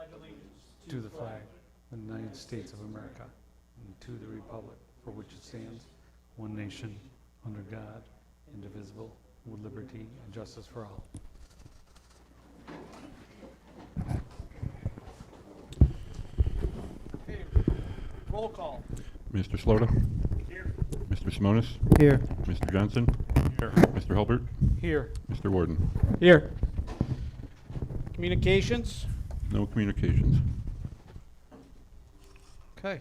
pledge allegiance to the flag of the United States of America and to the republic for which it stands, one nation, under God, indivisible, with liberty and justice for all. Okay, roll call. Mr. Slota? Here. Mr. Simonis? Here. Mr. Johnson? Here. Mr. Hulbert? Here. Mr. Warden? Here. Communications? No communications. Okay.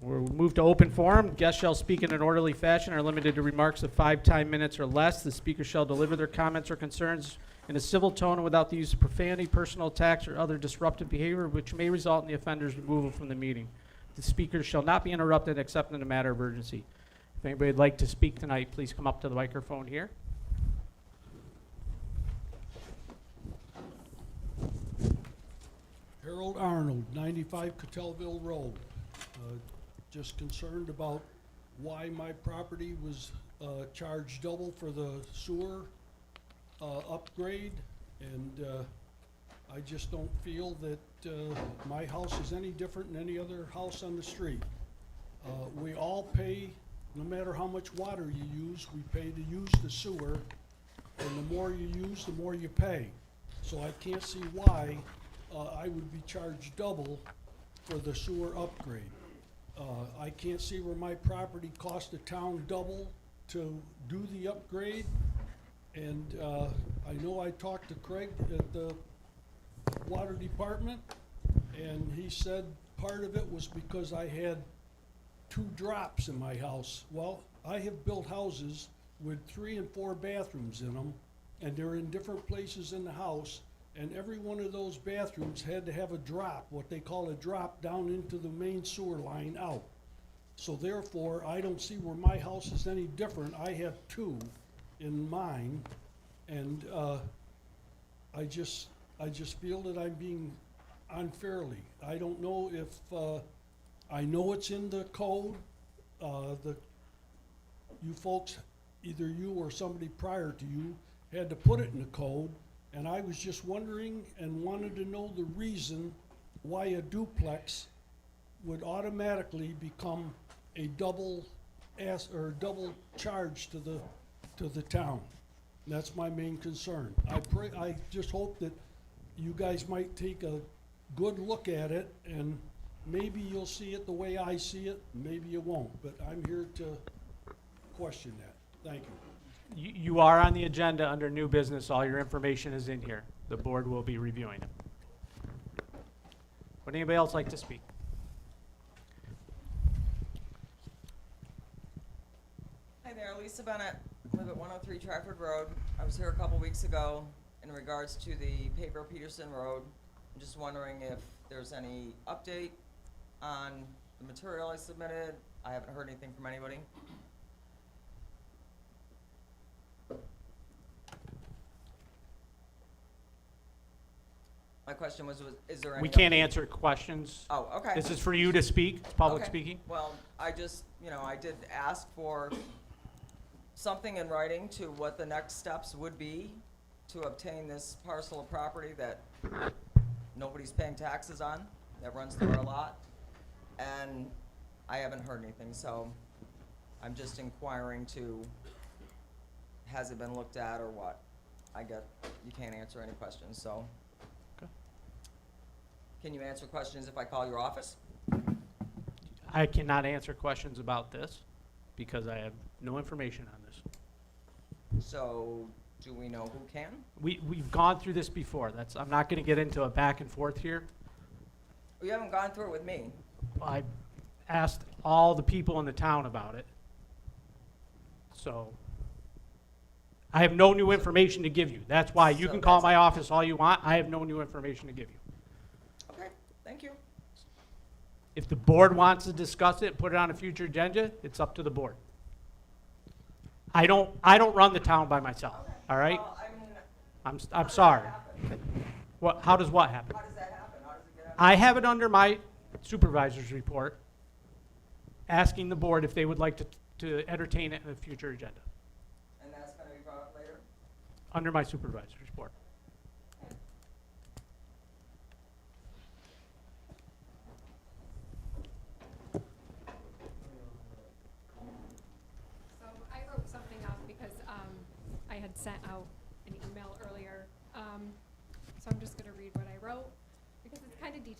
We'll move to open forum. Guests shall speak in an orderly fashion, are limited to remarks of 5 minutes or less. The speaker shall deliver their comments or concerns in a civil tone and without the use of profanity, personal attacks, or other disruptive behavior which may result in the offender's removal from the meeting. The speaker shall not be interrupted except in a matter of urgency. If anybody would like to speak tonight, please come up to the microphone here. Harold Arnold, 95 Cotellville Road. Just concerned about why my property was charged double for the sewer upgrade, and I just don't feel that my house is any different than any other house on the street. We all pay, no matter how much water you use, we pay to use the sewer, and the more you use, the more you pay. So I can't see why I would be charged double for the sewer upgrade. I can't see where my property cost the town double to do the upgrade. And I know I talked to Craig at the water department, and he said part of it was because I had 2 drops in my house. Well, I have built houses with 3 and 4 bathrooms in them, and they're in different places in the house. And every one of those bathrooms had to have a drop, what they call a drop, down into the main sewer line out. So therefore, I don't see where my house is any different. I have 2 in mine, and I just feel that I'm being unfairly. I don't know if, I know it's in the code. You folks, either you or somebody prior to you, had to put it in the code. And I was just wondering and wanted to know the reason why a duplex would automatically become a double charge to the town. That's my main concern. I just hope that you guys might take a good look at it, and maybe you'll see it the way I see it, maybe you won't, but I'm here to question that. Thank you. You are on the agenda under new business. All your information is in here. The board will be reviewing it. Would anybody else like to speak? Hi there, Lisa Bennett, live at 103 Trafford Road. I was here a couple weeks ago in regards to the Pedro Peterson Road. I'm just wondering if there's any update on the material I submitted. I haven't heard anything from anybody. My question was is there any We can't update? answer questions. Oh, okay. This is for you to speak. It's public Okay. speaking. Well, I just, I did ask for something in writing to what the next steps would be to obtain this parcel of property that nobody's paying taxes on, that runs through our lot. And I haven't heard anything, so I'm just inquiring to, has it been looked at or what? I get, you can't answer any questions, so. Okay. Can you answer questions if I call your office? I cannot answer questions about this because I have no information on this. So, do we know who can? We've gone through this before. I'm not going to get into a back and forth here. You haven't gone through it with me. I asked all the people in the town about it. So I have no new information to give you. That's why you So can call that's- my office all you want. I have no new information to give you. Okay, thank you. If the board wants to discuss it, put it on a future agenda, it's up to the board. I don't run the town by myself, all right? Well, I mean, I'm how does sorry. that happen? How does what happen? How does that happen? How does it get out? I have it under my supervisor's report, asking the board if they would like to entertain it in a future agenda, And that's gonna be brought up later? under my supervisor's report.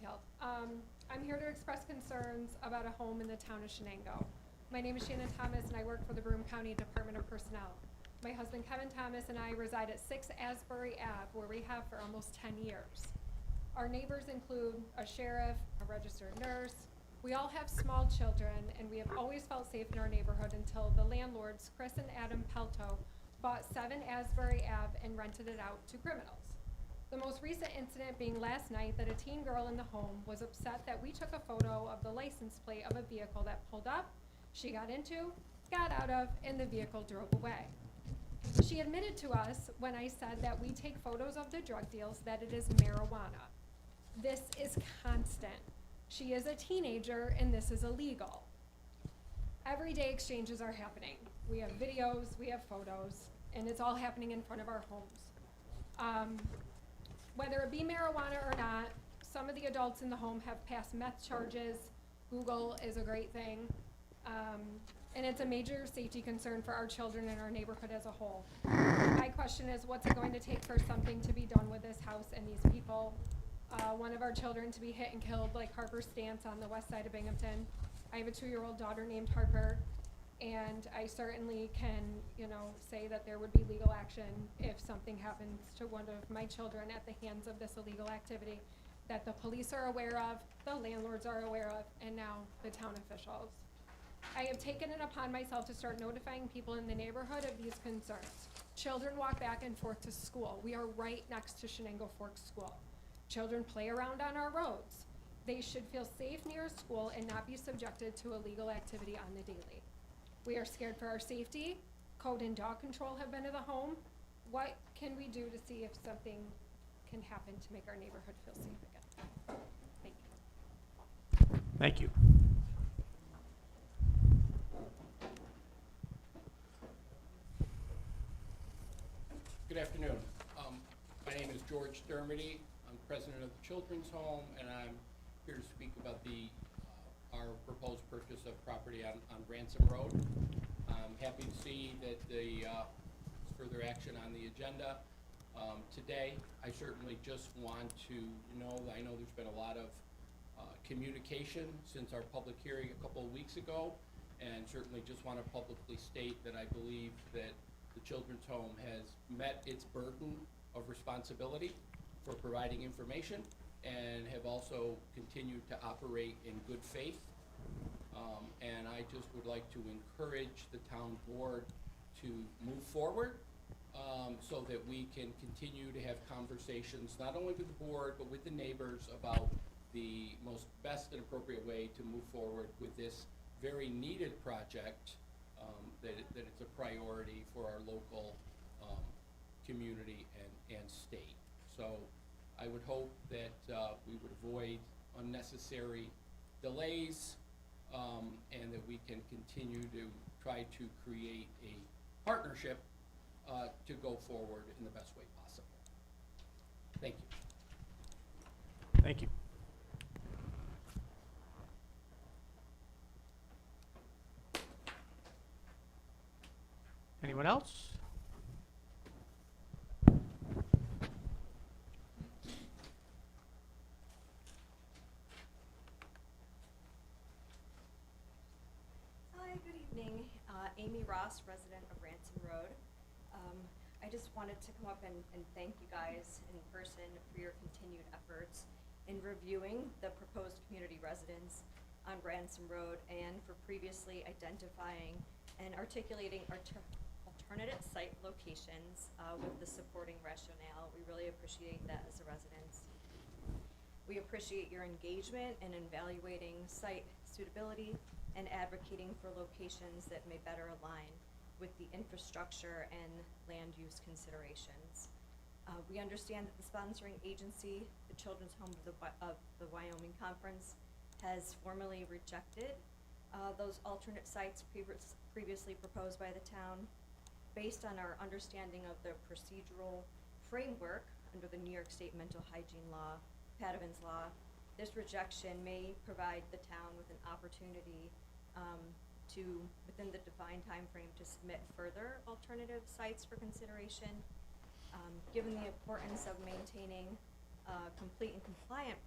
detailed. I'm here to express concerns about a home in the town of Shenango. My name is Shannon Thomas, and I work for the Broome County Department of Personnel. My husband Kevin Thomas and I reside at 6 Asbury Ave, where we have for almost 10 years. Our neighbors include a sheriff, a registered nurse. We all have small children, and we have always felt safe in our neighborhood until the landlords, Chris and Adam Pelto, bought 7 Asbury Ave and rented it out to criminals. The most recent incident being last night that a teen girl in the home was upset that we took a photo of the license plate of a vehicle that pulled up, she got into, got out of, and the vehicle drove away. She admitted to us when I said that we take photos of the drug deals that it is marijuana. This is constant. She is a teenager and this is illegal. Everyday exchanges are happening. We have videos, we have photos, and it's all happening in front of our homes. Whether it be marijuana or not, some of the adults in the home have passed meth charges. Google is a great thing. And it's a major safety concern for our children and our neighborhood as a whole. My question is, what's it going to take for something to be done with this house and these people? One of our children to be hit and killed like Harper Stance on the west side of Binghamton. I have a 2-year-old daughter named Harper, and I certainly can, say that there would be legal action if something happens to one of my children at the hands of this illegal activity that the police are aware of, the landlords are aware of, and now the town officials. I have taken it upon myself to start notifying people in the neighborhood of these concerns. Children walk back and forth to school. We are right next to Shenango Forks School. Children play around on our roads. They should feel safe near a school and not be subjected to illegal activity on the daily. We are scared for our safety. Code and dog control have been to the home. What can we do to see if something can happen to make our neighborhood feel safe again? Thank you. Thank you. Good afternoon. My name is George Dermody. I'm president of the Children's Home, and I'm here to speak about our proposed purchase of property on Ransom Road. I'm happy to see that there's further action on the agenda today. I certainly just want to I know there's been a lot of communication since our public hearing a couple of weeks ago, and certainly just want to publicly state that I believe that the Children's Home has met its burden of responsibility for providing information and have also continued to operate in good faith. And I just would like to encourage the town board to move forward so that we can continue to have conversations, not only with the board, but with the neighbors about the most best and appropriate way to move forward with this very needed project, that it's a priority for our local community and state. So I would hope that we would avoid unnecessary delays and that we can continue to try to create a partnership to go forward in the best way possible. Thank you. Thank you. Anyone else? Hi, good evening. Amy Ross, resident of Ransom Road. I just wanted to come up and thank you guys in person for your continued efforts in reviewing the proposed community residence on Ransom Road and for previously identifying and articulating alternative site locations with the supporting rationale. We really appreciate that as a residents. We appreciate your engagement in evaluating site suitability and advocating for locations that may better align with the infrastructure and land use considerations. We understand that the sponsoring agency, the Children's Home of the Wyoming Conference, has formally rejected those alternate sites previously proposed by the town. Based on our understanding of the procedural framework under the New York State Mental Hygiene Law, Padavans Law, this rejection may provide the town with an opportunity to, within the defined time frame, to submit further alternative sites for consideration. Given the importance of maintaining a complete and compliant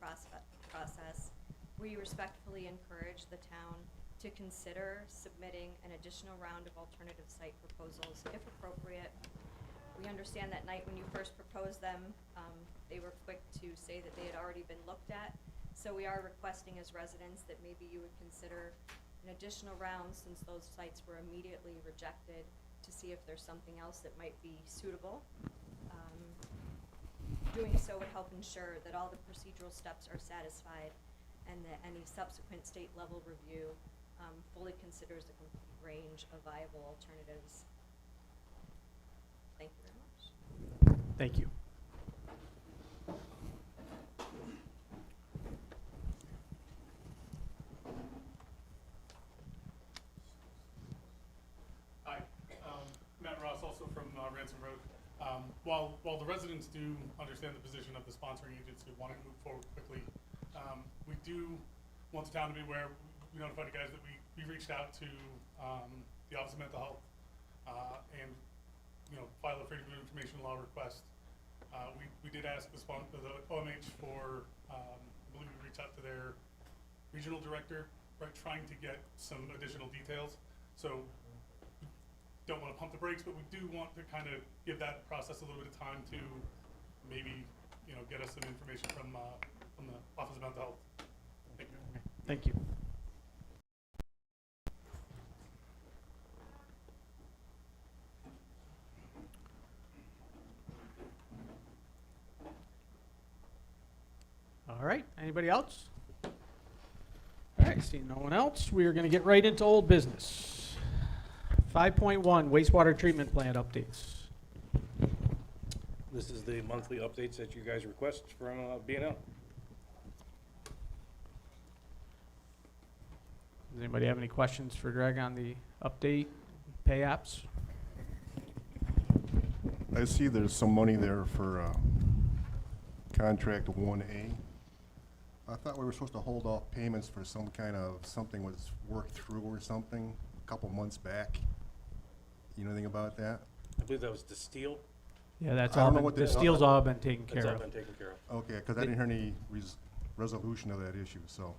process, we respectfully encourage the town to consider submitting an additional round of alternative site proposals if appropriate. We understand that night when you first proposed them, they were quick to say that they had already been looked at. So we are requesting as residents that maybe you would consider an additional round, since those sites were immediately rejected, to see if there's something else that might be suitable. Doing so would help ensure that all the procedural steps are satisfied and that any subsequent state level review fully considers the complete range of viable alternatives. Thank you very much. Thank you. Hi, Matt Ross, also from Ransom Road. While the residents do understand the position of the sponsoring agency, want to move forward quickly, we do want the town to be aware. We notified you guys that we reached out to the Office of Mental Health and file a Freedom of Information Law request. We did ask the OMH for, I believe we reached out to their regional director, right, trying to get some additional details. So we don't want to pump the brakes, but we do want to kind of give that process a little bit of time to maybe, get us some information from the Office of Mental Health. Thank you. Thank you. All right, anybody else? All right, seeing no one else, we are going to get right into old business. 5.1, wastewater treatment plant updates. This is the monthly updates that you guys request from B&L. Does anybody have any questions for Greg on the update, pay apps? I see there's some money there for contract 1A. I thought we were supposed to hold off payments for some kind of, something was worked through or something a couple months back. You know anything about that? I believe that was the steel. Yeah, that's I all don't know been, what the the- steel's all been taken That's care all of. been taken care of. Okay, because I didn't hear any resolution of that issue, so.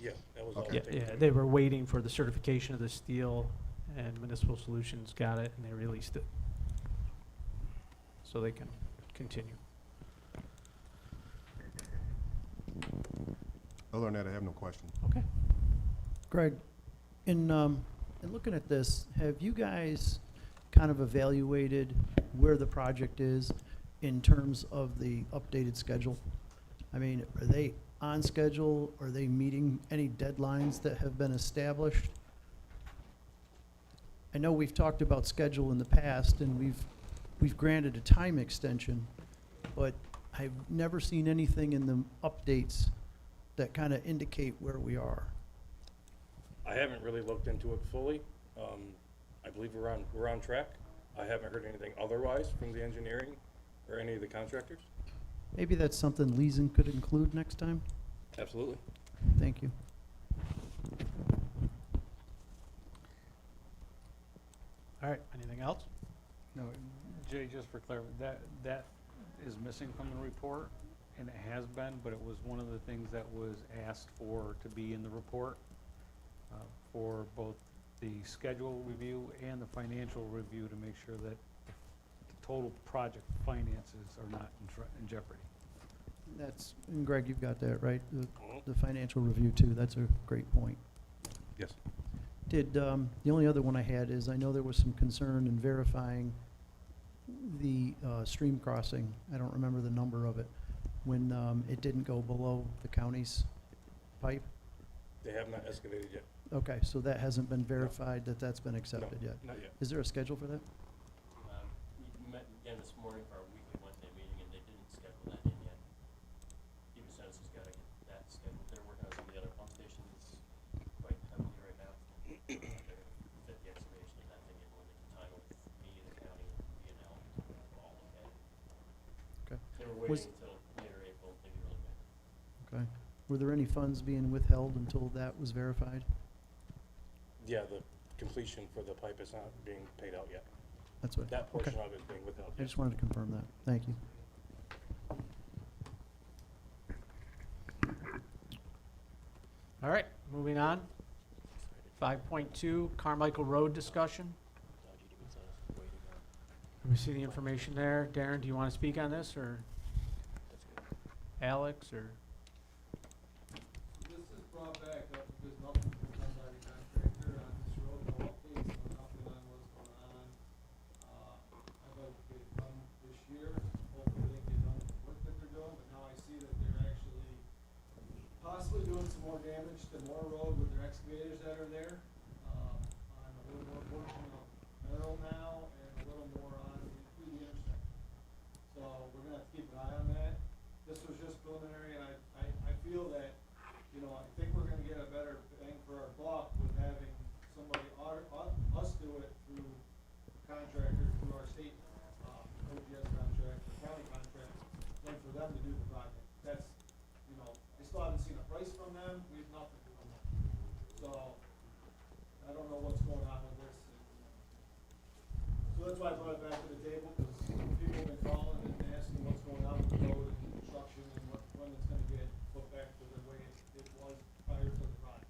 Yeah, that was all Okay. Yeah, taken yeah, care of. they were waiting for the certification of the steel, and Municipal Solutions got it, and they released it. So they can continue. Other than that, I have no questions. Okay. Greg, in looking at this, have you guys kind of evaluated where the project is in terms of the updated schedule? I mean, are they on schedule? Are they meeting any deadlines that have been established? I know we've talked about schedule in the past, and we've granted a time extension, but I've never seen anything in the updates that kind of indicate where we are. I haven't really looked into it fully. I believe we're on track. I haven't heard anything otherwise from the engineering or any of the contractors. Maybe that's something Leeson could include next time? Absolutely. Thank you. All right, anything else? No, Jay, just for clarity, that is missing from the report, and it has been, but it was one of the things that was asked for to be in the report for both the schedule review and the financial review to make sure that the total project finances are not in jeopardy. That's, and Greg, you've got that, right? The financial review too, that's a great point. Yes. Did, the only other one I had is, I know there was some concern in verifying the stream crossing. I don't remember the number of it, when it didn't go below the county's pipe. They have not excavated yet. Okay, so that hasn't been verified, that that's been accepted yet? Not yet. Is there a schedule for that? We met again this morning for our weekly Wednesday meeting, and they didn't schedule that in yet. Even Sense has got to get that scheduled. They're working on some of the other pump stations quite heavily right now. They're going to fit the excavation and that thing in when they can time it with me, the county, B&L, all look at it. Okay. They were Was- waiting until later April, maybe early May. Okay. Were there any funds being withheld until that was verified? Yeah, the completion for the pipe is not being paid out yet. That's what, That okay. portion of it is being withheld. I just wanted to confirm that. Thank you. All right, moving on. 5.2, Carmichael Road discussion. Let me see the information there. Darren, do you want to speak on this, or Alex, or? This is brought back up because nothing's been done by the contractor on this road, no updates, no nothing on what's going on. I'd like to get it done this year, hopefully they get done with the work that they're doing, but now I see that they're actually possibly doing some more damage to Moore Road with their excavators that are there. On a little more portion of Merrill now and a little more on through the intersection. So we're gonna have to keep an eye on that. This was just preliminary, and I feel that, you know, I think we're gonna get a better bang for our buck with having somebody, us do it through contractor, through our state, OPS contract, or county contract, than for them to do the project. That's, you know, I still haven't seen a price from them, we have nothing from them. So, I don't know what's going on with this. So that's why I brought it back to the table, because people have been calling and asking what's going on with the road and construction and when it's gonna get put back to the way it was prior to the project.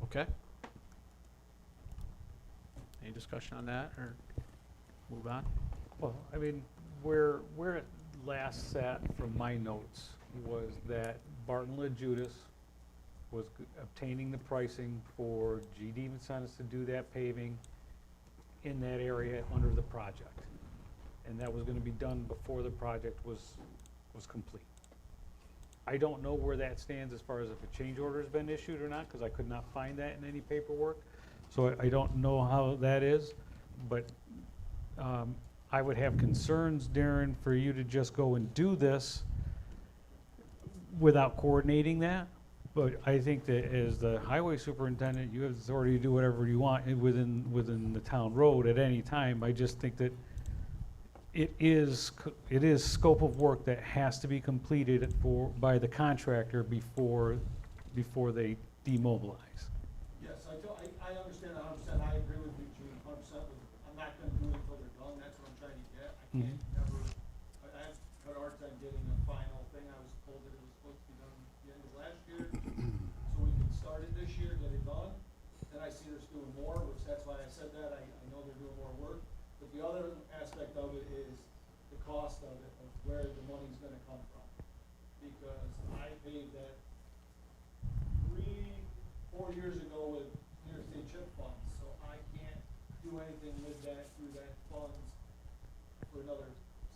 Okay. Any discussion on that, or move on? Well, I mean, where it last sat from my notes was that Barton LaJudas was obtaining the pricing for GD Vincennes to do that paving in that area under the project. And that was gonna be done before the project was complete. I don't know where that stands as far as if a change order has been issued or not, because I could not find that in any paperwork. So I don't know how that is, but I would have concerns, Darren, for you to just go and do this without coordinating that. But I think that as the highway superintendent, you have the authority to do whatever you want within the town road at any time. I just think that it is scope of work that has to be completed by the contractor before they demobilize. Yes, I understand 100%, I agree with you, Gene, 100%, I'm not gonna do it until they're done, that's what I'm trying to get. I can't never, I had a hard time getting a final thing, I was told that it was supposed to be done at the end of last year, so we can start it this year, get it done. Then I see they're doing more, which that's why I said that, I know they're doing more work. But the other aspect of it is the cost of it, of where the money's gonna come from. Because I paid that 3-4 years ago with New York State CHIP funds, so I can't do anything with that through that funds for another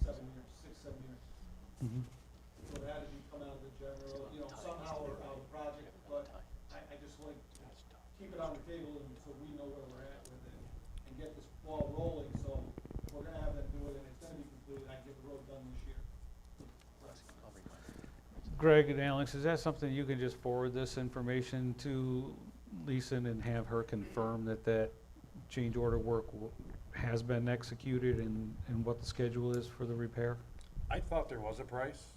6-7 years. So it had to be come out of the general, you know, somehow or out of the project, but I just like to keep it on the table and so we know where we're at with it and get this ball rolling, so if we're gonna have them do it and it's gonna be completed, I can get the road done this year. Greg and Alex, is that something you can just forward this information to Lisa and have her confirm that change order work has been executed and what the schedule is for the repair? I thought there was a price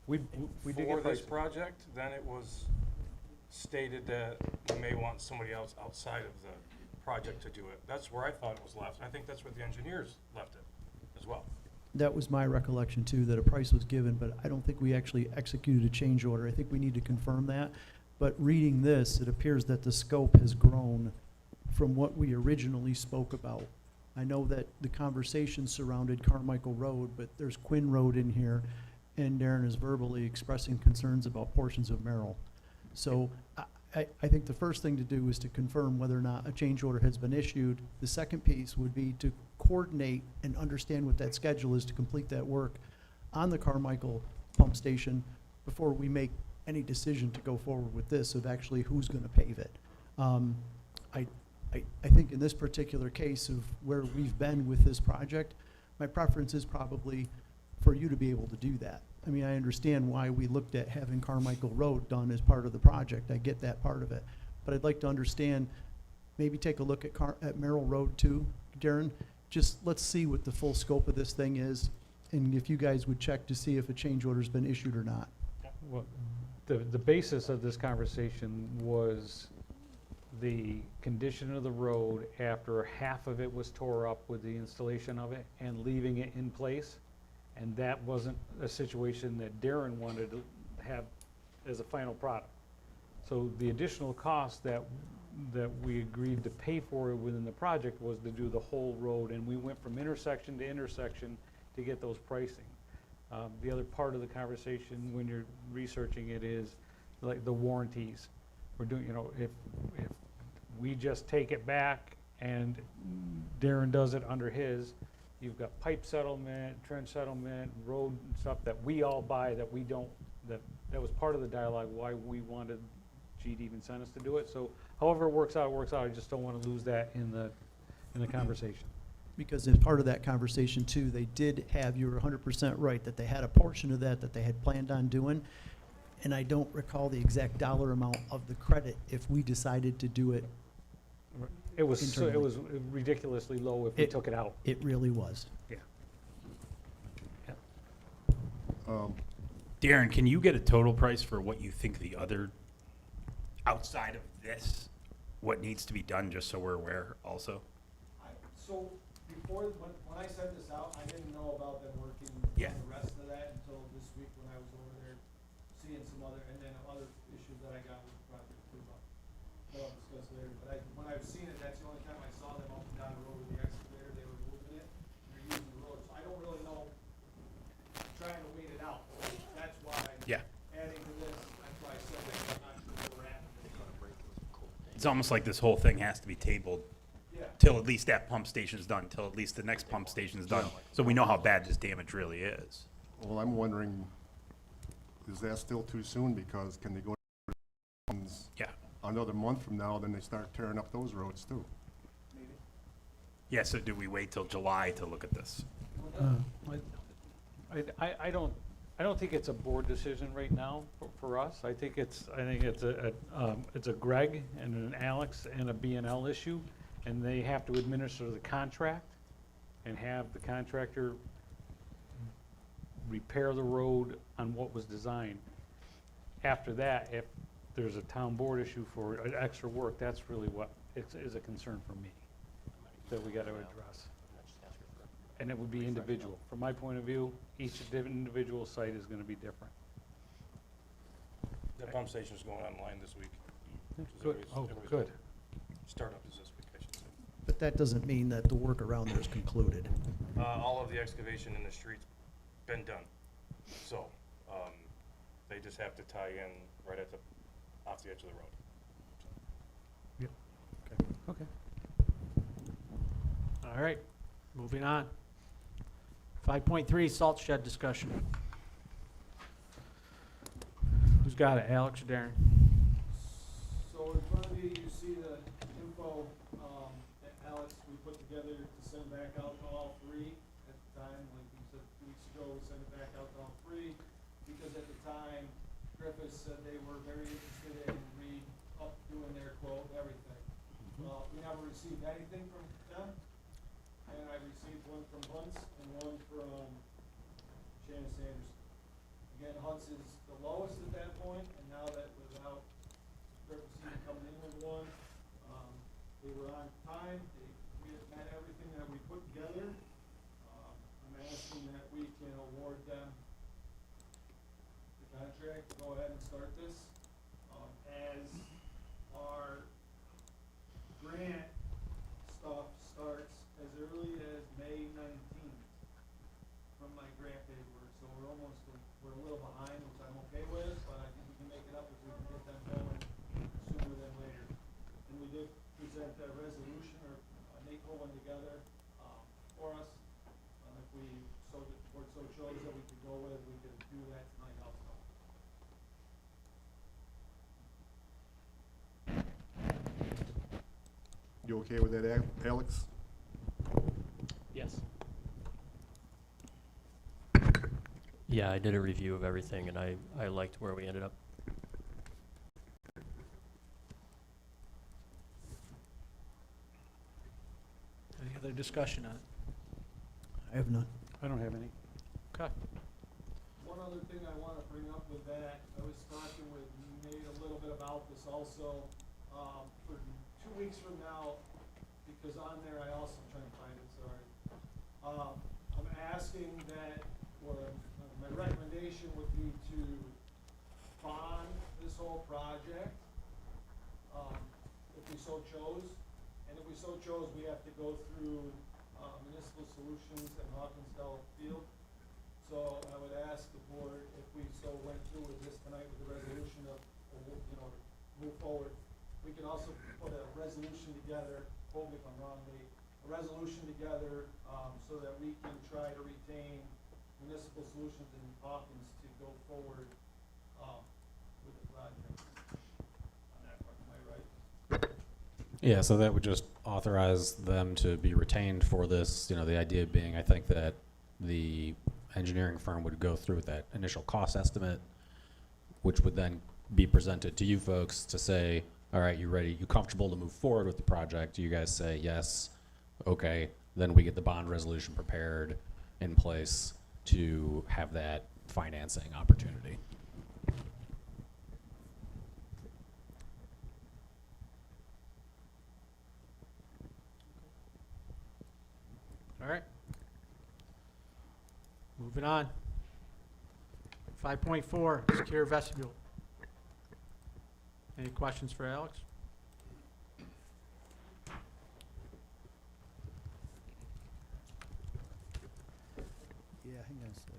We did for get this prices. project, then it was stated that we may want somebody else outside of the project to do it. That's where I thought it was left, and I think that's where the engineers left it as well. That was my recollection too, that a price was given, but I don't think we actually executed a change order. I think we need to confirm that. But reading this, it appears that the scope has grown from what we originally spoke about. I know that the conversation surrounded Carmichael Road, but there's Quinn Road in here, and Darren is verbally expressing concerns about portions of Merrill. So I think the first thing to do is to confirm whether or not a change order has been issued. The second piece would be to coordinate and understand what that schedule is to complete that work on the Carmichael pump station before we make any decision to go forward with this of actually who's gonna pave it. I think in this particular case of where we've been with this project, my preference is probably for you to be able to do that. I mean, I understand why we looked at having Carmichael Road done as part of the project. I get that part of it. But I'd like to understand, maybe take a look at Merrill Road too, Darren. Just let's see what the full scope of this thing is, and if you guys would check to see if a change order's been issued or not. Well, the basis of this conversation was the condition of the road after half of it was tore up with the installation of it and leaving it in place. And that wasn't a situation that Darren wanted to have as a final product. So the additional cost that we agreed to pay for within the project was to do the whole road, and we went from intersection to intersection to get those pricing. The other part of the conversation when you're researching it is like the warranties. We're doing, you know, if we just take it back and Darren does it under his, you've got pipe settlement, trench settlement, road stuff that we all buy that we don't, that was part of the dialogue why we wanted G to even send us to do it. So however it works out, it works out. I just don't want to lose that in the conversation. Because as part of that conversation too, they did have, you were 100% right, that they had a portion of that they had planned on doing. And I don't recall the exact dollar amount of the credit if we decided to do it. It was Internally. ridiculously low if we took it out. It really was. Yeah. Darren, can you get a total price for what you think the other, outside of this, what needs to be done, just so we're aware also? So before, when I sent this out, I didn't know about them working Yeah. on the rest of that until this week when I was over there seeing some other, and then other issues that I got with the project too. But I'll discuss later. But when I've seen it, that's the only time I saw them up and down the road with the excavator. They were moving it, they're using the road. So I don't really know, I'm trying to wait it out. That's why Yeah. adding to this, that's why I said that I'm not sure where we're at. It's almost like this whole thing has to be tabled Yeah. till at least that pump station's done, till at least the next pump station's done, so we know how bad this damage really is. Well, I'm wondering, is that still too soon? Because can they go Yeah. another month from now, then they start tearing up those roads too? Yeah, so do we wait till July to look at this? I don't think it's a board decision right now for us. I think it's a Greg and an Alex and a B&L issue, and they have to administer the contract and have the contractor repair the road on what was designed. After that, if there's a town board issue for extra work, that's really what is a concern for me that we got to address. And it would be individual. From my point of view, each individual site is going to be different. The pump station's going online this week. which is Good. everybody's- Oh, everybody's good. Startup is this week, I should say. But that doesn't mean that the work around there is concluded. All of the excavation in the street's been done. So, they just have to tie in right at off the edge of the road. Okay. All right, moving on. 5.3, salt shed discussion. Who's got it, Alex or Darren? So in front of you, you see the info, that Alex, we put together to send back out to all three at the time, like we said 2 weeks ago, we sent it back out to all three, because at the time, Griffiths said they were very interested in doing their quote, everything. We never received anything from them, and I received one from Hunts and one from Shannon Sanderson. Again, Hunts is the lowest at that point, and now that without Griffiths even coming in with one, they were on time, we had met everything that we put together. I'm asking that we can award them the contract, go ahead and start this. As our grant stuff starts as early as May 19th from my grant paperwork, so we're a little behind, which I'm okay with, but I think we can make it up if we can get them going sooner than later. And we did present a resolution, or Nate put one together, for us. If we, so the board so chose that we could go with, we could do that tonight also. You okay with that, Alex? Yes. Yeah, I did a review of everything, and I liked where we ended up. Any other discussion on it? I have none. I don't have any. Okay. One other thing I want to bring up with that, I was talking with Nate a little bit about this also, for 2 weeks from now, because on there I also, I'm trying to find it, sorry. I'm asking that where my recommendation would be to bond this whole project, if we so chose. And if we so chose, we have to go through Municipal Solutions and Hawkinsdale Field. So I would ask the board, if we so went through with this tonight with the resolution of, move forward, we can also put a resolution together, hold me if I'm wrong, Lee, a resolution together, so that we can try to retain Municipal Solutions in Hawkins to go forward, with the project. On that part, am I right? Yeah, so that would just authorize them to be retained for this, the idea being, I think that the engineering firm would go through with that initial cost estimate, which would then be presented to you folks to say, all right, you ready, you comfortable to move forward with the project? You guys say yes, okay, then we get the bond resolution prepared in place to have that financing opportunity. All right. Moving on. 5.4, secure vestibule. Any questions for Alex? Yeah, hang on a sec.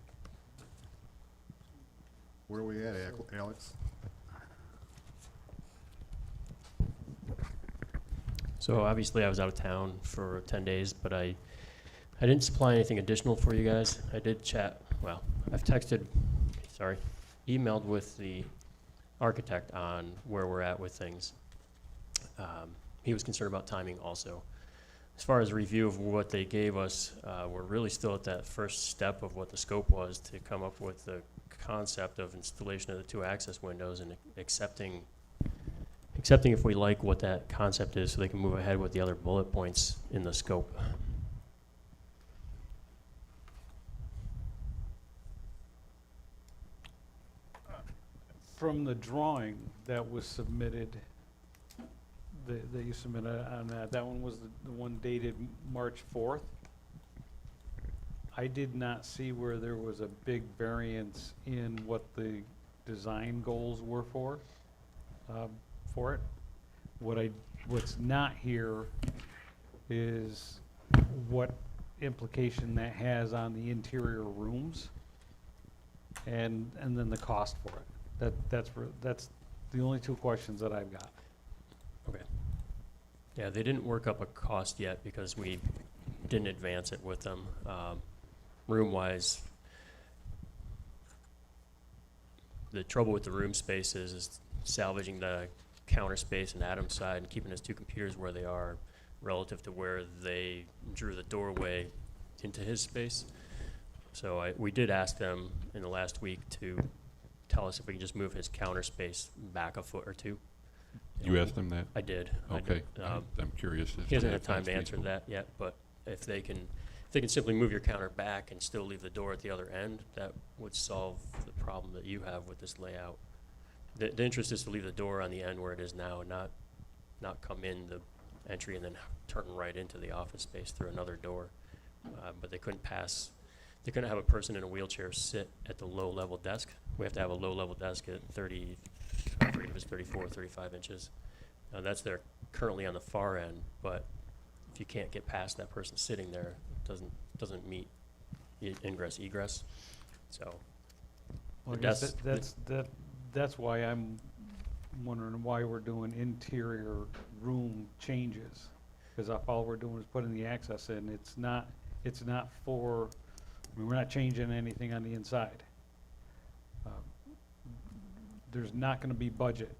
Where are we at, Alex? So obviously I was out of town for 10 days, but I didn't supply anything additional for you guys. I did chat, well, I've emailed with the architect on where we're at with things. He was concerned about timing also. As far as review of what they gave us, we're really still at that first step of what the scope was to come up with the concept of installation of the 2 access windows and accepting if we like what that concept is so they can move ahead with the other bullet points in the scope. From the drawing that was submitted, that you submitted on that one was the one dated March 4th. I did not see where there was a big variance in what the design goals were for it. What's not here is what implication that has on the interior rooms and then the cost for it. That's the only 2 questions that I've got. Okay. Yeah, they didn't work up a cost yet because we didn't advance it with them. Room-wise, the trouble with the room space is salvaging the counter space in Adam's side and keeping his 2 computers where they are relative to where they drew the doorway into his space. So we did ask them in the last week to tell us if we can just move his counter space back a foot or 2. You asked them that? I did. Okay. I'm curious. He hasn't had time to answer that yet, but if they can simply move your counter back and still leave the door at the other end, that would solve the problem that you have with this layout. The interest is to leave the door on the end where it is now and not come in the entry and then turn right into the office space through another door. But they couldn't have a person in a wheelchair sit at the low-level desk. We have to have a low-level desk at 30, I forget if it's 34 or 35 inches. That's there currently on the far end, but if you can't get past that person sitting there, it doesn't meet ingress egress. So Well, I guess that's why I'm wondering why we're doing interior room changes. Because if all we're doing is putting the access in, it's not for, we're not changing anything on the inside. There's not gonna be budget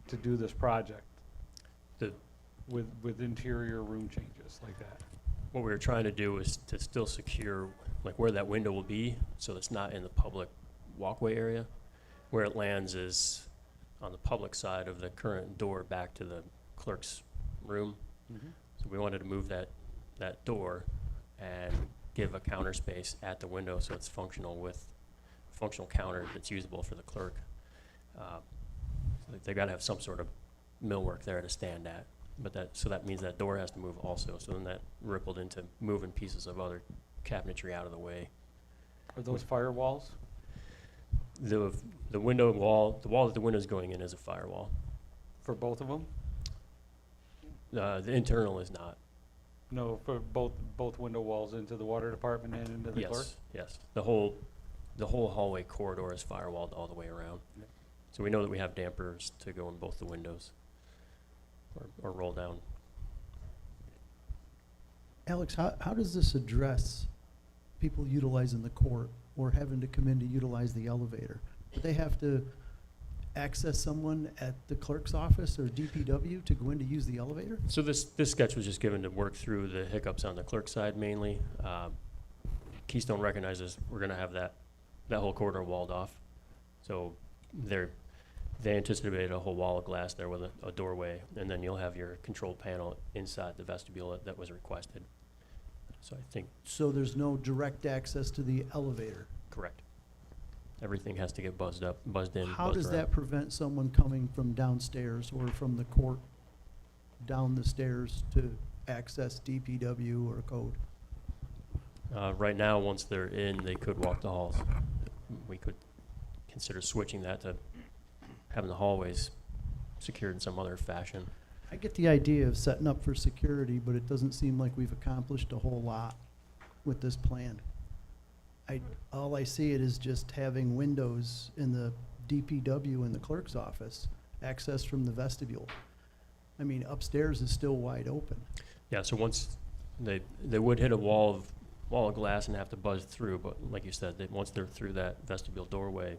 to do this project with interior room changes like that. what we were trying to do is to still secure like where that window will be, so it's not in the public walkway area. Where it lands is on the public side of the current door back to the clerk's room. Mm-hmm. So we wanted to move that door and give a counter space at the window so it's functional with functional counter that's usable for the clerk. So they gotta have some sort of millwork there to stand at. But that means that door has to move also. So then that rippled into moving pieces of other cabinetry out of the way. Are those firewalls? The window wall, the wall that the window's going in is a firewall. For both of them? The internal is not. No, for both window walls into the water department and into the clerk? Yes. The whole hallway corridor is firewalled all the way around. Yep. So we know that we have dampers to go in both the windows or roll down. Alex, how does this address people utilizing the court or having to come in to utilize the elevator? Do they have to access someone at the clerk's office or DPW to go in to use the elevator? So this sketch was just given to work through the hiccups on the clerk side mainly. Keystone recognizes we're gonna have that whole corridor walled off. So they anticipated a whole wall of glass there with a doorway, and then you'll have your control panel inside the vestibule that was requested. So I think, So there's no direct access to the elevator? correct. Everything has to get buzzed in, How buzzed does around. that prevent someone coming from downstairs or from the court down the stairs to access DPW or code? Right now, once they're in, they could walk the halls. We could consider switching that to having the hallways secured in some other fashion. I get the idea of setting up for security, but it doesn't seem like we've accomplished a whole lot with this plan. All I see it is just having windows in the DPW in the clerk's office, access from the vestibule. I mean, upstairs is still wide open. Yeah, so once they would hit a wall of glass and have to buzz through, but like you said, once they're through that vestibule doorway,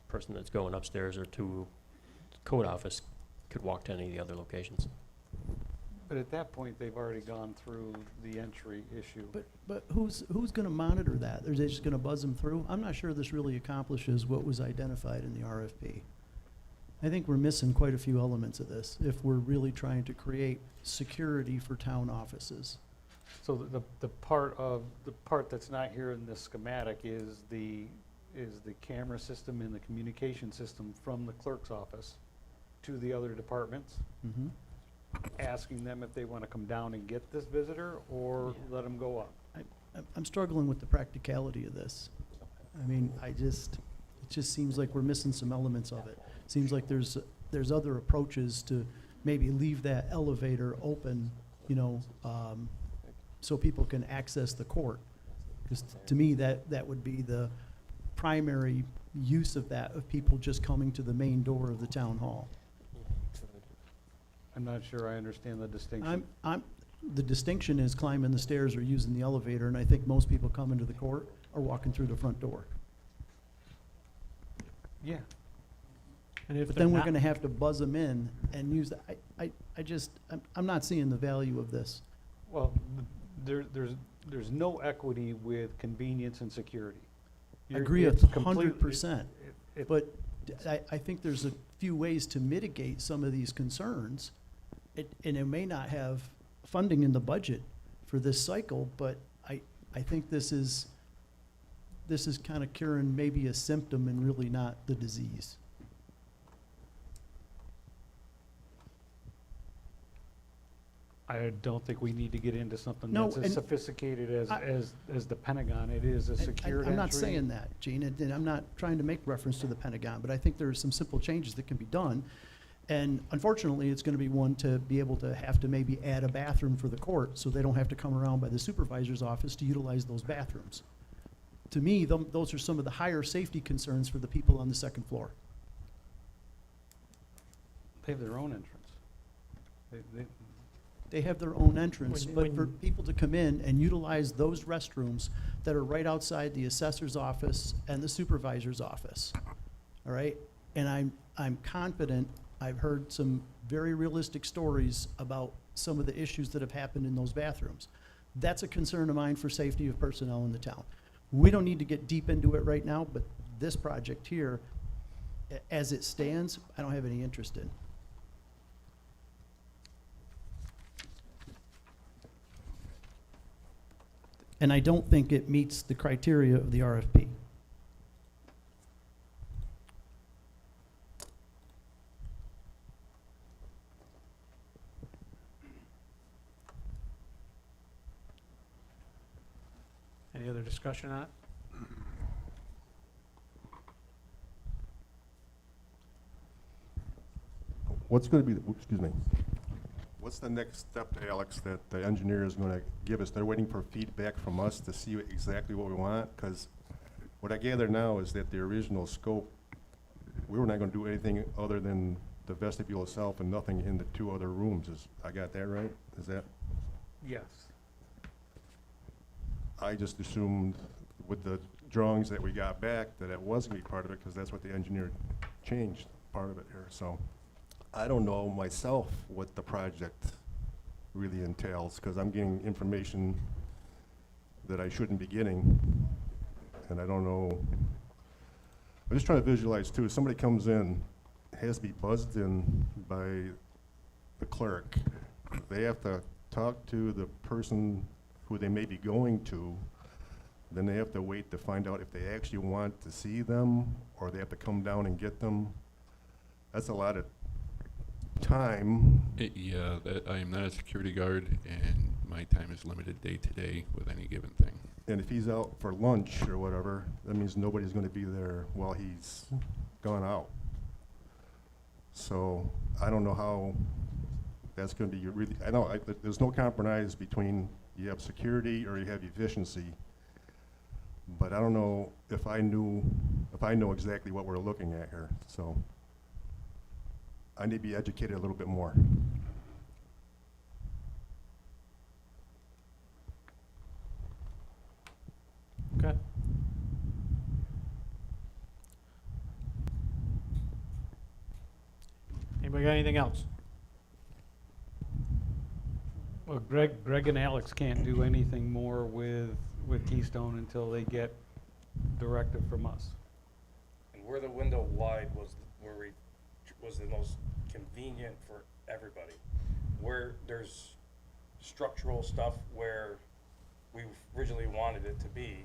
person that's going upstairs or to the code office could walk to any of the other locations. But at that point, they've already gone through the entry issue. But who's gonna monitor that? Are they just gonna buzz them through? I'm not sure this really accomplishes what was identified in the RFP. I think we're missing quite a few elements of this if we're really trying to create security for town offices. So the part that's not here in this schematic is the camera system and the communication system from the clerk's office to the other departments, Mhm. asking them if they want to come down and get this visitor or let them go up. I'm struggling with the practicality of this. I mean, it just seems like we're missing some elements of it. Seems like there's other approaches to maybe leave that elevator open, so people can access the court. Because to me, that would be the primary use of that, of people just coming to the main door of the town hall. I'm not sure I understand the distinction. The distinction is climbing the stairs or using the elevator, and I think most people coming to the court are walking through the front door. Yeah. And if But they're then we're not- gonna have to buzz them in and use that. I'm not seeing the value of this. Well, there's no equity with convenience and security. I agree It's 100%. it- But I think there's a few ways to mitigate some of these concerns. And it may not have funding in the budget for this cycle, but I think this is kind of curing maybe a symptom and really not the disease. I don't think we need to get into something No, that's as and sophisticated I- as the Pentagon. It is a secured entry. I'm not saying that, Gene, and I'm not trying to make reference to the Pentagon, but I think there are some simple changes that can be done. And unfortunately, it's gonna be one to be able to have to maybe add a bathroom for the court, so they don't have to come around by the supervisor's office to utilize those bathrooms. To me, those are some of the higher safety concerns for the people on the second floor. They have their own entrance. They have their own entrance, When- but for when- people to come in and utilize those restrooms that are right outside the assessor's office and the supervisor's office, all right? And I'm confident, I've heard some very realistic stories about some of the issues that have happened in those bathrooms. That's a concern of mine for safety of personnel in the town. We don't need to get deep into it right now, but this project here, as it stands, I don't have any interest in. And I don't think it meets the criteria of the RFP. Any other discussion on it? what's gonna be, excuse me, what's the next step, Alex, that the engineer is gonna give us? They're waiting for feedback from us to see exactly what we want? Because what I gather now is that the original scope, we were not gonna do anything other than the vestibule itself and nothing in the 2 other rooms. I got that right? Is that? Yes. I just assumed with the drawings that we got back that it was gonna be part of it, because that's what the engineer changed, part of it here. So I don't know myself what the project really entails, because I'm getting information that I shouldn't be getting, and I don't know. I'm just trying to visualize too, if somebody comes in, has to be buzzed in by the clerk. They have to talk to the person who they may be going to, then they have to wait to find out if they actually want to see them, or they have to come down and get them. That's a lot of time. Yeah, I am not a security guard, and my time is limited day to day with any given thing. And if he's out for lunch or whatever, that means nobody's gonna be there while he's gone out. So I don't know how that's gonna be really, I know, there's no compromise between you have security or you have efficiency. But I don't know if I know exactly what we're looking at here, so I need to be educated a little bit more. Okay. Anybody got anything else? Well, Greg and Alex can't do anything more with Keystone until they get directive from us. And where the window wide was, was the most convenient for everybody. Where there's structural stuff where we originally wanted it to be,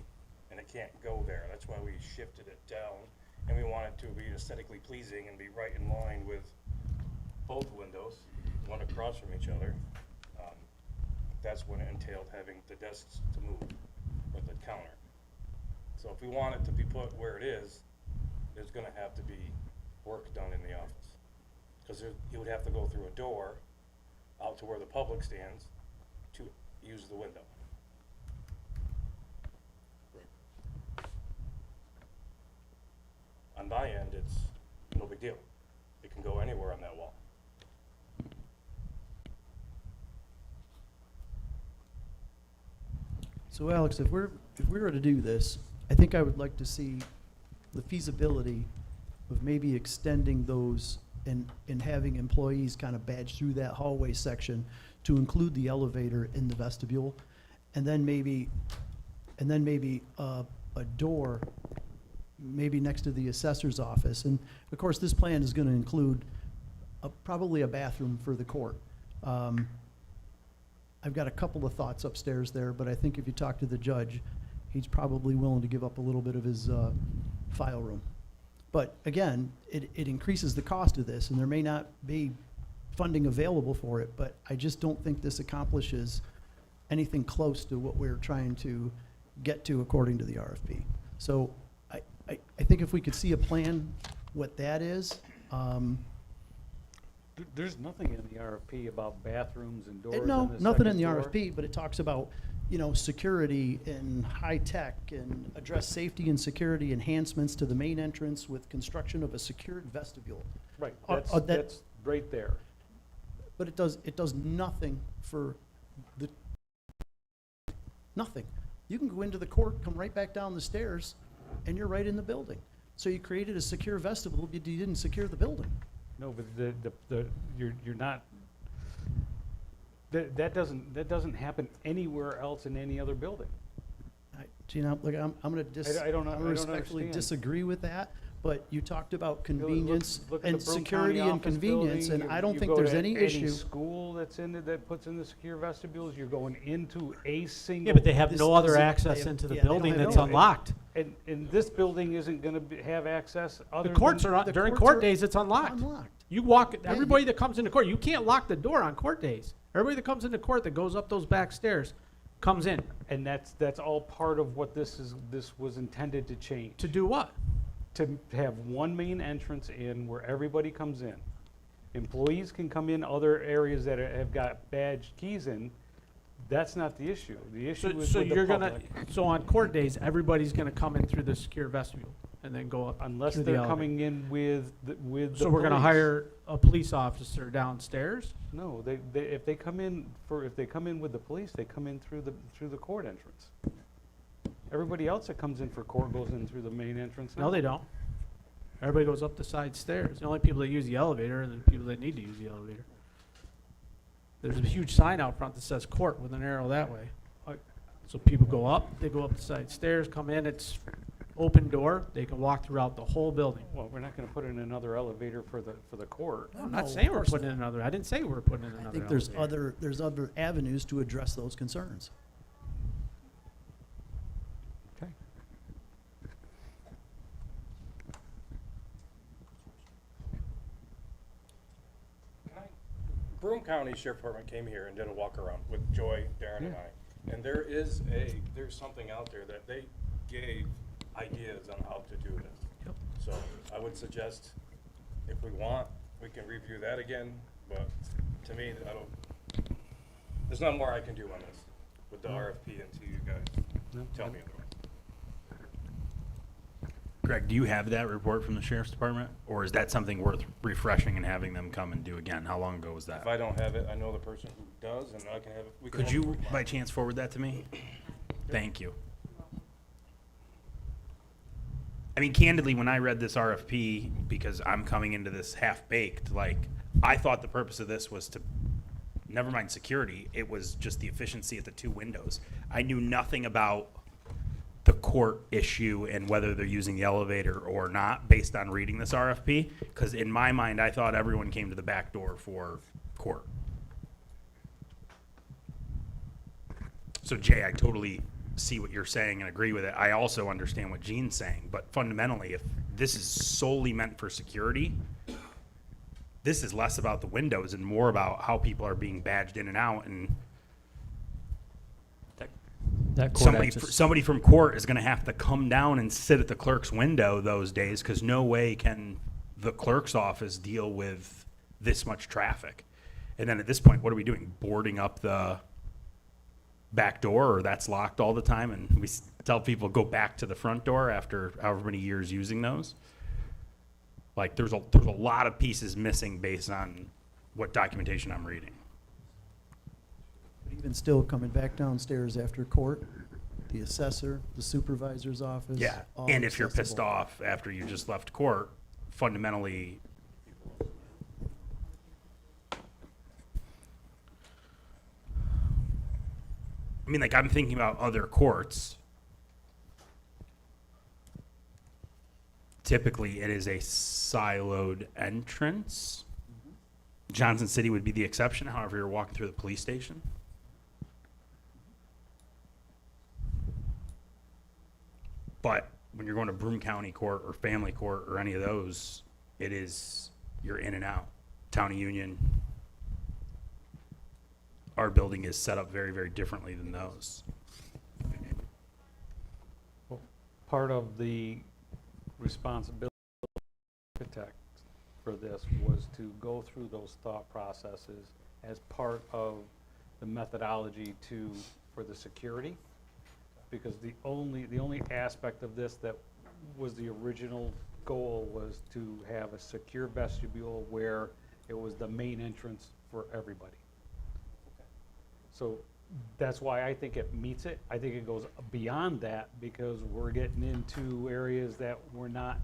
and it can't go there. That's why we shifted it down, and we want it to be aesthetically pleasing and be right in line with both windows, one across from each other. That's when it entailed having the desks to move with the counter. So if we want it to be put where it is, there's gonna have to be work done in the office. Because you would have to go through a door out to where the public stands to use the window. On my end, it's no big deal. It can go anywhere on that wall. So Alex, if we were to do this, I think I would like to see the feasibility of maybe extending those and having employees kind of badge through that hallway section to include the elevator in the vestibule, and then maybe a door maybe next to the assessor's office. And of course, this plan is going to include probably a bathroom for the court. I've got a couple of thoughts upstairs there, but I think if you talk to the judge, he's probably willing to give up a little bit of his file room. But again, it increases the cost of this, and there may not be funding available for it, but I just don't think this accomplishes anything close to what we're trying to get to according to the RFP. So I think if we could see a plan, what that is, There's nothing in the RFP about bathrooms and doors. no, on the nothing in second the floor. RFP, but it talks about, security and high tech and address safety and security enhancements to the main entrance with construction of a secured vestibule. Right, that- that's right there. But it does nothing for nothing. You can go into the court, come right back down the stairs, and you're right in the building. So you created a secure vestibule, but you didn't secure the building. No, but you're not, that doesn't happen anywhere else in any other building. Gina, look, I'm gonna I don't respectfully understand. disagree with that, but you talked about convenience Look at and the Broome security County and office convenience, building. and I don't You think go there's to any issue. school that puts in the secure vestibules, you're going into a single. Yeah, but they have This no other doesn't- access they have- into the yeah, they don't building have that's no- unlocked. And this building isn't gonna have access other The than. courts are, the during courts court are days, it's unlocked. Unlocked. You walk, you- everybody that comes into court, you can't lock the door on court days. Everybody that comes into court that goes up those back stairs comes in. And that's all part of what this was intended to change. To do what? To have one main entrance in where everybody comes in. Employees can come in other areas that have got badged keys in. That's not the issue. The issue is So with the you're gonna, public. so on court days, everybody's gonna come in through the secure vestibule and then go up Unless through the they're elevator. coming in with the So we're gonna police. hire a police officer downstairs? No, if they come in with the police, they come in through the court entrance. Everybody else that comes in for court goes in through the main entrance. No, now. they don't. Everybody goes up the side stairs. The only people that use the elevator are the people that need to use the elevator. There's a huge sign out front that says court with an arrow that way. So people go up, they go up the side stairs, come in, it's open door, they can walk throughout the whole building. Well, we're not gonna put in another elevator for the court. I'm not No, saying of we're course putting in another, I didn't say we were putting in another I think there's elevator. there's other avenues to address those concerns. Okay. Broome County Sheriff Department came here and did a walk around with Joy, Darren, and I. And there's something out there that they gave ideas on how to do this. Yep. So I would suggest, if we want, we can review that again, but to me, there's not more I can do on this with the RFP until you guys No, tell me otherwise. Greg, do you have that report from the sheriff's department? Or is that something worth refreshing and having them come and do again? How long ago was that? If I don't have it, I know the person who does, and I can have it. We can Could have it you, tomorrow. by chance, forward that to me? Thank you. I mean, candidly, when I read this RFP, because I'm coming into this half-baked, like, I thought the purpose of this was to, never mind security, it was just the efficiency at the two windows. I knew nothing about the court issue and whether they're using the elevator or not based on reading this RFP, because in my mind, I thought everyone came to the back door for court. So Jay, I totally see what you're saying and agree with it. I also understand what Gene's saying, but fundamentally, if this is solely meant for security, this is less about the windows and more about how people are being badged in and out, and That court somebody from court is going to have to come down and sit at the clerk's window those days, because no way can the clerk's office deal with this much traffic. And then at this point, what are we doing? Boarding up the back door, or that's locked all the time, and we tell people go back to the front door after however many years using those? Like, there's a lot of pieces missing based on what documentation I'm reading. But even still, coming back downstairs after court, the assessor, the supervisor's office. Yeah, all and if you're pissed accessible. off after you just left court, fundamentally, I mean, like, I'm thinking about other courts. Typically, it is a siloed entrance. Johnson City would be the exception, however, you're walking through the police station. But when you're going to Broome County Court or Family Court or any of those, you're in and out. Town of Union, our building is set up very, very differently than those. Part of the responsibility of the architect for this was to go through those thought processes as part of the methodology for the security. Because the only aspect of this that was the original goal was to have a secure vestibule where it was the main entrance for everybody. So that's why I think it meets it. I think it goes beyond that because we're getting into areas that we're not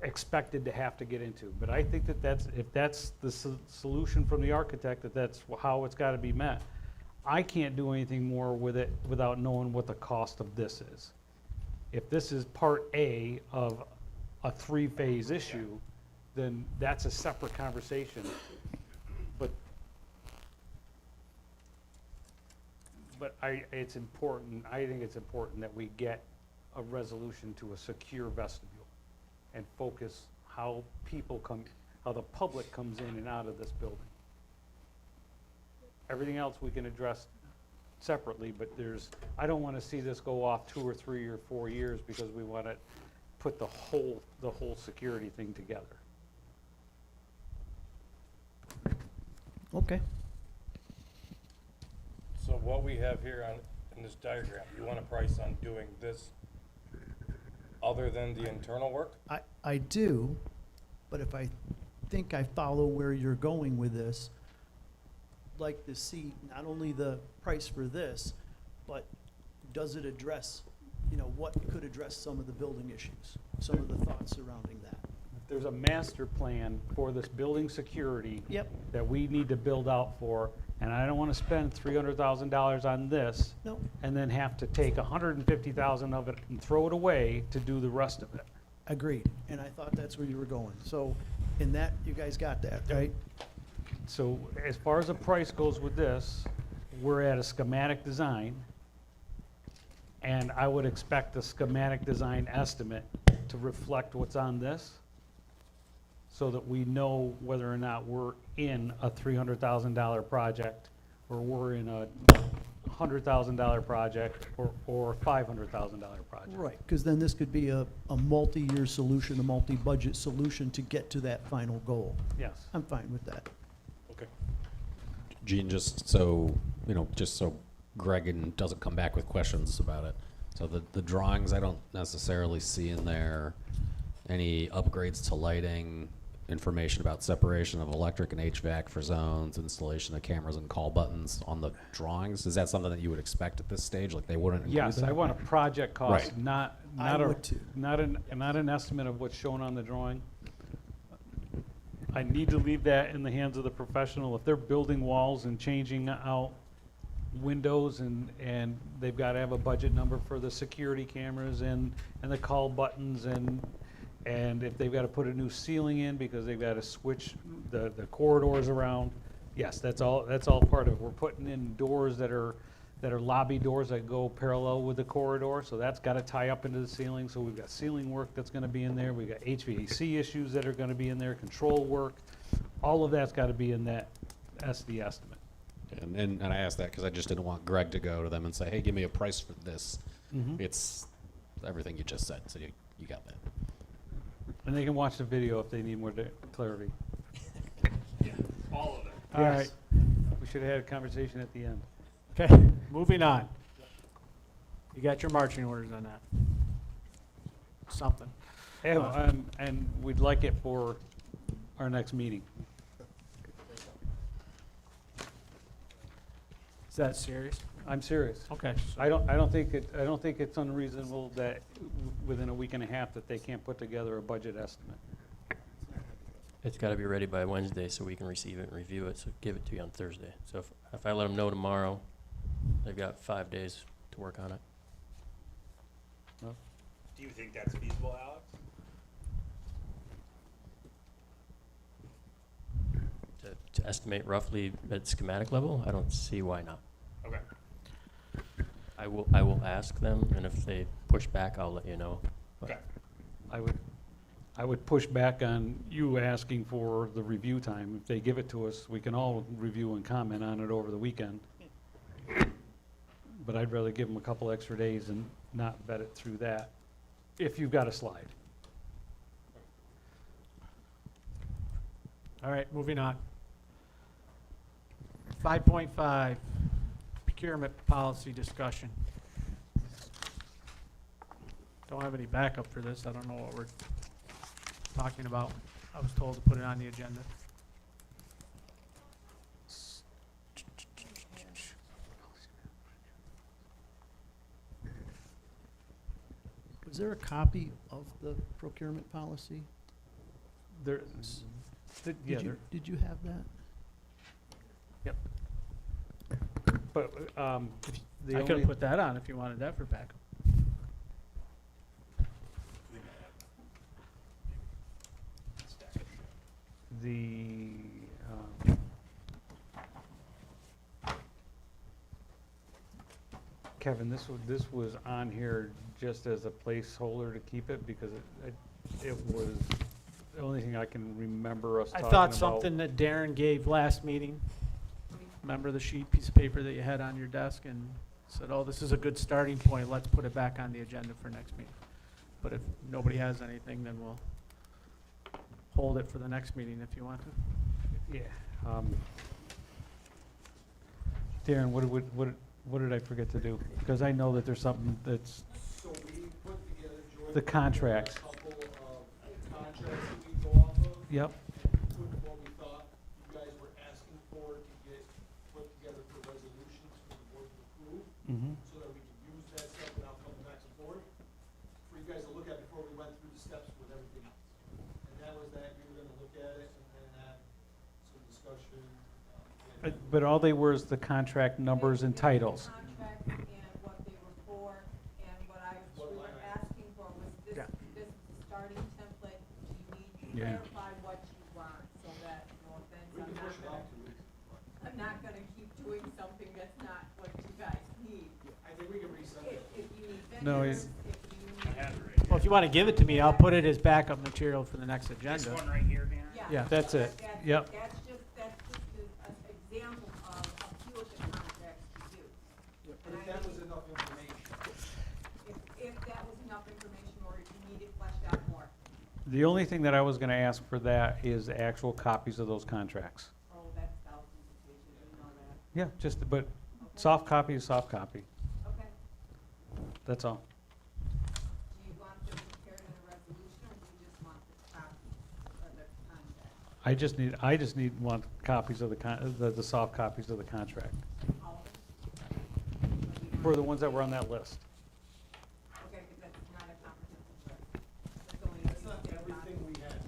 expected to have to get into. But I think that if that's the solution from the architect, that's how it's got to be met. I can't do anything more with it without knowing what the cost of this is. If this is part A of a three-phase issue, then that's a separate conversation. But I think it's important that we get a resolution to a secure vestibule and focus how the public comes in and out of this building. Everything else we can address separately, but I don't want to see this go off 2 or 3 or 4 years because we want to put the whole security thing together. Okay. So what we have here in this diagram, you want a price on doing this other than the internal work? I do, but if I think I follow where you're going with this, I'd like to see not only the price for this, but does it address, what could address some of the building issues, some of the thoughts surrounding that? There's a master plan for this building security. Yep. That we need to build out for, and I don't wanna spend $300,000 on this. No. And then have to take $150,000 of it and throw it away to do the rest of it. Agreed, and I thought that's where you were going. So, in that, you guys got that, right? So as far as the price goes with this, we're at a schematic design. And I would expect the schematic design estimate to reflect what's on this, so that we know whether or not we're in a $300,000 project, or we're in a $100,000 project, or $500,000 project. Right, because then this could be a multi-year solution, a multi-budget solution to get to that final goal. Yes. I'm fine with that. Okay. Gene, just so Greg doesn't come back with questions about it. So the drawings, I don't necessarily see in there any upgrades to lighting, information about separation of electric and HVAC for zones, installation of cameras and call buttons on the drawings. Is that something that you would expect at this stage? Like they wouldn't include Yes, that? I want a project cost, Right. not I would too. not an estimate of what's shown on the drawing. I need to leave that in the hands of the professional. If they're building walls and changing out windows and they've got to have a budget number for the security cameras and the call buttons and if they've got to put a new ceiling in because they've got to switch the corridors around, yes, that's all part of it. We're putting in doors that are lobby doors that go parallel with the corridor, so that's got to tie up into the ceiling. So we've got ceiling work that's going to be in there. We've got HVAC issues that are going to be in there, control work. All of that's got to be in that SD estimate. And I asked that because I just didn't want Greg to go to them and say, hey, give me a price for this. Mhm. It's everything you just said, so you got that. And they can watch the video if they need more clarity. Yeah, all of it. All right. Yes. We should have had a conversation at the end. Okay, moving on. You got your marching orders on that? Something. And we'd like it for our next meeting. Is that serious? I'm serious. Okay. I don't think it's unreasonable that within a week and a half that they can't put together a budget estimate. It's gotta be ready by Wednesday so we can receive it and review it, so give it to you on Thursday. So if I let them know tomorrow, they've got 5 days to work on it. Do you think that's feasible, Alex? To estimate roughly at schematic level, I don't see why not. Okay. I will ask them, and if they push back, I'll let you know. But Okay. I would push back on you asking for the review time. If they give it to us, we can all review and comment on it over the weekend. But I'd rather give them a couple extra days and not vet it through that, if you've got a slide. All right, moving on. 5.5, procurement policy discussion. Don't have any backup for this. I don't know what we're talking about. I was told to put it on the agenda. Was there a copy of the procurement policy? There, yeah, Did you have that? but, the I could only, have put that on if you wanted that for backup. the, Kevin, this was on here just as a placeholder to keep it because it was the only thing I can remember us I talking thought about. something that Darren gave last meeting. Remember the piece of paper that you had on your desk and said, oh, this is a good starting point. Let's put it back on the agenda for next meeting. But if nobody has anything, then we'll hold it for the next meeting if you want to. Yeah, Darren, what did I forget to do? Because I know that there's something that's, So we put together, George. The contracts. A couple of contracts that we go off of. yep, And put what we thought you guys were asking for to get put together for resolutions for the board to approve, mhm. so that we can use that stuff without coming back and forth, for you guys to look at before we went through the steps with everything else. And that was that, we were gonna look at it and then have some discussion. But all they were is the contract numbers and titles. Contract and what they were for, and what we were asking for was this, Yeah. this is the starting template. You need to Yeah. clarify what you want, so that, no offense, We can push it out 2 weeks. I'm not gonna keep doing something that's not what you guys need. I think we can resend it. If you need No, vendors, he's- if you need. Well, if you want to give it to me, I'll put it as backup material for the next agenda. right here, Dan? Yeah, that's it. Yep. That's just an example of a few of the contracts to do. But if that was enough information. If that was enough information, or if you need it fleshed out more. The only thing that I was gonna ask for that is actual copies of those contracts. Oh, that's thousands of pages, you know that. Yeah, but soft copy is soft copy, Okay. that's all. Do you want them prepared in a resolution, or do you just want the copy of the contract? I just want copies of the soft copies of the contract, All of them? Or do you for want- the ones that were on that list. Okay, because that's not a comprehensive list. That's only a That's not few everything we had.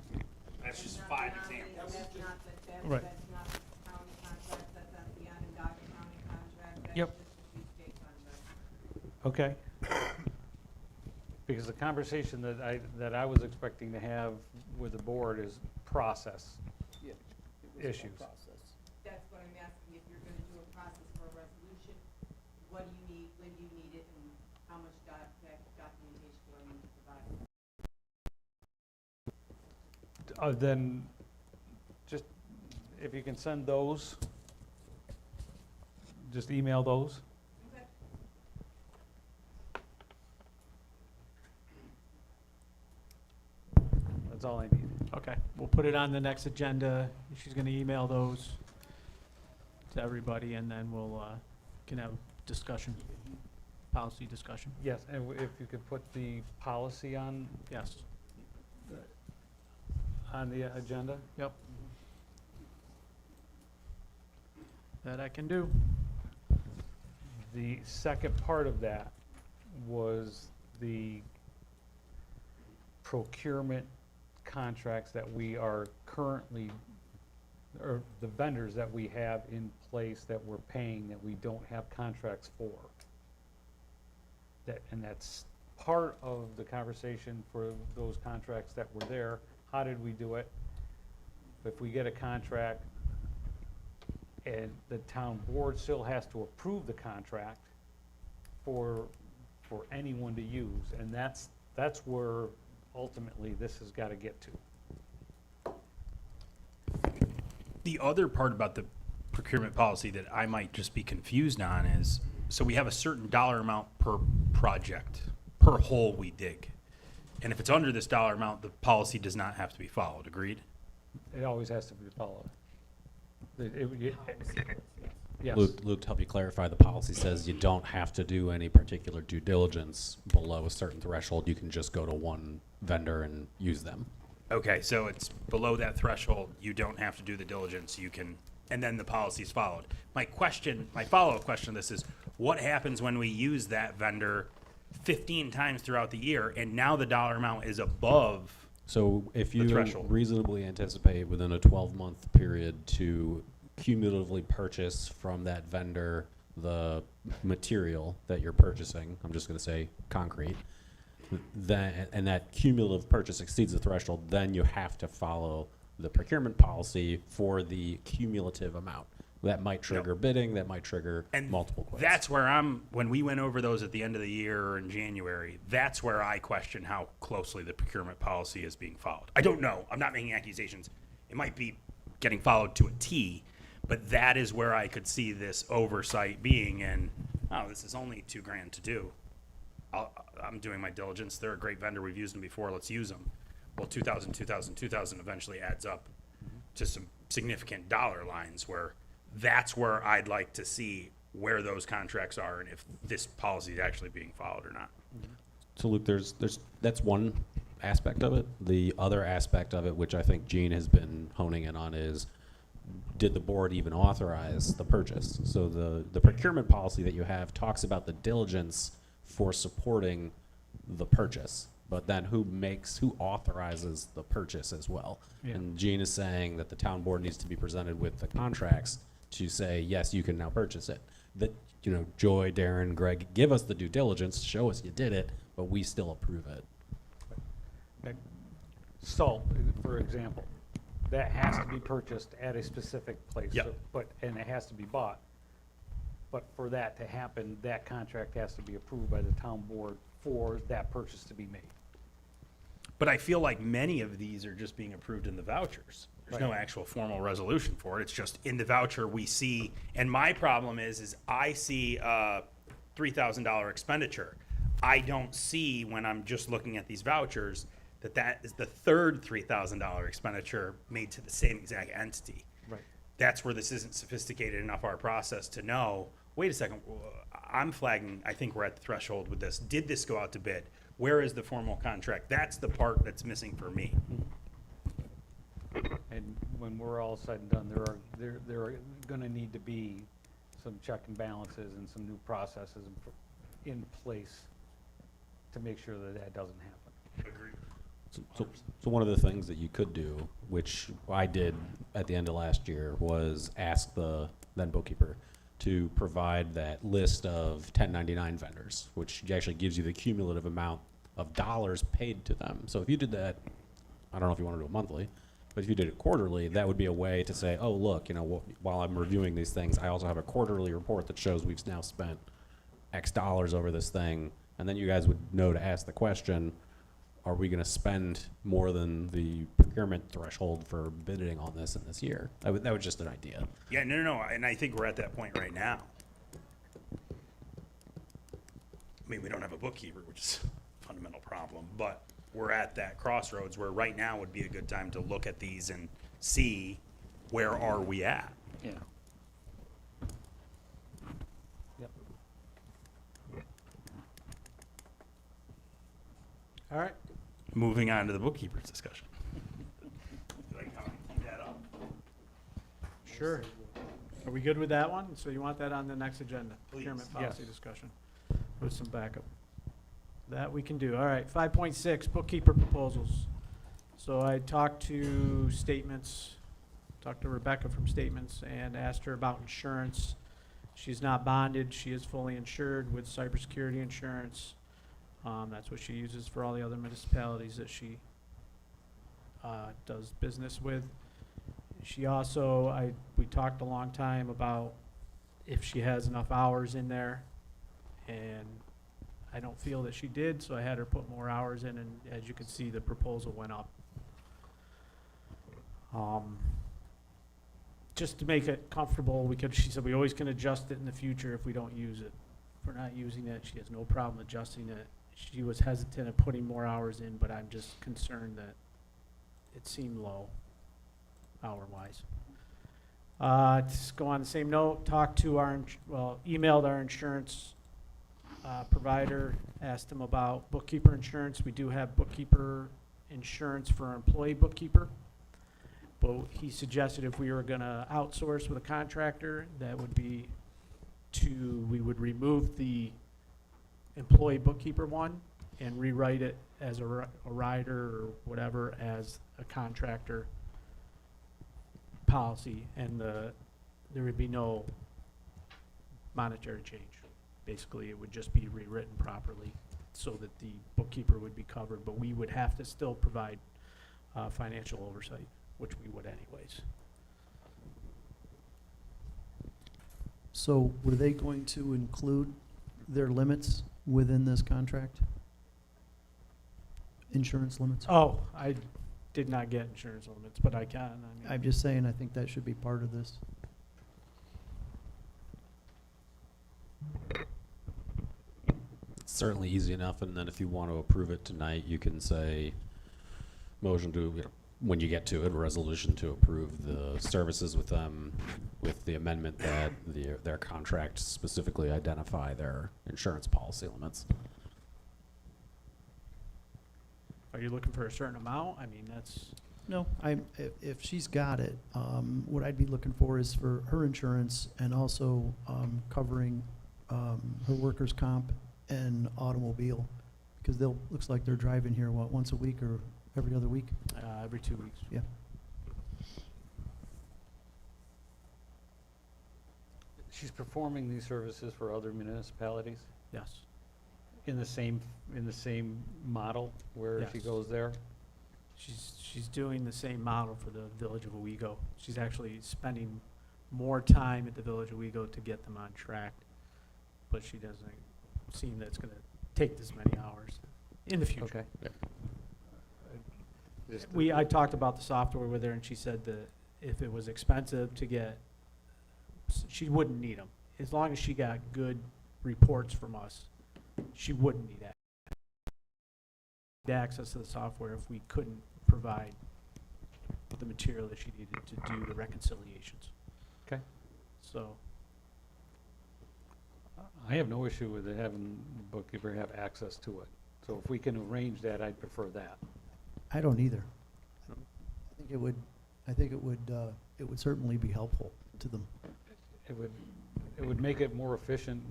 That's just not 5 the county- examples. That's not the, Right. that's not the county contract, that's not the Onondaga County contract, that's Yep. just the state contract. Okay. Because the conversation that I was expecting to have with the board is process issues. That's what I'm asking, if you're gonna do a process for a resolution, what do you need, when do you need it, and how much documentation do I need to provide? Then, just, if you can send those, just email those. Okay. That's all I need. Okay, we'll put it on the next agenda. She's going to email those to everybody, and then we'll, can have discussion, policy discussion. Yes, and if you could put the policy on Yes. the agenda? Yep. That I can do. The second part of that was the procurement contracts that we are currently, or the vendors that we have in place that we're paying that we don't have contracts for. And that's part of the conversation for those contracts that were there. How did we do it? If we get a contract and the town board still has to approve the contract for anyone to use, and that's where ultimately this has got to get to. The other part about the procurement policy that I might just be confused on is, so we have a certain dollar amount per project, per hole we dig. And if it's under this dollar amount, the policy does not have to be followed, agreed? It always has to be followed. Yes. Luke, to help you clarify, the policy says you don't have to do any particular due diligence below a certain threshold. You can just go to one vendor and use them. Okay, so it's below that threshold, you don't have to do the diligence, you can, and then the policy's followed. My follow-up question to this is, what happens when we use that vendor 15 times throughout the year, and now the dollar amount is above? So if you threshold. reasonably anticipate within a 12-month period to cumulatively purchase from that vendor the material that you're purchasing, I'm just going to say concrete, and that cumulative purchase exceeds the threshold, then you have to follow the procurement policy for the cumulative amount. That might trigger bidding, that might trigger multiple quotes. That's where when we went over those at the end of the year or in January, that's where I question how closely the procurement policy is being followed. I don't know. I'm not making accusations. It might be getting followed to a T, but that is where I could see this oversight being, and, oh, this is only $2,000 to do. I'm doing my diligence. They're a great vendor. We've used them before. Let's use them. Well, 2,000 eventually adds up to some significant dollar lines where that's where I'd like to see where those contracts are and if this policy is actually being followed or not. So Luke, that's one aspect of it. The other aspect of it, which I think Gene has been honing in on, is did the board even authorize the purchase? So the procurement policy that you have talks about the diligence for supporting the purchase, but then who authorizes the purchase as well? Yeah. And Gene is saying that the town board needs to be presented with the contracts to say, yes, you can now purchase it. That, Joy, Darren, Greg, give us the due diligence, show us you did it, but we still approve it. Salt, for example, that has to be purchased at a specific place. Yep. And it has to be bought. But for that to happen, that contract has to be approved by the town board for that purchase to be made. But I feel like many of these are just being approved in the vouchers. There's no Right. actual formal resolution for it. It's just in the voucher we see. And my problem is I see a $3,000 expenditure. I don't see when I'm just looking at these vouchers that is the third $3,000 expenditure made to the same exact entity. Right. That's where this isn't sophisticated enough, our process, to know, wait a second, I'm flagging, I think we're at the threshold with this. Did this go out to bid? Where is the formal contract? That's the part that's missing for me. And when we're all said and done, there are gonna need to be some check and balances and some new processes in place to make sure that that doesn't happen. Agreed. So one of the things that you could do, which I did at the end of last year, was ask the then bookkeeper to provide that list of 1099 vendors, which actually gives you the cumulative amount of dollars paid to them. So if you did that, I don't know if you want to do it monthly, but if you did it quarterly, that would be a way to say, oh, look, while I'm reviewing these things, I also have a quarterly report that shows we've now spent X dollars over this thing. And then you guys would know to ask the question, are we going to spend more than the procurement threshold for bidding on this in this year? That was just an idea. Yeah, no, and I think we're at that point right now. I mean, we don't have a bookkeeper, which is a fundamental problem, but we're at that crossroads where right now would be a good time to look at these and see where are we at. Yeah. Yep. All right. Moving on to the bookkeeper's discussion. Like how to keep that up. Sure. Are we good with that one? So you want that on the next agenda? Please. Procurement policy Yes. discussion with some backup. That we can do. All right, 5.6, bookkeeper proposals. So I talked to Rebecca from Statements and asked her about insurance. She's not bonded. She is fully insured with cybersecurity insurance. That's what she uses for all the other municipalities that she does business with. She also, we talked a long time about if she has enough hours in there, and I don't feel that she did, so I had her put more hours in, and as you can see, the proposal went up. Just to make it comfortable, she said we always can adjust it in the future if we don't use it. If we're not using it, she has no problem adjusting it. She was hesitant of putting more hours in, but I'm just concerned that it seemed low, hour-wise. To go on the same note, emailed our insurance provider, asked him about bookkeeper insurance. We do have bookkeeper insurance for our employee bookkeeper, but he suggested if we were gonna outsource with a contractor, that would be we would remove the employee bookkeeper one and rewrite it as a rider or whatever as a contractor policy, and there would be no monetary change. Basically, it would just be rewritten properly so that the bookkeeper would be covered, but we would have to still provide financial oversight, which we would anyways. So were they going to include their limits within this contract? Insurance limits? Oh, I did not get insurance limits, but I can. I'm just saying, I think that should be part of this. It's certainly easy enough, and then if you want to approve it tonight, you can say, motion to when you get to it, a resolution to approve the services with them, with the amendment that their contracts specifically identify their insurance policy limits. Are you looking for a certain amount? I mean, that's, No, if she's got it, what I'd be looking for is for her insurance and also covering her workers' comp and automobile, because looks like they're driving here, what, once a week or every other week? every 2 weeks. Yeah. She's performing these services for other municipalities Yes. in the same model where she Yes. goes there? She's doing the same model for the Village of Owego. She's actually spending more time at the Village of Owego to get them on track, but she doesn't seem that it's going to take this many hours in the future. Okay. I talked about the software with her, and she said that if it was expensive to get, she wouldn't need them. As long as she got good reports from us, she wouldn't need that. Access to the software if we couldn't provide the material that she needed to do the reconciliations. Okay. So, I have no issue with having the bookkeeper have access to it. So if we can arrange that, I'd prefer that. I don't either. I think it would certainly be helpful to them. It would make it more efficient,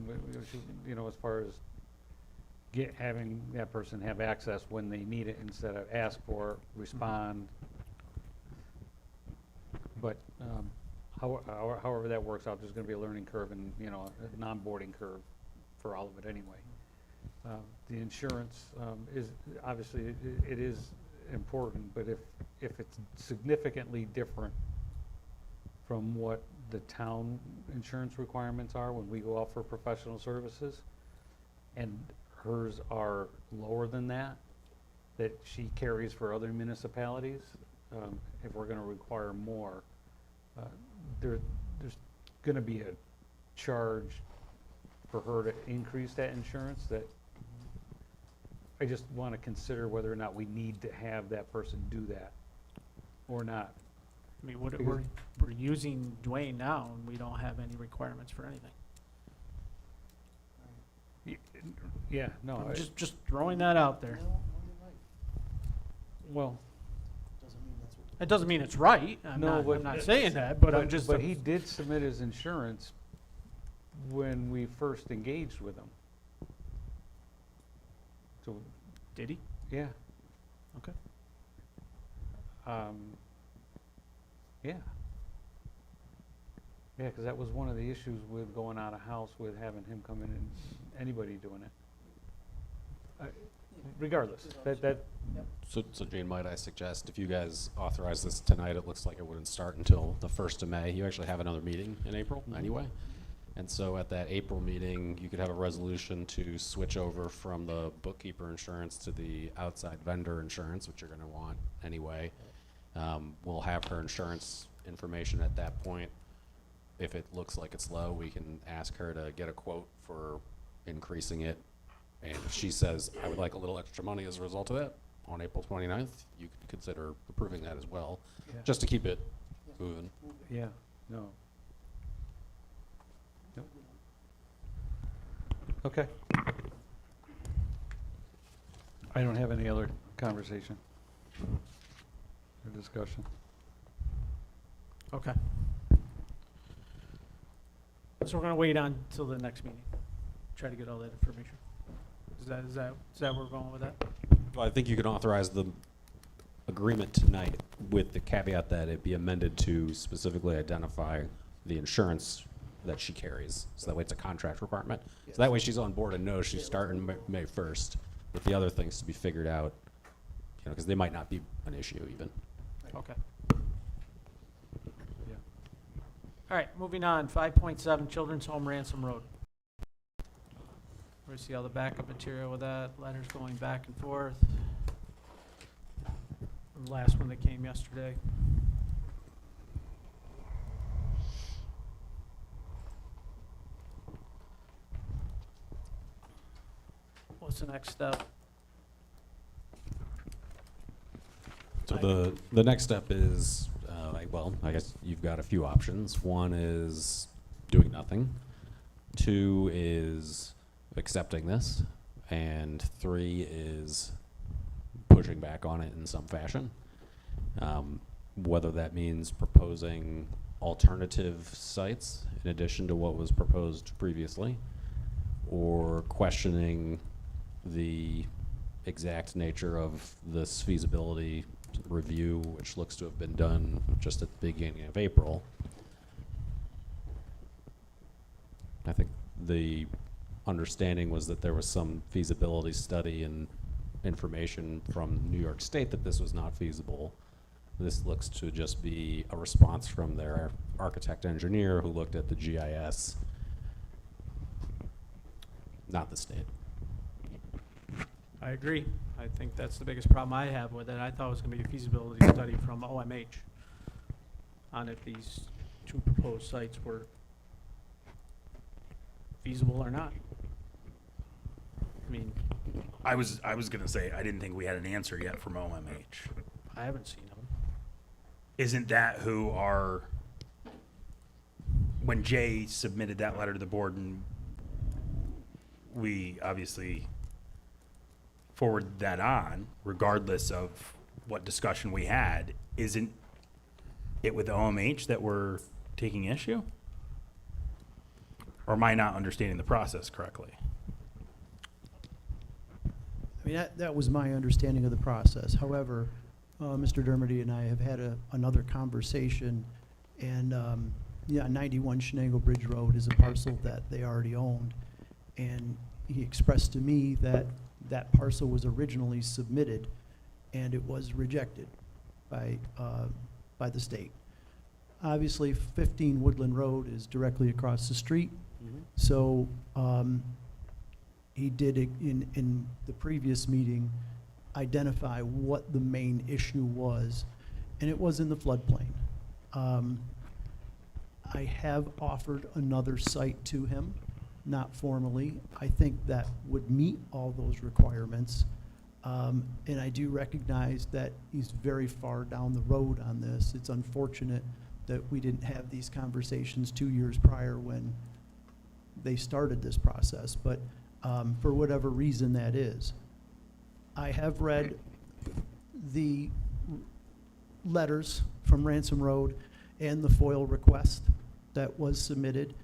you know, as far as having that person have access when they need it instead of ask for, respond. But however that works out, there's gonna be a learning curve and, you know, an onboarding curve for all of it anyway. The insurance is, obviously, it is important, but if it's significantly different from what the town insurance requirements are when we go out for professional services, and hers are lower than that she carries for other municipalities, if we're gonna require more, there's gonna be a charge for her to increase that insurance that I just wanna consider whether or not we need to have that person do that or not. I mean, we're Because- we're using Dwayne now, and we don't have any requirements for anything. Yeah, no, I'm just throwing that out there. well, It doesn't mean it's right. I'm not saying that, but I'm just. But he did submit his insurance when we first engaged with him. So, Did he? yeah. Okay. Yeah. Yeah, because that was one of the issues with going out of house, with having him come in and anybody doing it. Regardless, that. So Jane, might I suggest if you guys authorize this tonight, it looks like it wouldn't start until the 1st of May. You actually have another meeting in April anyway. And so at that April meeting, you could have a resolution to switch over from the bookkeeper insurance to the outside vendor insurance, which you're gonna want anyway. We'll have her insurance information at that point. If it looks like it's low, we can ask her to get a quote for increasing it. And if she says, I would like a little extra money as a result of that, on April 29th, you could consider approving that as well, Yeah. just to keep it moving. Yeah, no. Yep. Okay. I don't have any other conversation or discussion. Okay. So we're gonna wait on till the next meeting. Try to get all that information. Is that where we're going with that? Well, I think you can authorize the agreement tonight with the caveat that it be amended to specifically identify the insurance that she carries. So that way it's a contract requirement. So that way she's on board and knows she's starting May 1st, with the other things to be figured out, you know, because they might not be an issue even. Okay. Yeah. All right, moving on, 5.7 Children's Home Ransom Road. We see all the backup material with that, letters going back and forth. The last one that came yesterday. What's the next step? So the next step is, well, I guess you've got a few options. One is doing nothing. 2 is accepting this. And 3 is pushing back on it in some fashion. Whether that means proposing alternative sites in addition to what was proposed previously, or questioning the exact nature of this feasibility review, which looks to have been done just at the beginning of April. I think the understanding was that there was some feasibility study and information from New York State that this was not feasible. This looks to just be a response from their architect engineer who looked at the GIS, not the state. I agree. I think that's the biggest problem I have with it. I thought it was gonna be a feasibility study from OMH on if these 2 proposed sites were feasible or not. I mean, I was gonna say, I didn't think we had an answer yet from OMH. I haven't seen them. Isn't that who when Jay submitted that letter to the board and we obviously forwarded that on, regardless of what discussion we had, isn't it with OMH that we're taking issue? Or am I not understanding the process correctly? I mean, that was my understanding of the process. However, Mr. Dermody and I have had another conversation, and yeah, 91 Shenango Bridge Road is a parcel that they already owned, and he expressed to me that that parcel was originally submitted, and it was rejected by the state. Obviously, 15 Woodland Road is directly across the street, so he did in the previous meeting identify what the main issue was, and it was in the floodplain. I have offered another site to him, not formally. I think that would meet all those requirements. And I do recognize that he's very far down the road on this. It's unfortunate that we didn't have these conversations 2 years prior when they started this process, but for whatever reason that is. I have read the letters from Ransom Road and the FOIL request that was submitted,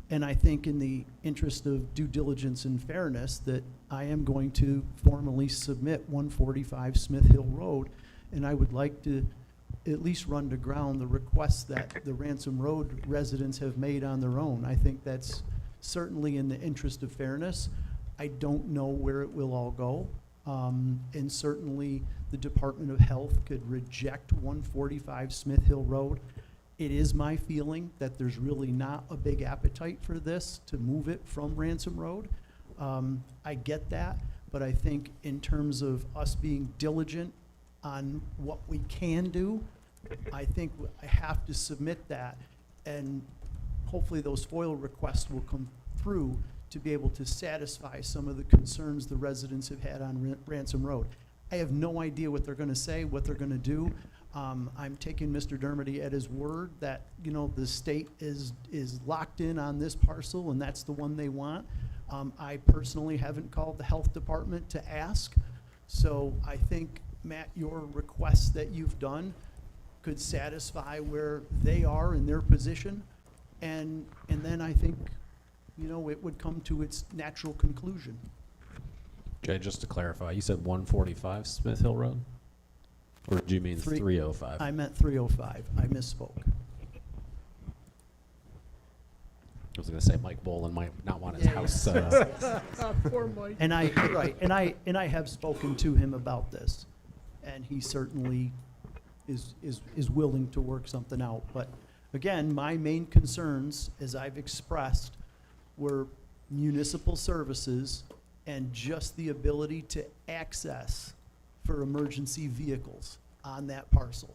and I think in the interest of due diligence and fairness that I am going to formally submit 145 Smith Hill Road, and I would like to at least run to ground the requests that the Ransom Road residents have made on their own. I think that's certainly in the interest of fairness. I don't know where it will all go. And certainly the Department of Health could reject 145 Smith Hill Road. It is my feeling that there's really not a big appetite for this to move it from Ransom Road. I get that, but I think in terms of us being diligent on what we can do, I think I have to submit that, and hopefully those FOIL requests will come through to be able to satisfy some of the concerns the residents have had on Ransom Road. I have no idea what they're gonna say, what they're gonna do. I'm taking Mr. Dermody at his word that, you know, the state is locked in on this parcel and that's the one they want. I personally haven't called the health department to ask. So I think, Matt, your requests that you've done could satisfy where they are in their position. And then I think, you know, it would come to its natural conclusion. Jay, just to clarify, you said 145 Smith Hill Road? Or do you mean 305? I meant 305. I misspoke. I was going to say Mike Boland might not want his house. Poor Mike. And I have spoken to him about this, and he certainly is willing to work something out. But again, my main concerns, as I've expressed, were municipal services and just the ability to access for emergency vehicles on that parcel.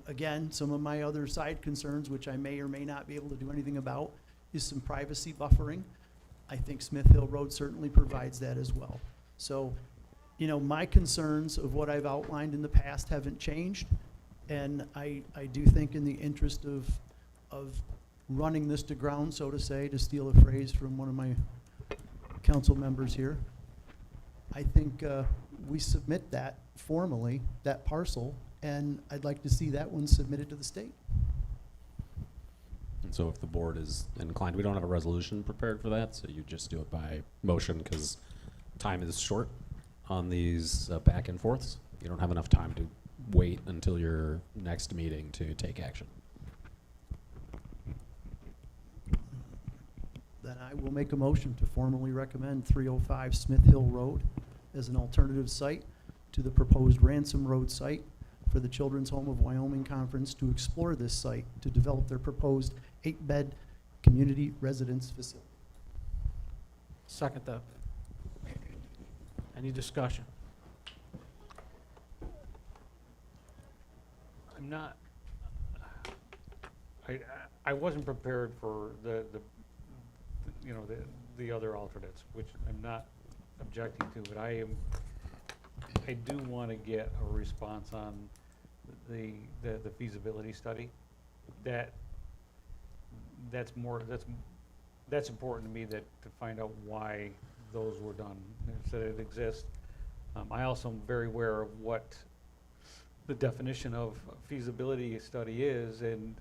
Again, some of my other side concerns, which I may or may not be able to do anything about, is some privacy buffering. I think Smith Hill Road certainly provides that as well. So you know, my concerns of what I've outlined in the past haven't changed. And I do think in the interest of running this to ground, so to say, to steal a phrase from one of my council members here, I think we submit that formally, that parcel, and I'd like to see that one submitted to the state. And so if the board is inclined, we don't have a resolution prepared for that, so you just do it by motion because time is short on these back and forths. You don't have enough time to wait until your next meeting to take action. Then I will make a motion to formally recommend 305 Smith Hill Road as an alternative site to the proposed Ransom Road site for the Children's Home of Wyoming Conference to explore this site to develop their proposed 8-bed community residence facility. Second that. Any discussion? I'm not, I wasn't prepared for you know, the other alternates, which I'm not objecting to, but I do want to get a response on the feasibility study. That's important to me, that to find out why those were done, so that it exists. I also am very aware of what the definition of feasibility study is, and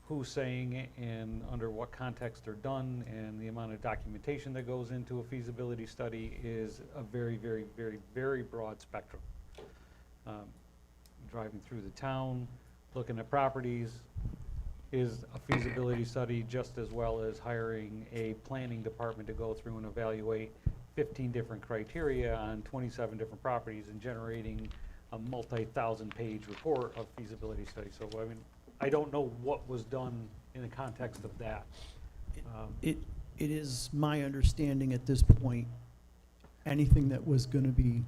who's saying it, and under what context they're done, and the amount of documentation that goes into a feasibility study is a very, very, very, very broad spectrum. Driving through the town, looking at properties, is a feasibility study just as well as hiring a planning department to go through and evaluate 15 different criteria on 27 different properties and generating a multi-thousand-page report of feasibility study. So, I mean, I don't know what was done in the context of that. It is my understanding at this point, anything that was going to be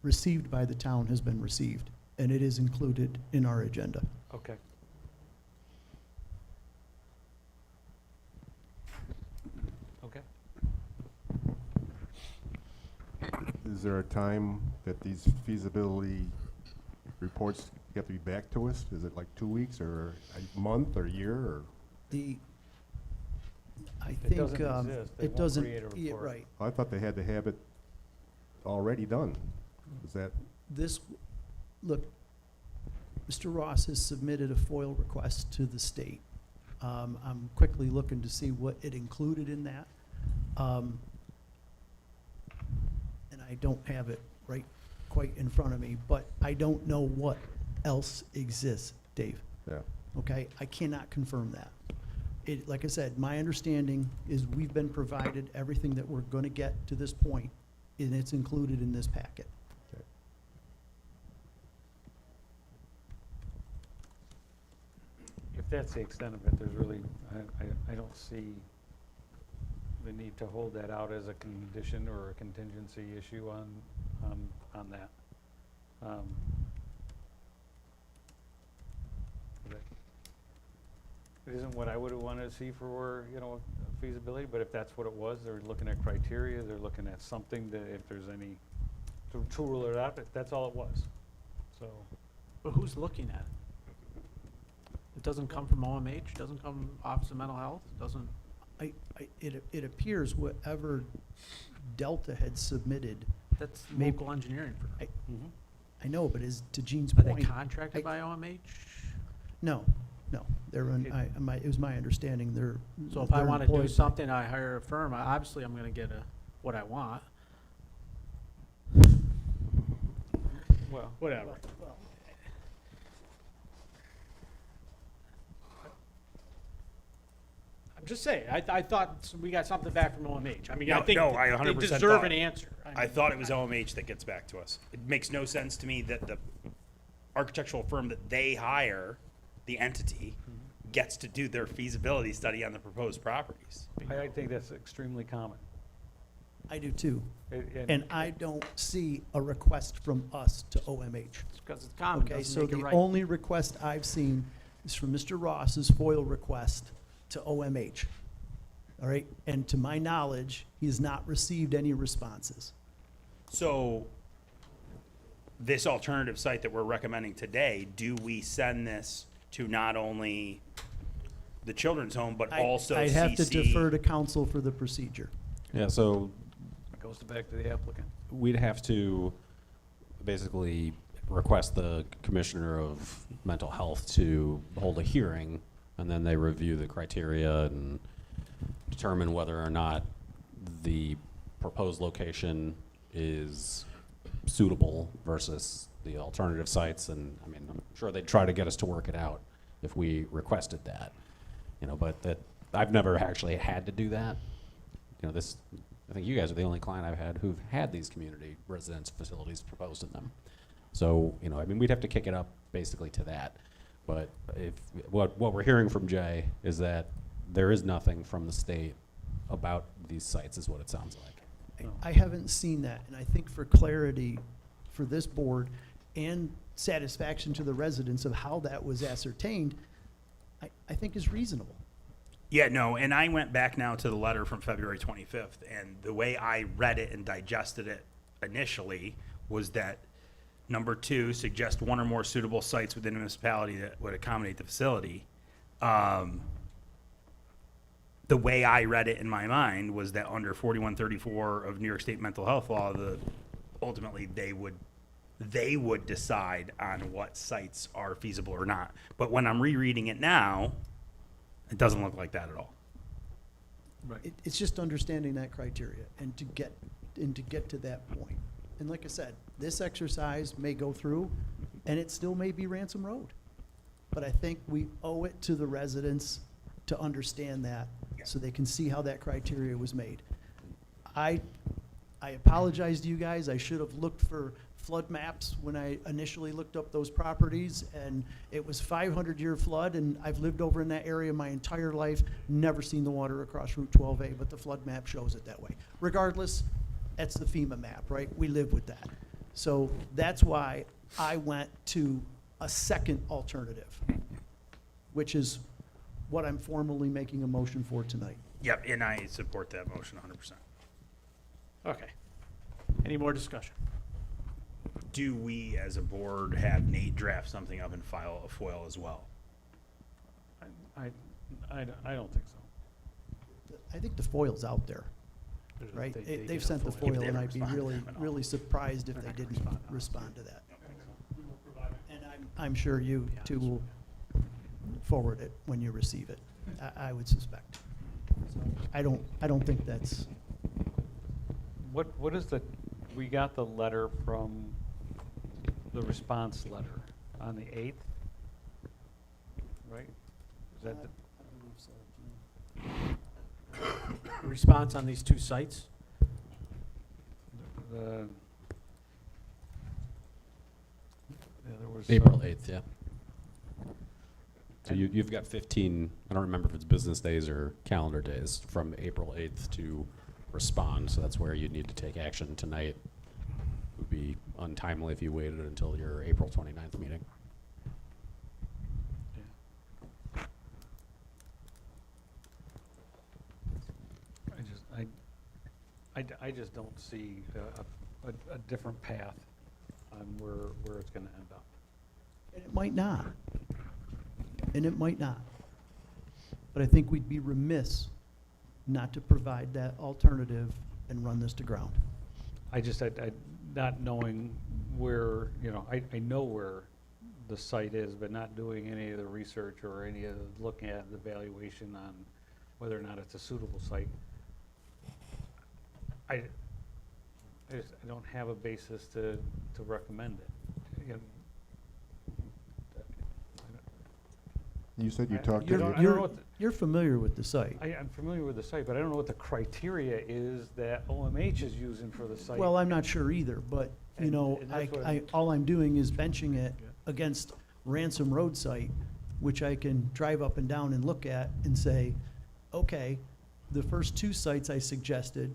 received by the town has been received, and it is included in our agenda. Okay. Okay. Is there a time that these feasibility reports have to be back to us? Is it like 2 weeks or a month or a year or? I It think doesn't exist. They it won't doesn't. create a Yeah, report. right. I thought they had to have it already done. Is that? This, look, Mr. Ross has submitted a FOIL request to the state. I'm quickly looking to see what it included in that. And I don't have it right quite in front of me, but I don't know what else exists, Dave. Yeah. Okay, I cannot confirm that. It, like I said, my understanding is we've been provided everything that we're gonna get to this point, and it's included in this packet. If that's the extent of it, there's really, I don't see the need to hold that out as a condition or a contingency issue on that. It isn't what I would have wanted to see for, you know, feasibility, but if that's what it was, they're looking at criteria, they're looking at something that if there's any, to rule it out, that's all it was. So, But who's looking at it? It doesn't come from OMH, doesn't come from Office of Mental Health, doesn't, It appears whatever Delta had submitted, that's Maybe- local engineering firm. I know, but as to Gene's Are point. they contracted by OMH? No, they're, it was my understanding they're. So if I they're want to do employed by- something, I hire a firm, obviously I'm gonna get what I want. well, Whatever. I'm just saying, I thought we got something back from OMH. I mean, I think No, I they 100% deserve thought- an answer. I thought it was OMH that gets back to us. It makes no sense to me that the architectural firm that they hire, the entity, gets to do their feasibility study on the proposed properties. I think that's extremely common. I do too. And- And I don't see a request from us to OMH. Because it's common, Okay, doesn't so make it the right. only request I've seen is from Mr. Ross's FOIL request to OMH. All right, and to my knowledge, he has not received any responses. So this alternative site that we're recommending today, do we send this to not only the children's home, but also I'd have to CC? defer to council for the procedure. Yeah, so It goes back to the applicant. we'd have to basically request the Commissioner of Mental Health to hold a hearing, and then they review the criteria and determine whether or not the proposed location is suitable versus the alternative sites. And I mean, I'm sure they'd try to get us to work it out if we requested that, you know, but that, I've never actually had to do that. You know, this, I think you guys are the only client I've had who've had these community residence facilities proposed to them. So, you know, I mean, we'd have to kick it up basically to that. But if, what we're hearing from Jay is that there is nothing from the state about these sites, is what it sounds like. I haven't seen that, and I think for clarity for this board and satisfaction to the residents of how that was ascertained, I think is reasonable. Yeah, no, and I went back now to the letter from February 25th, and the way I read it and digested it initially was that number 2, suggest one or more suitable sites within a municipality that would accommodate the facility. The way I read it in my mind was that under 4134 of New York State mental health law, ultimately they would decide on what sites are feasible or not. But when I'm rereading it now, it doesn't look like that at all. It's just understanding that criteria and to get to that point. And like I said, this exercise may go through and it still may be Ransom Road. But I think we owe it to the residents to understand that so they can see how that criteria was made. I apologize to you guys. I should have looked for flood maps when I initially looked up those properties, and it was 500-year flood, and I've lived over in that area my entire life, never seen the water across Route 12A, but the flood map shows it that way. Regardless, that's the FEMA map, right? We live with that. So that's why I went to a second alternative, which is what I'm formally making a motion for tonight. Yep, and I support that motion 100%. Okay. Any more discussion? Do we, as a board, have Nate draft something up and file a FOIL as well? I don't think so. I think the foil's out there, right? They've sent the foil, and I'd be really surprised if they didn't respond to that. We will provide it. And I'm sure you two will forward it when you receive it, I would suspect. So I don't think that's, What is we got the letter from, the response letter on the 8th, right? Is that the? Response on these 2 sites? Yeah, there was April 8th, yeah. So you've got 15, I don't remember if it's business days or calendar days, from April 8th to respond. So that's where you'd need to take action tonight. It would be untimely if you waited until your April 29th meeting. I just don't see a different path on where it's gonna end up. and it might not. And it might not. But I think we'd be remiss not to provide that alternative and run this to ground. I not knowing where, I know where the site is, but not doing any of the research or any of the looking at the valuation on whether or not it's a suitable site. I don't have a basis to recommend it. You said you talked I to don't know what You're familiar with the site. I'm familiar with the site, but I don't know what the criteria is that OMH is using for the site. Well, I'm not sure either, but, you And- know, and that's what all I'm doing is benching it against Ransom Road site, which I can drive up and down and look at and say, okay, the first 2 sites I suggested,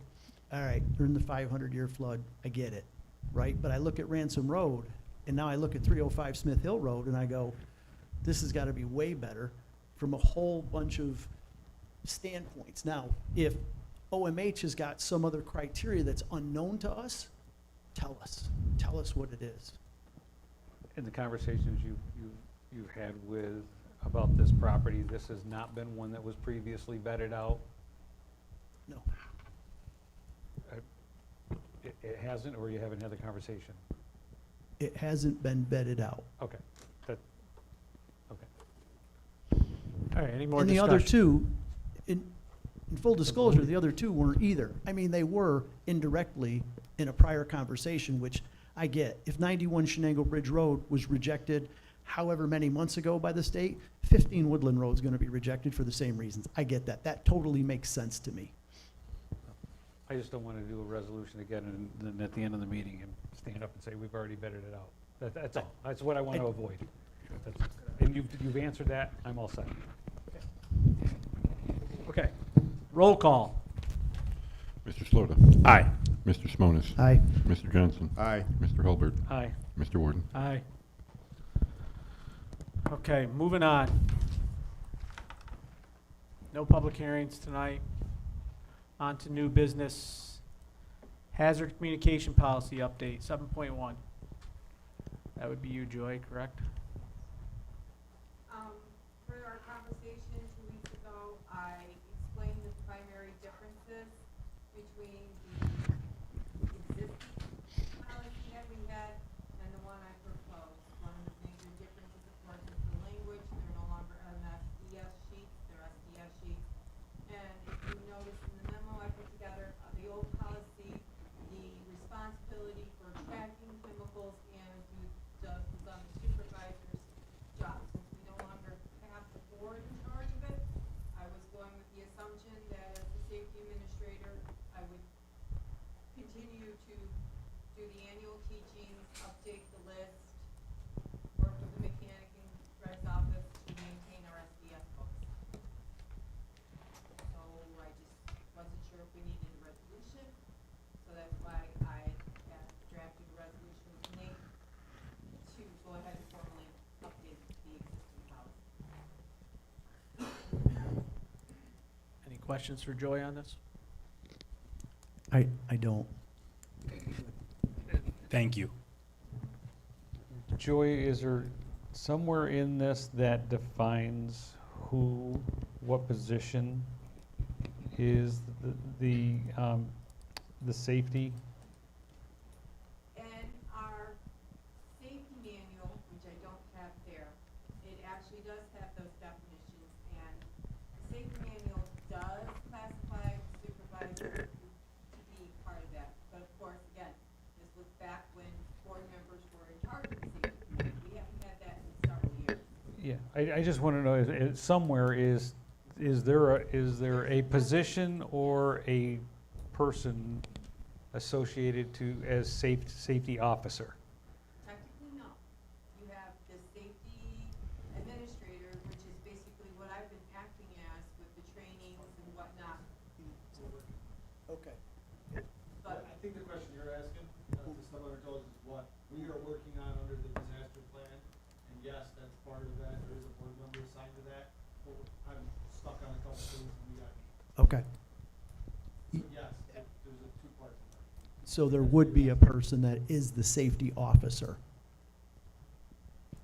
all right, they're in the 500-year flood, I get it, right? But I look at Ransom Road, and now I look at 305 Smith Hill Road, and I go, this has got to be way better from a whole bunch of standpoints. Now, if OMH has got some other criteria that's unknown to us, Tell us what it is. In the conversations you've had with, about this property, this has not been one that was previously vetted out? No. It hasn't, or you haven't had the conversation? It hasn't been vetted out. Okay, okay. All right, any more And the discussion? other two, in full disclosure, the other two weren't either. I mean, they were indirectly in a prior conversation, which I get. If 91 Shenango Bridge Road was rejected however many months ago by the state, 15 Woodland Road's gonna be rejected for the same reasons. I get that. That totally makes sense to me. I just don't want to do a resolution again and then at the end of the meeting and stand up and say, we've already vetted it out. That's all. That's what I want to avoid. And you've answered that. I'm all set. Okay, roll call. Mr. Slota. Aye. Mr. Simonis. Aye. Mr. Johnson. Aye. Mr. Hulbert. Aye. Mr. Warden. Aye. Okay, moving on. No public hearings tonight. On to new business. Hazard communication policy update, 7.1. That would be you, Joy, correct? For our conversation 2 weeks ago, I explained the primary differences between the existing policy that we had and the one I proposed. One of the major differences, of course, is the language. They're no longer MSDS sheets, they're SDS sheets. And if you notice in the memo I put together, the old policy, the responsibility for tracking chemicals and use was on the supervisor's job. Since we no longer have the board in charge of it, I was going with the assumption that as the safety administrator, I would continue to do the annual teachings, update the list, work with the mechanic in Greg's office to maintain our SDS books. So I just wasn't sure if we needed a resolution, so that's why I drafted a resolution with Nate to go ahead and formally update the existing policy. Any questions for Joy on this? I don't. Thank you. Joy, is there somewhere in this that defines what position is the safety? And our safety manual, which I don't have there, it actually does have those definitions, and the safety manual does classify the supervisor to be part of that. But of course, again, this was back when board members were in charge of the safety committee. We haven't had that in several years. Yeah, I just want to know, somewhere is there a position or a person associated as safety officer? Technically, no. You have the safety administrator, which is basically what I've been acting as with the trainings and whatnot. Okay. But I think the question you're asking, to some other told is what we are working on under the disaster plan. And yes, that's part of that. There is a board member assigned to that. But I'm stuck on a couple things and we got. Okay. So yes, there's a two parts of that. So there would be a person that is the safety officer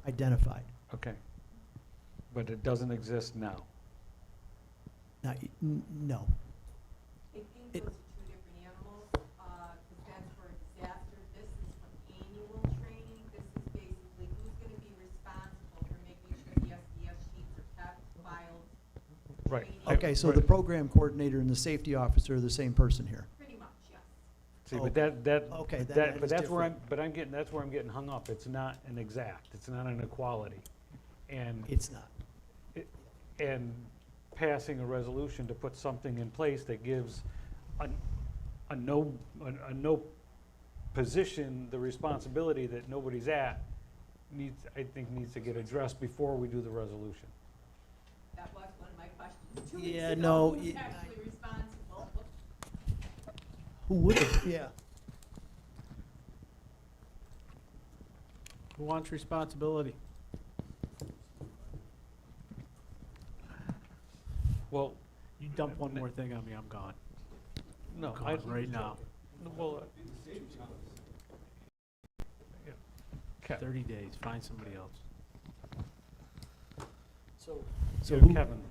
identified. Okay. But it doesn't exist now? Not, no. I think It- those are two different animals, because that's for a disaster. This is for annual training. This is basically who's gonna be responsible for making sure the SDS sheets are kept, filed, Right. training. Okay, so the program coordinator and the safety officer are the same person here. Pretty much, yes. See, but that, Okay, then that, that but is that's where different. that's where I'm getting hung up. It's not an exact, it's not an equality. And, It's not. and passing a resolution to put something in place that gives a no position the responsibility that nobody's at I think needs to get addressed before we do the resolution. That was one of my questions 2 weeks Yeah, ago. no, Who's it- actually responsible? Who would have, yeah. Who wants responsibility? Well, You dump one more thing on me, I'm gone. no, Gone right now. Well, Ke- 30 days, find somebody else. So Yeah, who, Kevin,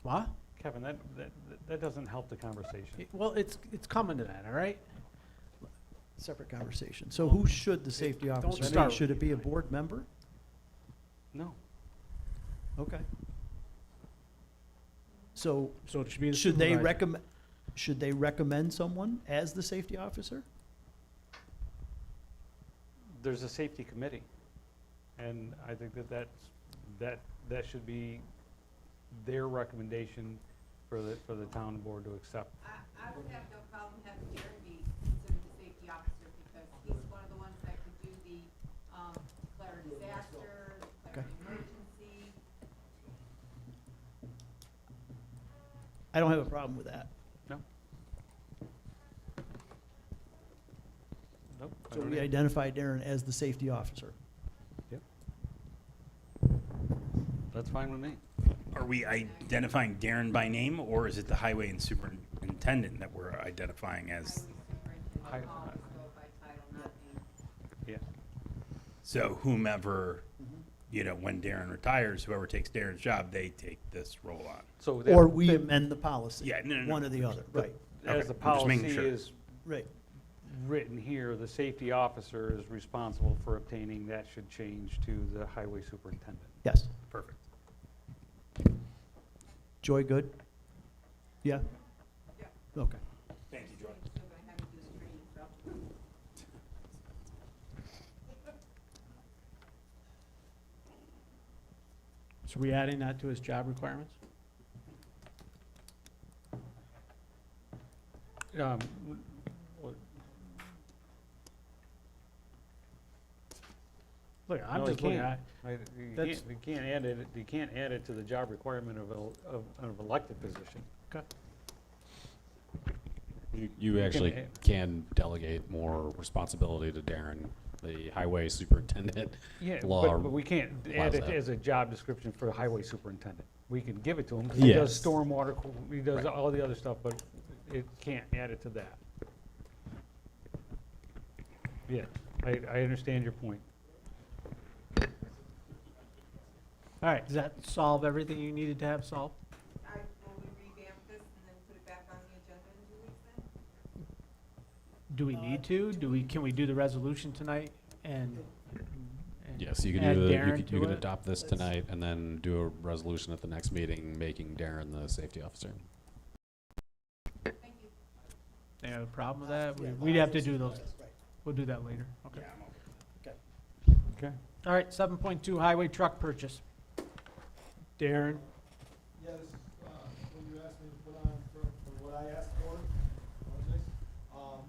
What? Kevin, that doesn't help the conversation. Well, it's coming to that, all right? separate conversation. So who should the safety Don't officer start be? Should with it be a board member? No. Okay. So So it should be the should they supervisor. should they recommend someone as the safety officer? There's a safety committee, and I think that should be their recommendation for the town board to accept. I would have no problem having Darren be considered the safety officer because he's one of the ones that could do the, declare a disaster, declare an emergency. I don't have a problem with that. No? Nope. I So don't we either. identify Darren as the safety officer. That's fine with me. Are we identifying Darren by name, or is it the highway and superintendent that we're identifying as? Hi- Always go by title, not name. Yeah. So whomever, when Darren retires, whoever takes Darren's job, they take this role on. So Or we amend the policy. Yeah, no. One or the other, But right, as Okay, the I'm just making policy sure. is right. written here, the safety officer is responsible for obtaining. That should change to the highway superintendent. Yes. Perfect. Joy, good? Yeah? Yeah. Okay. Thank you, Joy. Still gonna have to do this training stuff. So we adding that to his job requirements? What- Look, I'm No, just you looking can't. at, You can't add it to the job requirement of an elected position. You actually add- can delegate more responsibility to Darren, the highway superintendent. Yeah, Law but we can't add allows it that. as a job description for the highway superintendent. We can give it to him, 'cause he does Yes. stormwater, he does Right. all the other stuff, but it can't add it to that. Yeah, I understand your point. all right, does that solve everything you needed to have solved? Will we revamp this and then put it back on the agenda in 2 weeks then? Do we need to? Can we do the resolution tonight and? Yes, you can add do Darren you to can it? adopt this tonight and then do a resolution at the next meeting making Darren the safety officer. Thank you. They have a problem with that? We'd have to do those. We'll do that later. Okay. Okay. All right, 7.2 highway truck purchase. Darren? Yeah, this is, what you asked me to put on for what I asked for, apologize.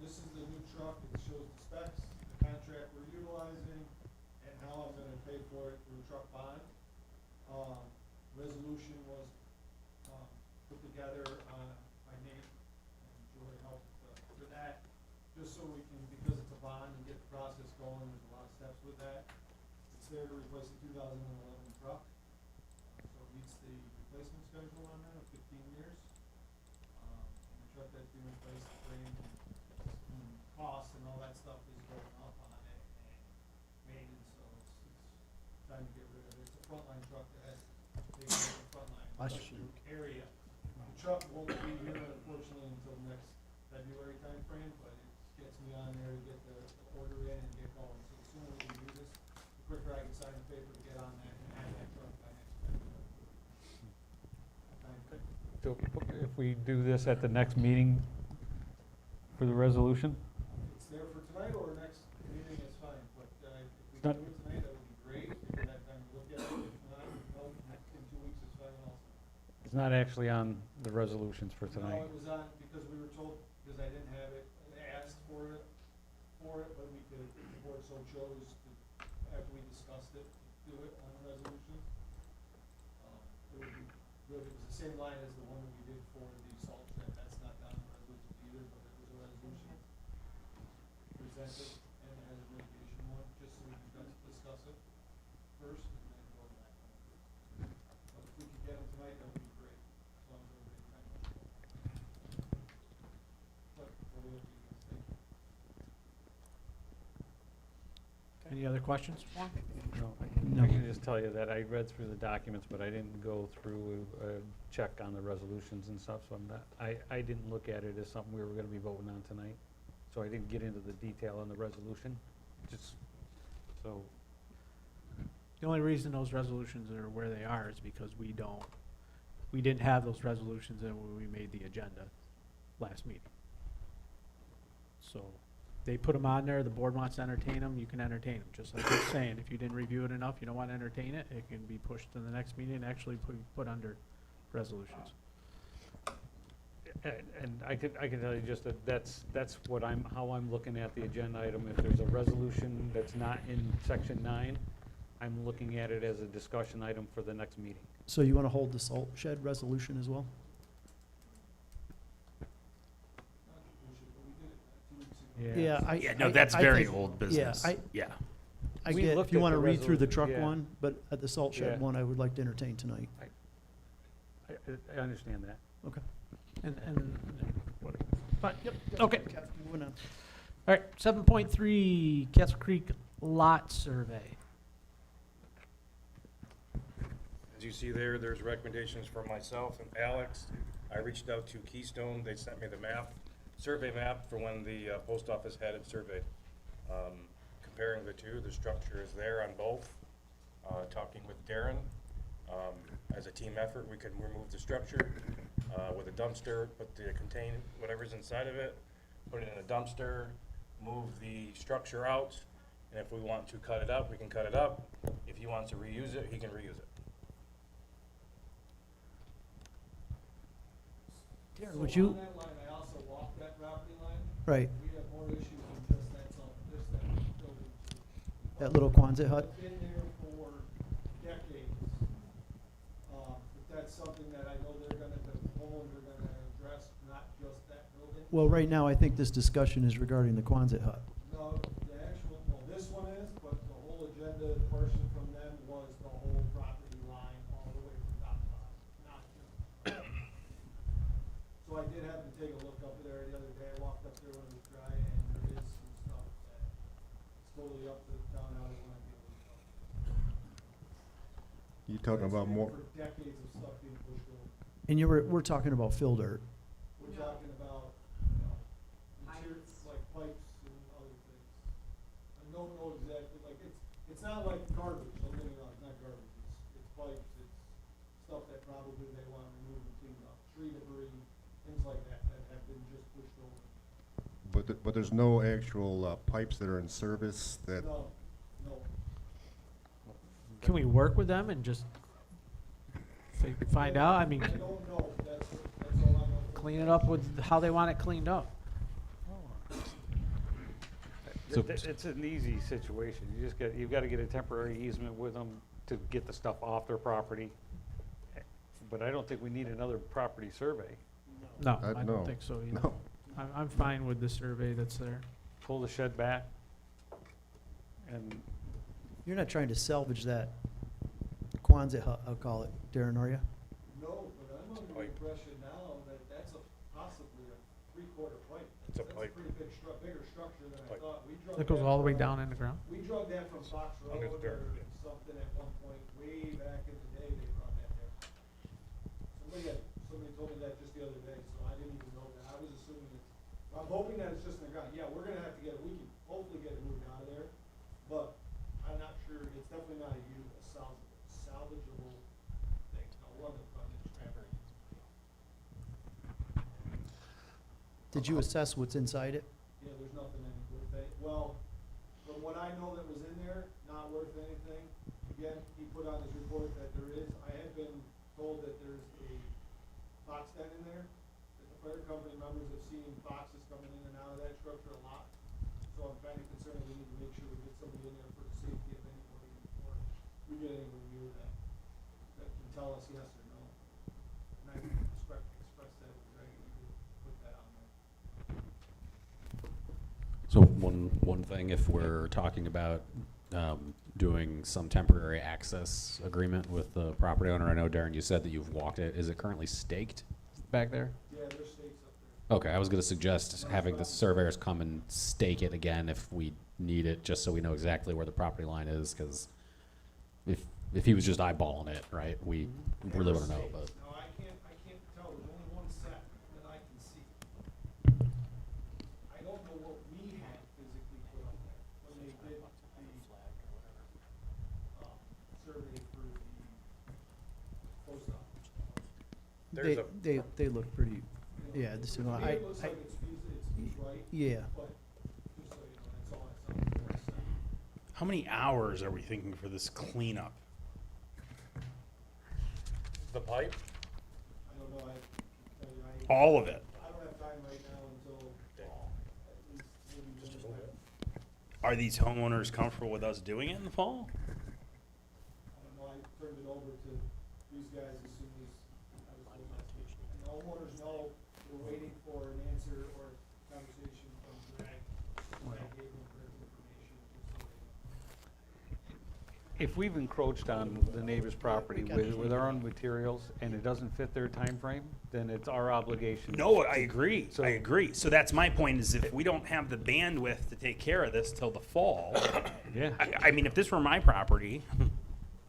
This is the new truck, it shows the specs, the contract we're utilizing, and how I'm gonna pay for it through truck bond. Resolution was, put together, by Nate, and Joy helped, with that, just so we can, because it's a bond and get the process going, there's a lot of steps with that. It's there to replace the 2011 truck. So it meets the replacement schedule on that of 15 years. And the truck that's being replaced, the frame and cost and all that stuff is going up on it and maintenance, so it's time to get rid of it. It's a frontline truck that has taken over the frontline area. The truck won't be here unfortunately until next February timeframe, but it gets me on there to get the order in and get going. So the sooner we can do this, the quicker I can sign the paper to get on that and have that truck by next February. So if we do this at the next meeting for the resolution? It's there for tonight or next meeting is fine, but if we Not- can do it tonight, that would be great, if we have time to look at it. If not, no, in 2 weeks is fine also. It's not actually on the resolutions for No, tonight. it was on, because we were told, because I didn't have it, I asked for it, but we could, if the board so chose, to, after we discussed it, do it on the resolution. It would be good, it was the same line as the one that we did for the salt shed, that's not on the resolution either, but it was a resolution presented, and it has a mitigation one, just so we can discuss it first, and then go back. But if we could get them tonight, that would be great, as long as everybody kind of. But, what do you think? Thank you. Any Any other questions? Juan? No, I can just tell you that I read through the documents, but I didn't go through a check on the resolutions and stuff, so I'm not, I didn't look at it as something we were gonna be voting on tonight. So I didn't get into the detail on the resolution, just, so, The only reason those resolutions are where they are is because we didn't have those resolutions in when we made the agenda last meeting. So they put them on there, the board wants to entertain them, you can entertain them. Just like you're saying, if you didn't review it enough, you don't want to entertain it, it can be pushed to the next meeting and actually put under resolutions. and I can tell you just that that's what how I'm looking at the agenda item. If there's a resolution that's not in section 9, I'm looking at it as a discussion item for the next meeting. So you want to hold the salt shed resolution as well? Yeah, No, that's I very think- old business. Yeah, Yeah. I We get, looked if you at want to the read through the truck yeah. one, but at the salt shed Yeah. one, I would like to entertain tonight. I understand that. Okay. And, but, yep, okay. Moving on. All right, 7.3, Castle Creek Lot Survey. As you see there, there's recommendations from myself and Alex. I reached out to Keystone, they sent me the map, survey map for when the post office had it surveyed. Comparing the two, the structure is there on both. Talking with Darren, as a team effort, we can remove the structure with a dumpster, put the contain whatever's inside of it, put it in a dumpster, move the structure out, and if we want to cut it up, we can cut it up. If he wants to reuse it, he can reuse it. Darren, So would you, on that line, I also walked that property line. right, We have more issues than just that, just that building. that little Quonset hut? It's been there for decades. But that's something that I know the homeowners are gonna address, not just that building. Well, right now, I think this discussion is regarding the Quonset hut. No, the actual, well, this one is, but the whole agenda portion from them was the whole property line all the way from top to bottom, not just. So I did have to take a look up there the other day. I walked up there when it was dry, and there is some stuff that it's totally up to the town how they wanna deal with it. You talking about more, For decades of stuff being pushed over. And we're talking about fill dirt. We're talking about, materials like pipes and other things. I don't know exactly, like, it's not like garbage, don't get me wrong, it's not garbage. It's pipes, it's stuff that probably they wanna remove and clean up. Tree debris, things like that, that have been just pushed over. but there's no actual pipes that are in service that, No, no. Can we work with them and just find out? I mean, I don't know, that's all I'm. clean it up with how they want it cleaned up. It's an easy situation. You've got to get a temporary easement with them to get the stuff off their property. But I don't think we need another property survey. No, I- I no, don't think so either. no. I'm fine with the survey that's there. Pull the shed back. And You're not trying to salvage that Quonset hut, I'll call it, Darren, are you? No, but I'm under the Pipe. impression now that that's possibly a 3/4 pipe. It's a That's pipe. pretty bigger structure than I Pipe. thought. We drug That goes that all the way from- down in the ground. We drug that from Fox Road Under the dirt, or yeah. something at one point, way back in the day, they brought that there. Somebody told me that just the other day, so I didn't even know that. I was assuming I'm hoping that it's just in the ground. Yeah, we're gonna have to we can hopefully get it moved out of there, but I'm not sure, it's definitely not a salvageable thing. I'll run the project. Did you assess what's inside it? Yeah, there's nothing worth it. Well, from what I know that was in there, not worth anything. Again, he put on his report that there is, I have been told that there's a fox den in there, that the fire company members have seen foxes coming in and out of that structure a lot. So I'm kinda concerned we need to make sure we get somebody in there for the safety of anybody before we get any review of that. That can tell us yes or no. And I express that with Greg, we could put that on there. So one thing, if we're talking about doing some temporary access agreement with the property owner, I know Darren, you said that you've walked it. Is it currently staked? Back there? Yeah, there's stakes up there. Okay, I was gonna suggest having the surveyors come and stake it again if we need it just so we know exactly where the property line is, because if he was just eyeballing it, right, we really want to know, but. No, I can't tell, there's only one set that I can see. I don't know what we had physically put up there when they did the, survey for the post office. There's They look pretty, yeah, this is, To me, I, it looks like it's right, yeah. but just so you know, that's all I saw before I said. How many hours are we thinking for this cleanup? The pipe? I don't know, All of it? I don't have time right now until fall, at least maybe Wednesday. Are these homeowners comfortable with us doing it in the fall? I don't know, I turned it over to these guys as soon as I was told last week. And the homeowners know we're waiting for an answer or conversation from Greg. I gave them Greg's information, just so they know. If we've encroached on the neighbor's property with our own materials and it doesn't fit their time frame, then it's our obligation. No, I agree. So- I agree. So that's my point, is if we don't have the bandwidth to take care of this till the fall, Yeah. I mean, if this were my property,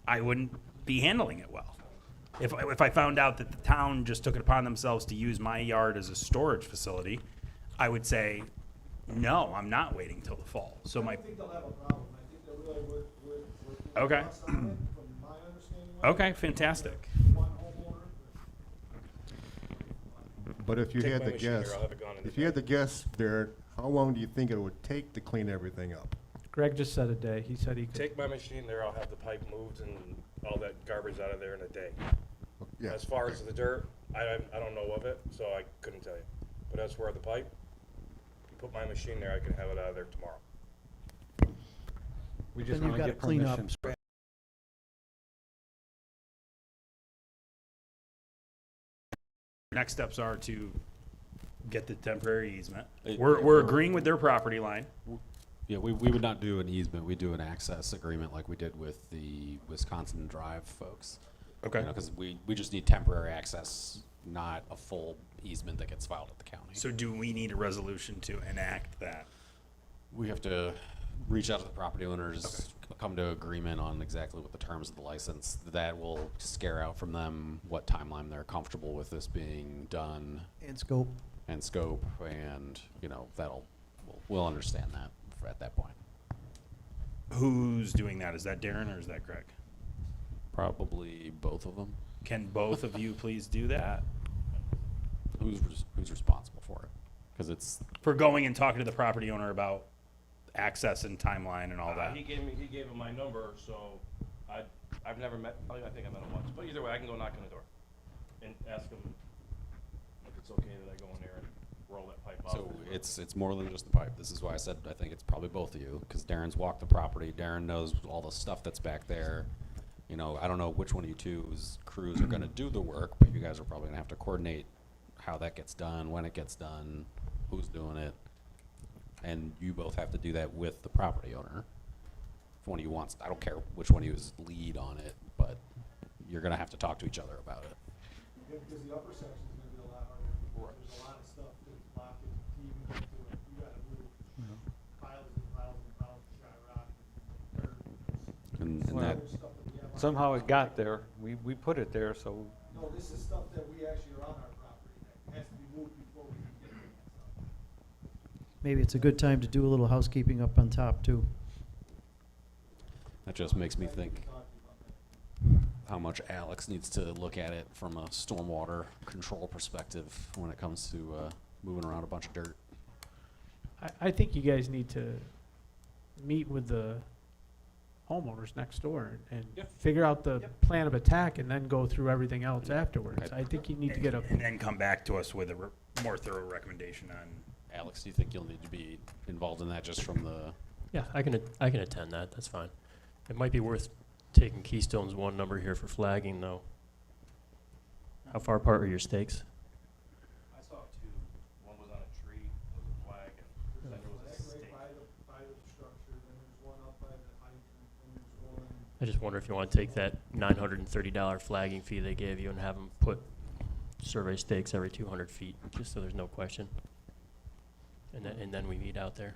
I wouldn't be handling it well. If I found out that the town just took it upon themselves to use my yard as a storage facility, I would say, no, I'm not waiting till the fall. So I my, don't think they'll have a problem. I think they're really working Okay. with us on it, from my understanding. okay, fantastic. One homeowner, But if you Take had my to machine here, guess, I'll have it gone in the if you had to guess, Derek, how long do you think it would take to clean everything up? Greg just said a day. He said he could. Take my machine there, I'll have the pipe moved and all that garbage out of there in a day. Yeah, As far as the dirt, I don't know of it, so I couldn't tell you. But as for the pipe, you put my machine there, I can have it out of there tomorrow. We just Then want you've to got get to clean up. permission. Next steps are to get the temporary easement. It- We're agreeing with their property line. Yeah, we would not do an easement, we do an access agreement like we did with the Wisconsin Drive folks. Okay. Because we just need temporary access, not a full easement that gets filed at the county. So do we need a resolution to enact that? We have to reach out to the property owners, come to agreement on exactly what the terms of the license. That will scare out from them what timeline they're comfortable with this being done And scope. and scope, and, we'll understand that at that point. Who's doing that? Is that Darren or is that Greg? Probably both of them. Can both of you please do that? Who's responsible for it? Because it's, For going and talking to the property owner about access and timeline and all that? He gave him my number, so I've never met, I think I met him once, but either way, I can go knock on the door and ask him if it's okay that I go in there and roll that pipe off. so it's more than just the pipe. This is why I said I think it's probably both of you, because Darren's walked the property. Darren knows all the stuff that's back there. I don't know which one of you two's crews are gonna do the work, but you guys are probably gonna have to coordinate how that gets done, when it gets done, who's doing it. And you both have to do that with the property owner. If one of you wants, I don't care which one of you is lead on it, but you're gonna have to talk to each other about it. Yeah, because the upper section's gonna be a lot harder. There's a lot of stuff that's locked and deep into it. You gotta move piles and piles and piles of dry rock and dirt. And There's that, other stuff that we have on Somehow our it got there. We put it there, so No, this is stuff that we actually are on our property that has to be moved before we can get to that stuff. Maybe it's a good time to do a little housekeeping up on top, too. that just makes me think Talking about that. how much Alex needs to look at it from a stormwater control perspective when it comes to moving around a bunch of dirt. I think you guys need to meet with the homeowners next door and figure out the plan of attack and then go through everything else afterwards. I think you need to get a, And then come back to us with a more thorough recommendation on. Alex, do you think you'll need to be involved in that just from the, Yeah, I can attend that, that's fine. It might be worth taking Keystone's one number here for flagging, though. How far apart are your stakes? I saw two. One was on a tree, was a flag, and then there was a That's stake. right by the structure, then there's one up by the hydrant, and there's one. I just wonder if you want to take that $930 flagging fee they gave you and have them put survey stakes every 200 feet, just so there's no question. And then we meet out there.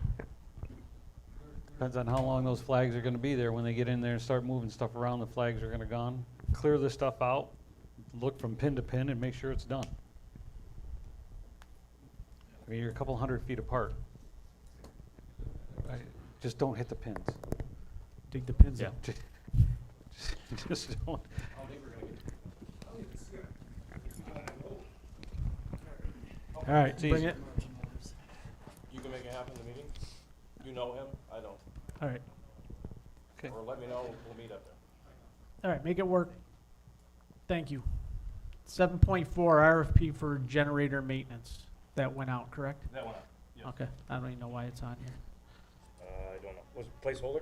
Depends on how long those flags are gonna be there. When they get in there and start moving stuff around, the flags are gonna gone. Clear the stuff out, look from pin to pin and make sure it's done. I mean, you're a couple 100 feet apart. Just don't hit the pins. Dig the pins Yeah. out. Just don't. All right, It's bring easy. it. You can make it happen in the meeting? You know him? I don't. All right, Okay. Or let me know, we'll meet up there. all right, make it work. Thank you. 7.4 RFP for generator maintenance. That went out, correct? That one up. Yes. Okay, I don't even know why it's on here. I don't know. Was it placeholder?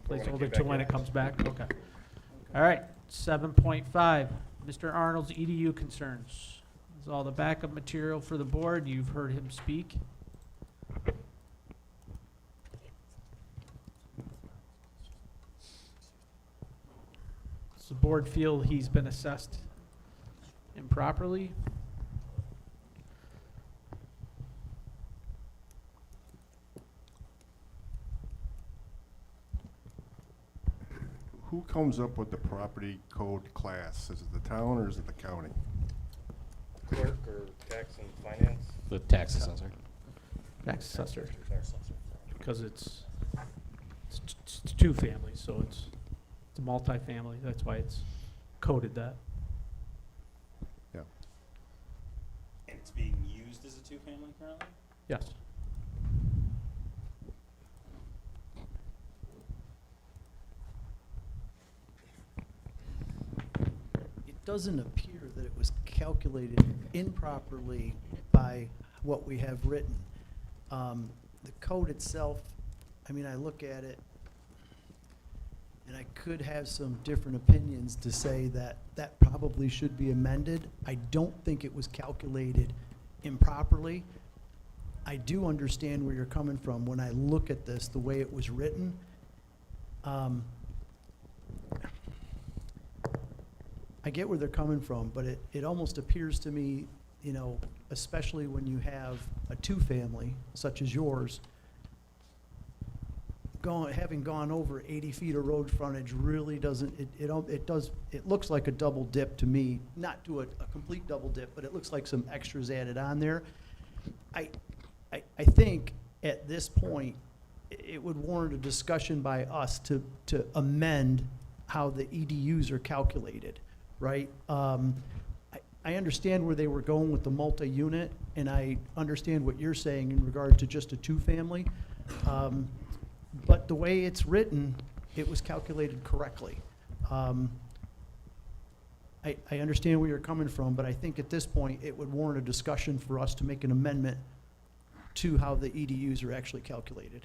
For when it Placeholder came till back when in? it comes back, okay. All right, 7.5, Mr. Arnold's EDU concerns. This is all the backup material for the board. You've heard him speak. Does the board feel he's been assessed improperly? Who comes up with the property code class? Is it the town or is it the county? Clerk or tax and finance? The tax assessor. Tax assessor, Tax because it's two families, so it's a multifamily. That's why it's coded that. Yeah. And it's being used as a two-family currently? Yes. It doesn't appear that it was calculated improperly by what we have written. The code itself, I mean, I look at it, and I could have some different opinions to say that that probably should be amended. I don't think it was calculated improperly. I do understand where you're coming from. When I look at this, the way it was written, I get where they're coming from, but it almost appears to me, you know, especially when you have a two-family, such as yours, having gone over 80 feet of road frontage really doesn't, it looks like a double dip to me, not to a complete double dip, but it looks like some extras added on there. I think at this point, it would warrant a discussion by us to amend how the EDUs are calculated, right? I understand where they were going with the multi-unit, and I understand what you're saying in regard to just a two-family. But the way it's written, it was calculated correctly. I understand where you're coming from, but I think at this point, it would warrant a discussion for us to make an amendment to how the EDUs are actually calculated.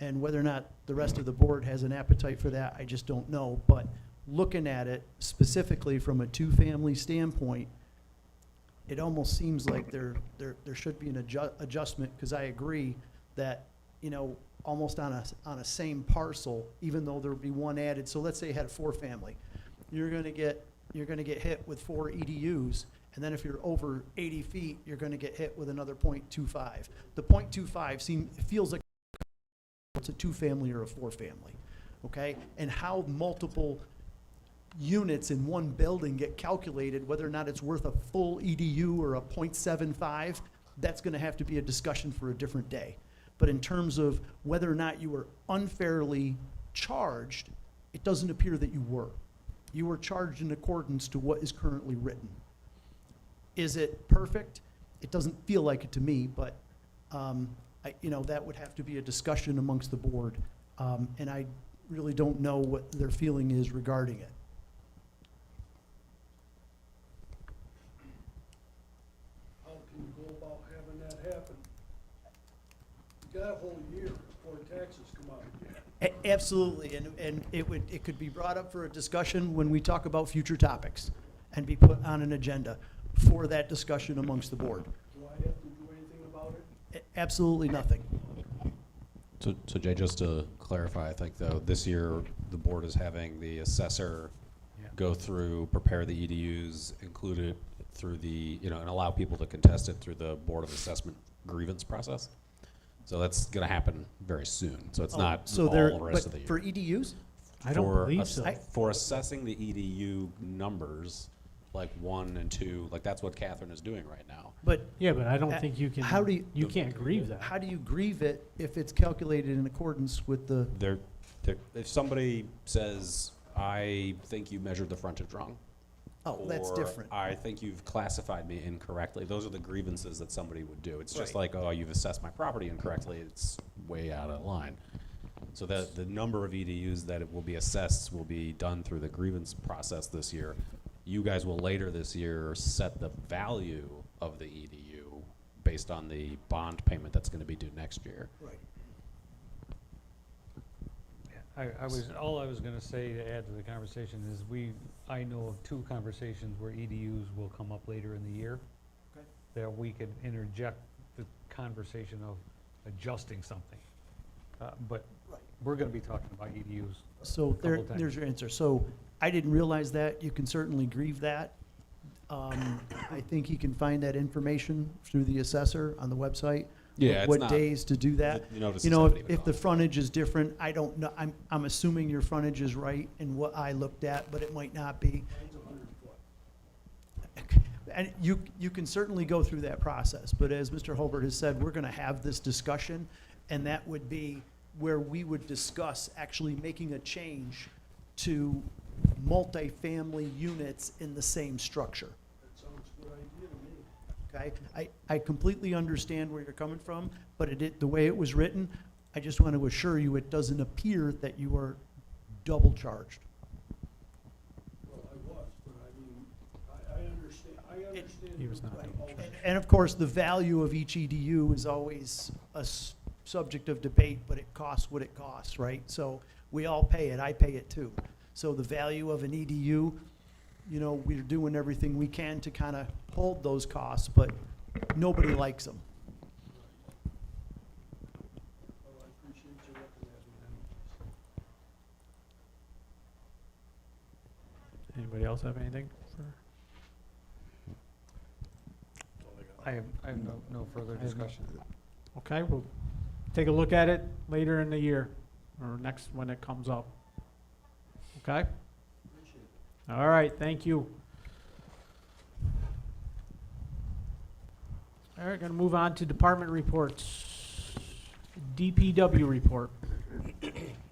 And whether or not the rest of the board has an appetite for that, I just don't know. But looking at it specifically from a two-family standpoint, it almost seems like there should be an adjustment, because I agree that, you know, almost on a same parcel, even though there would be one added. So let's say you had a four-family. You're gonna get hit with 4 EDUs, and then if you're over 80 feet, you're gonna get hit with another .25. The .25 feels like it's a two-family or a four-family, okay? And how multiple units in one building get calculated, whether or not it's worth a full EDU or a .75, that's gonna have to be a discussion for a different day. But in terms of whether or not you were unfairly charged, it doesn't appear that you were. You were charged in accordance to what is currently written. Is it perfect? It doesn't feel like it to me, but that would have to be a discussion amongst the board. And I really don't know what their feeling is regarding it. How can you go about having that happen? You got a whole year before taxes come out again. Absolutely, and it could be brought up for a discussion when we talk about future topics and be put on an agenda for that discussion amongst the board. Do I have to do anything about it? Absolutely nothing. So Jay, just to clarify, I think though, this year, the board is having the assessor go through, prepare the EDUs, include it through the, and allow people to contest it through the Board of Assessment grievance process. So that's gonna happen very soon, so it's not So all they're, the rest of the but year. for EDUs? I don't For believe ass- so. For assessing the EDU numbers, like 1 and 2, like that's what Catherine is doing right now. But Yeah, but I don't Uh, think you can, how do you- you can't grieve that. how do you grieve it if it's calculated in accordance with the, If somebody says, I think you measured the frontage wrong. oh, that's or different. I think you've classified me incorrectly. Those are the grievances that somebody would do. It's just Right. like, oh, you've assessed my property incorrectly. It's way out of line. So the number of EDUs that it will be assessed will be done through the grievance process this year. You guys will later this year set the value of the EDU based on the bond payment that's gonna be due next year. Right. All I was gonna say to add to the conversation is I know of 2 conversations where EDUs will come up later in the year. Okay. That we could interject the conversation of adjusting something. But Right. we're gonna be talking about EDUs. So Couple times. there's your answer. So I didn't realize that. You can certainly grieve that. I think you can find that information through the assessor on the website. Yeah, it's What not- days to do that. the notices You know, haven't if, even if the gone. frontage is different, I don't know, I'm assuming your frontage is right in what I looked at, but it might not be. And you can certainly go through that process, but as Mr. Holbert has said, we're gonna have this discussion, and that would be where we would discuss actually making a change to multifamily units in the same structure. That sounds a good idea to me. Okay, I completely understand where you're coming from, but the way it was written, I just want to assure you, it doesn't appear that you are double charged. Well, I was, but I mean, I understand He was not your double point. And of course, the value of each EDU is always a subject of debate, but it costs what it costs, right? So we all pay it, I pay it too. So the value of an EDU, you know, we're doing everything we can to kind of hold those costs, but nobody likes them. Well, I appreciate you looking at it. Anybody else have anything for? I have no further I have no- discussion. Okay, we'll take a look at it later in the year, or next, when it comes up. Okay? All right, thank you. All right, gonna move on to department reports. DPW report.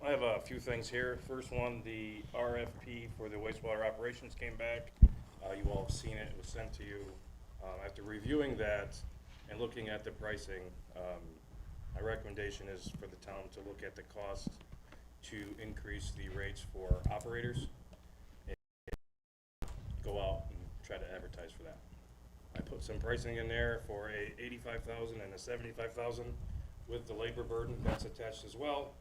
I have a few things here. First one, the RFP for the wastewater operations came back. You all have seen it, it was sent to you. After reviewing that and looking at the pricing, my recommendation is for the town to look at the cost to increase the rates for operators. And go out and try to advertise for that. I put some pricing in there for a 85,000 and a 75,000 with the labor burden that's attached as well.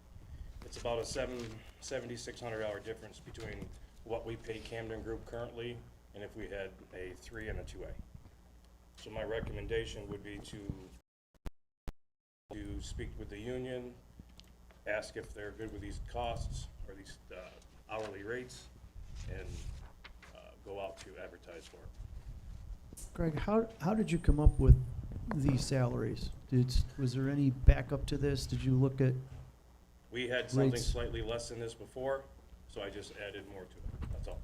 It's about a $7,600 difference between what we pay Camden Group currently and if we had a 3 and a 2A. So my recommendation would be to speak with the union, ask if they're good with these costs or these hourly rates, and go out to advertise for it. Greg, how did you come up with these salaries? Was there any backup to this? Did you look at, We had something Rates. slightly less than this before, so I just added more to it, that's all.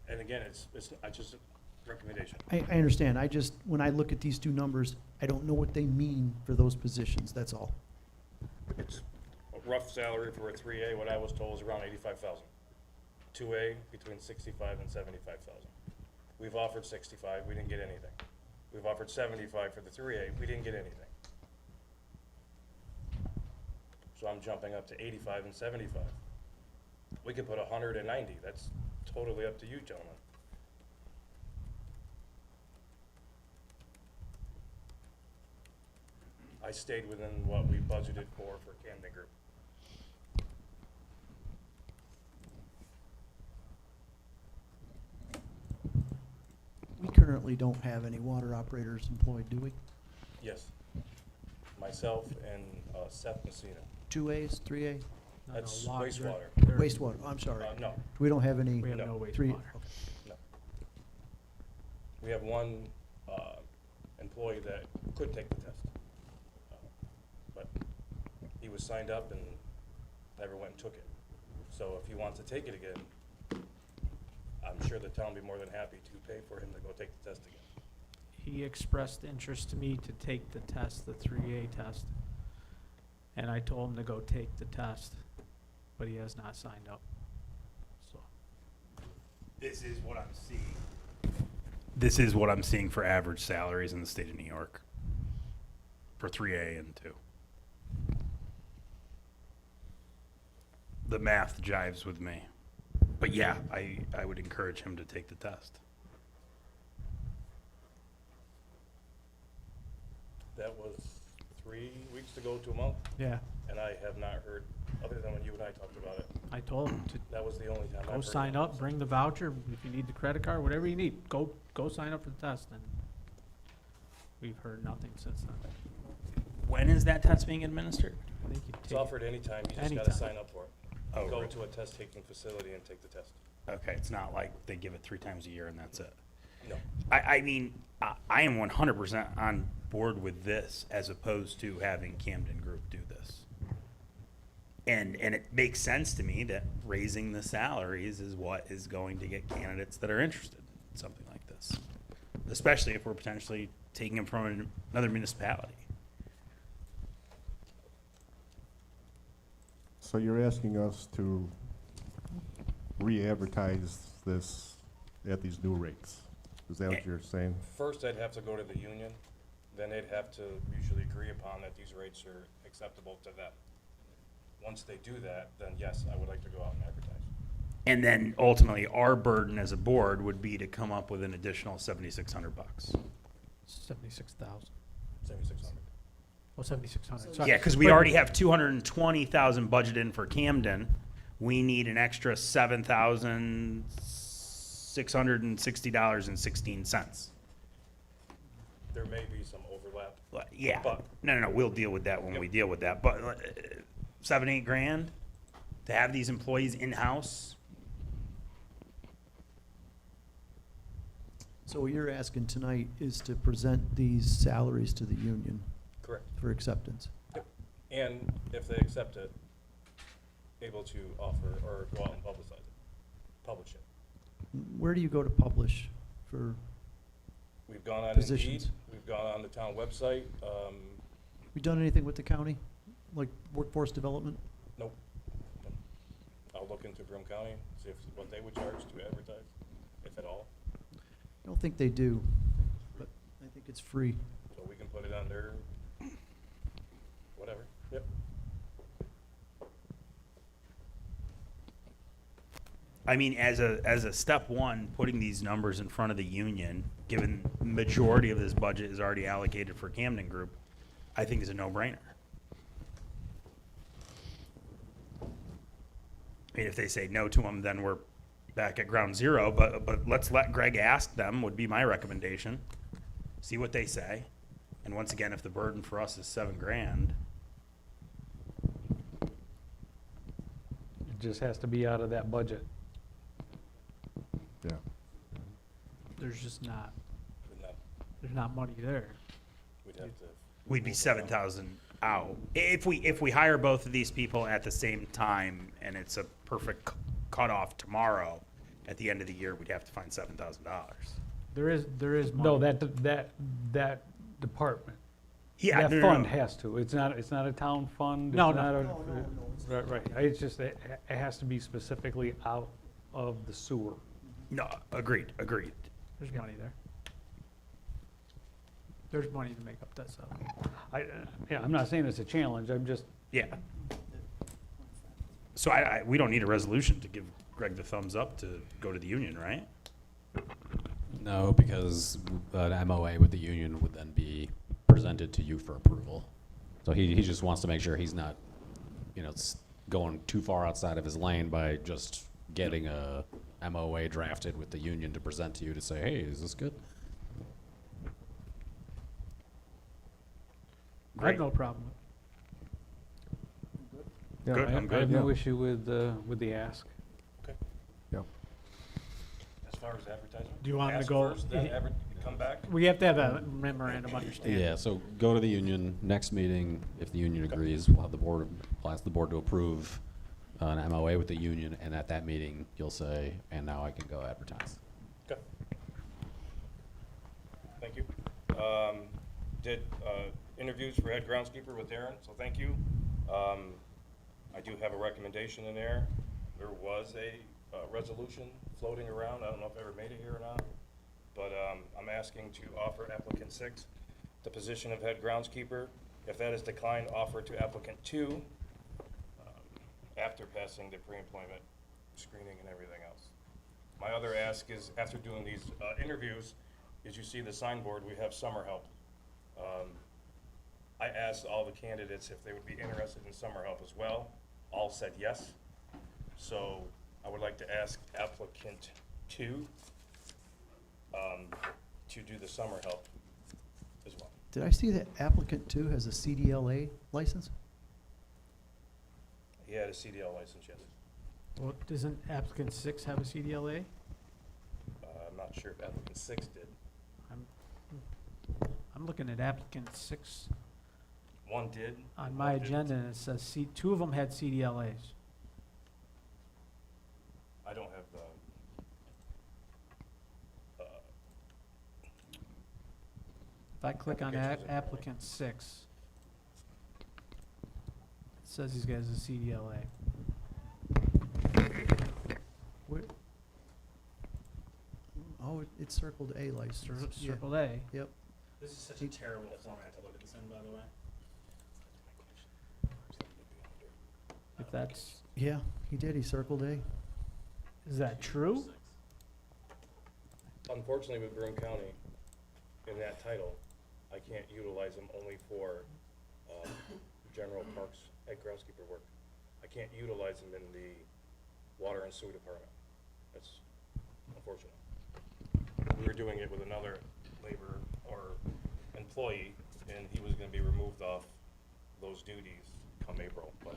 And again, it's just a recommendation. I understand, when I look at these two numbers, I don't know what they mean for those positions, that's all. It's a rough salary for a 3A, what I was told is around 85,000. 2A, between 65 and 75,000. We've offered 65, we didn't get anything. We've offered 75 for the 3A, we didn't get anything. So I'm jumping up to 85 and 75. We could put 190, that's totally up to you, gentlemen. I stayed within what we budgeted for Camden Group. We currently don't have any water operators employed, do we? Yes. Myself and Seth Messina. 2As, 3A? That's water. wastewater. Wastewater, I'm sorry. No, We don't have any We have No. no three, wastewater. no. We have one employee that could take the test. but he was signed up and never went and took it. So if he wants to take it again, I'm sure the town would be more than happy to pay for him to go take the test again. He expressed interest to me to take the test, the 3A test. And I told him to go take the test, but he has not signed up. So, This is what I'm seeing. This is what I'm seeing for average salaries in the state of New York for 3A and 2. The math jives with me. But yeah, I would encourage him to take the test. That was 3 weeks ago to a month, yeah, and I have not heard, other than when you and I talked about it. I told him to That was the only time I've go heard sign about up, it. bring the voucher, if you need the credit card, whatever you need, go sign up for the test. And we've heard nothing since then. When is that test being administered? I think you It's take it. offered anytime, you just Anytime. gotta sign up for it. Oh, Go right. to a test-taking facility and take the test. Okay, it's not like they give it 3 times a year and that's it. No. I mean, I am 100% on board with this as opposed to having Camden Group do this. And it makes sense to me that raising the salaries is what is going to get candidates that are interested in something like this. Especially if we're potentially taking them from another municipality. So you're asking us to re-advertise this at these new rates? Is that what you're saying? First, I'd have to go to the union, then they'd have to usually agree upon that these rates are acceptable to them. Once they do that, then yes, I would like to go out and advertise. And then ultimately, our burden as a board would be to come up with an additional $7,600. 76,000. 7,600. Oh, 7,600. So- Yeah, because we already have 220,000 budgeted in for Camden. We need an extra $7,660.16. There may be some overlap. Yeah, But- no, we'll deal with that when we deal with that. But 7-8 grand to have these employees in-house. So what you're asking tonight is to present these salaries to the union Correct. for acceptance. And if they accept it, able to offer or go out and publish it. Where do you go to publish for, We've gone on Positions. Indeed, we've gone on the town website, we done anything with the county? Like workforce development? nope. I'll look into Broome County, see what they would charge to advertise, if at all, I don't think they do, but I think it's free. so we can put it on their, whatever, yep. I mean, as a step one, putting these numbers in front of the union, given the majority of this budget is already allocated for Camden Group, I think is a no-brainer. I mean, if they say no to them, then we're back at ground zero, but let's let Greg ask them, would be my recommendation. See what they say. And once again, if the burden for us is $7,000, It just has to be out of that budget. Yeah. There's just not, Would not, there's not money there. we'd have to. we'd be 7,000 out. If we hire both of these people at the same time and it's a perfect cutoff tomorrow, at the end of the year, we'd have to find $7,000. There is money. No, that department. Yeah, That no, no, fund no. has to. It's not a town fund. No, it's no. not a- No, no, no. Right, right. It's just, it has to be specifically out of the sewer. No, agreed. There's money there. There's money to make up that stuff. Yeah, I'm not saying it's a challenge, I'm just, Yeah. So we don't need a resolution to give Greg the thumbs up to go to the union, right? No, because an MOA with the union would then be presented to you for approval. So he just wants to make sure he's not, going too far outside of his lane by just getting a MOA drafted with the union to present to you to say, hey, is this good? I have no problem with yeah, Good, I'm I have good. no issue with the ask. As far as advertising? Do you want 'em to ask go- first, then come back? We have to have a memorandum of understanding. Yeah, so go to the union, next meeting, if the union agrees, we'll ask the board to approve an MOA with the union, and at that meeting, you'll say, and now I can go advertise. Okay. Thank you. Did interviews for head groundskeeper with Darren, so thank you. I do have a recommendation in there. There was a resolution floating around. I don't know if I ever made it here or not. But I'm asking to offer applicant 6 the position of head groundskeeper. If that is declined, offer to applicant 2 after passing the pre-employment screening and everything else. My other ask is, after doing these interviews, as you see the signboard, we have summer help. I asked all the candidates if they would be interested in summer help as well. All said yes. So I would like to ask applicant 2 to do the summer help as well. Did I see that applicant 2 has a CDLA license? He had a CDL license, yes. Well, doesn't applicant 6 have a CDLA? I'm not sure if applicant 6 did. I'm looking at applicant 6 One did. on my one didn't. agenda, and it says 2 of them had CDLAs. I don't have the, If I click on Applications and- applicant 6, it says he's got a CDLA. Where, Oh, it's circled A license. Yeah. circle A. Yep. This is such a terrible format to look at this in, by the way. If that's, Yeah, he did. He circled A. is that true? unfortunately with Broome County, in that title, I can't utilize them only for general parks and groundskeeper work. I can't utilize them in the water and sewer department. That's unfortunate. We were doing it with another labor or employee, and he was gonna be removed off those duties come April, but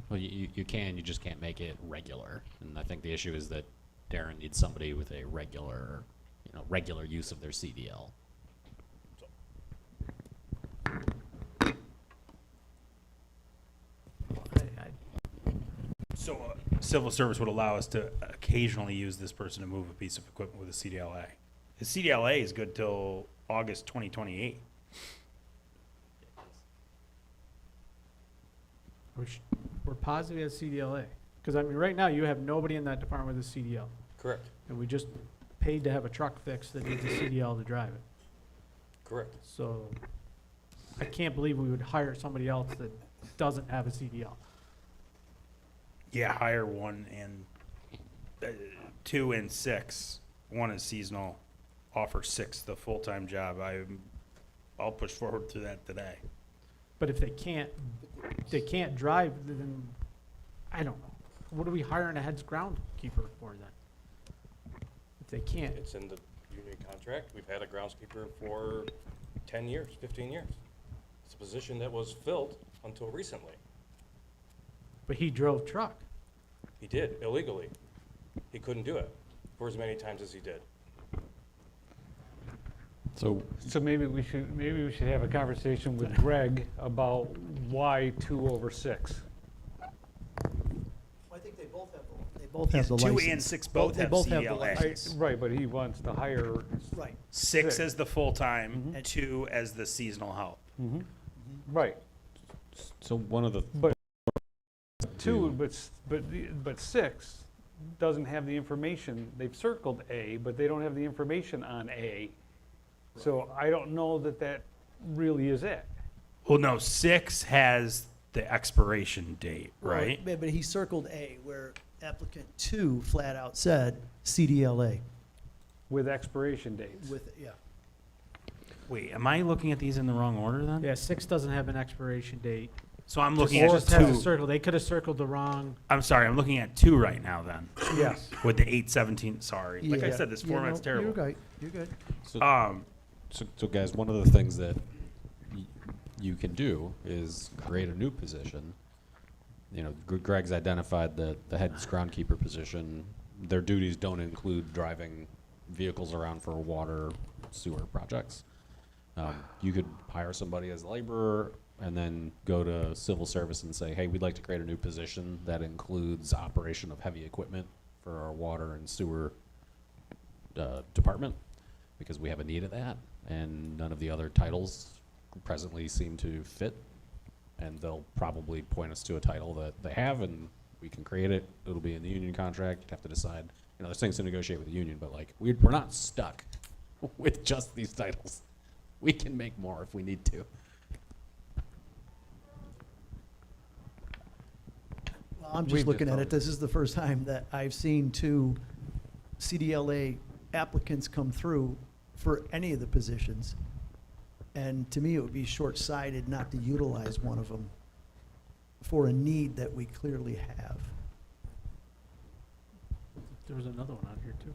Well, you can, you just can't make it regular. And I think the issue is that Darren needs somebody with a regular, regular use of their CDL. So civil service would allow us to occasionally use this person to move a piece of equipment with a CDLA. The CDLA is good till August 2028. We're positive he has CDLA. Because, I mean, right now, you have nobody in that department with a CDL. correct, And we just paid to have a truck fixed that needs a CDL to drive it. correct. So I can't believe we would hire somebody else that doesn't have a CDL. Yeah, hire 1 and 2 and 6. 1 is seasonal. Offer 6 the full-time job. I'll push forward to that today. But if they can't drive, then, I don't know. What are we hiring a head groundskeeper for then? If they can't, It's in the union contract. We've had a groundskeeper for 10 years, 15 years. It's a position that was filled until recently. but he drove truck. He did illegally. He couldn't do it for as many times as he did. So So maybe we should have a conversation with Greg about why 2 over 6. I think they both have the 2 license. and 6 both They have both have the CDLA. license. Right, but he wants to hire. Right. 6 Six. as the full-time, Mhm. 2 as the seasonal help. Right. So one of the But 2, but 6 doesn't have the information. They've circled A, but they don't have the information on A. So I don't know that really is it. Well, no, 6 has the expiration date, Well, right? But he circled A, where applicant 2 flat out said CDLA With expiration dates. with, yeah. Wait, am I looking at these in the wrong order then? Yeah, 6 doesn't have an expiration date. So I'm looking at Just has a 2. circle. They could have circled the wrong. I'm sorry, I'm looking at 2 right now then. Yes. With the 817, sorry. Like I Yeah. said, this Yeah, format's no, terrible. You're right, you're good. So guys, one of the things that you can do is create a new position. Greg's identified the head groundkeeper position. Their duties don't include driving vehicles around for water sewer projects. You could hire somebody as a laborer and then go to civil service and say, hey, we'd like to create a new position that includes operation of heavy equipment for our water and sewer department, because we have a need of that, and none of the other titles presently seem to fit. And they'll probably point us to a title that they have, and we can create it. It'll be in the union contract. You'd have to decide. You know, there's things to negotiate with the union, but like we're not stuck with just these titles. We can make more if we need to. Well, I'm just looking at it. This is the first time that I've seen 2 CDLA applicants come through for any of the positions. And to me, it would be short-sighted not to utilize one of them for a need that we clearly have. There was another one on here too.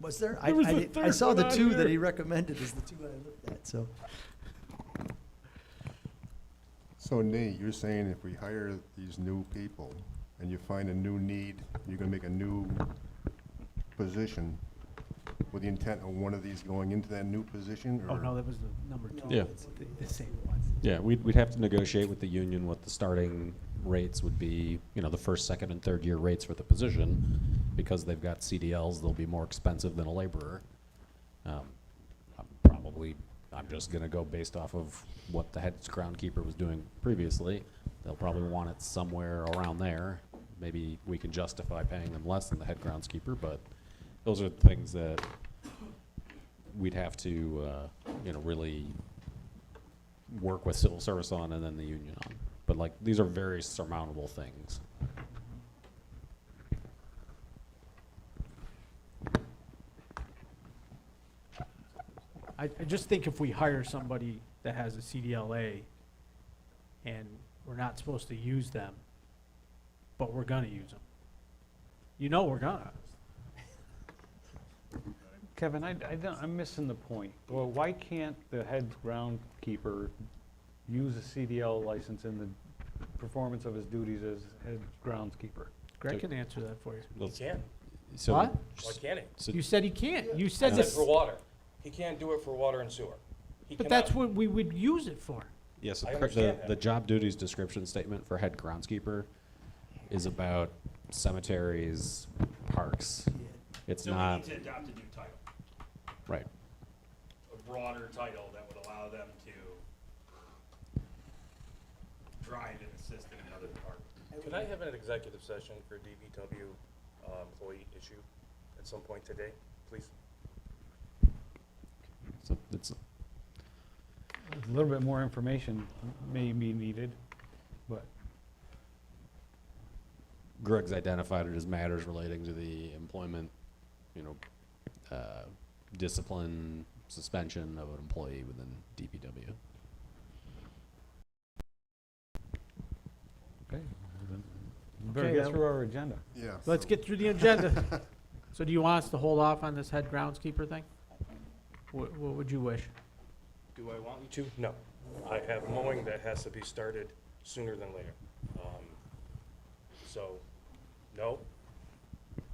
Was there? There was a I third saw one the on 2 that here. he recommended as the 2 I looked at, so. So Nate, you're saying if we hire these new people and you find a new need, you're gonna make a new position with the intent of one of these going into that new position, or? Oh, no, that was the number 2. Yeah. It's the same one. Yeah, we'd have to negotiate with the union what the starting rates would be, you know, the first, second, and third year rates for the position. Because they've got CDLs, they'll be more expensive than a laborer. I'm just gonna go based off of what the head groundskeeper was doing previously. They'll probably want it somewhere around there. Maybe we can justify paying them less than the head groundskeeper, but those are things that we'd have to, you know, really work with civil service on and then the union on. But like, these are very surmountable things. I just think if we hire somebody that has a CDLA and we're not supposed to use them, but we're gonna use them. You know we're gonna. Kevin, I'm missing the point. Well, why can't the head groundskeeper use a CDL license in the performance of his duties as head groundskeeper? Greg can answer that for you. He can't. So What? Why can't he? You said he can't. You I said said this, for water. He can't do it for water and sewer. He but cannot- that's what we would use it for. Yes, I the understand the that. job duties description statement for head groundskeeper is about cemeteries, parks. It's not, to adopt a new title, right. a broader title that would allow them to drive and assist in another department. Could I have an executive session for DBW employee issue at some point today, please? So it's, A little bit more information may be needed, but Greg's identified it as matters relating to the employment, you know, discipline, suspension of an employee within DPW. okay. We better Okay, get through our agenda. Yeah. Let's get through the agenda. So do you want us to hold off on this head groundskeeper thing? What would you wish? Do I want you to? No. I have mowing that has to be started sooner than later. So, no.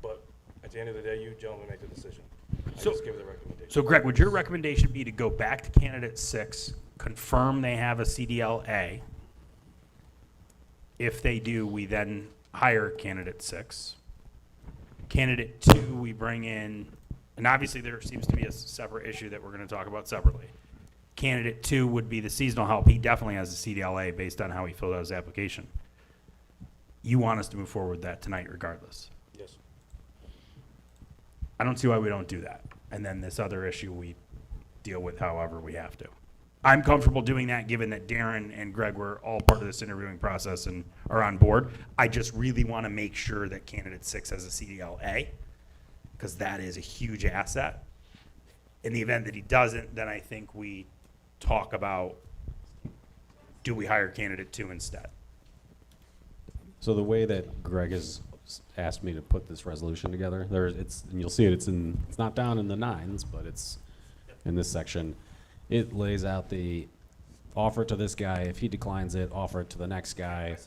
But at the end of the day, you gentlemen make the decision. I So- just give the recommendation. So Greg, would your recommendation be to go back to candidate 6, confirm they have a CDLA? If they do, we then hire candidate 6. Candidate 2, we bring in, and obviously there seems to be a separate issue that we're gonna talk about separately. Candidate 2 would be the seasonal help. He definitely has a CDLA based on how he filled out his application. You want us to move forward with that tonight regardless? Yes. I don't see why we don't do that. And then this other issue we deal with however we have to. I'm comfortable doing that, given that Darren and Greg were all part of this interviewing process and are on board. I just really want to make sure that candidate 6 has a CDLA, because that is a huge asset. In the event that he doesn't, then I think we talk about, do we hire candidate 2 instead? So the way that Greg has asked me to put this resolution together, and you'll see it, it's not down in the 9s, but it's in this section. It lays out the offer to this guy. If he declines it, offer it to the next guy.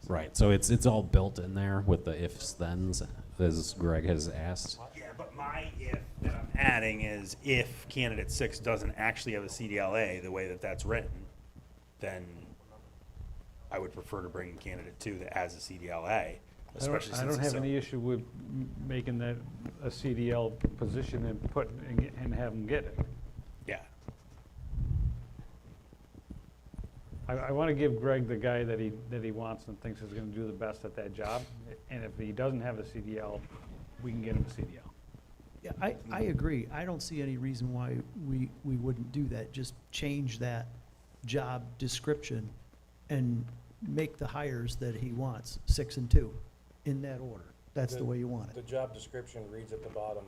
Right, so it's all built in there with the ifs, thens, as Greg has asked. Yeah, but my if that I'm adding is if candidate 6 doesn't actually have a CDLA, the way that that's written, then I would prefer to bring in candidate 2 that has a CDLA, especially since I don't it's have so- any issue with making that a CDL position and have them get it. Yeah. I want to give Greg the guy that he wants and thinks is going to do the best at that job. And if he doesn't have a CDL, we can get him a CDL. Yeah, I agree. I don't see any reason why we wouldn't do that. Just change that job description and make the hires that he wants, 6 and 2, in that order. That's the way you want The it. job description reads at the bottom,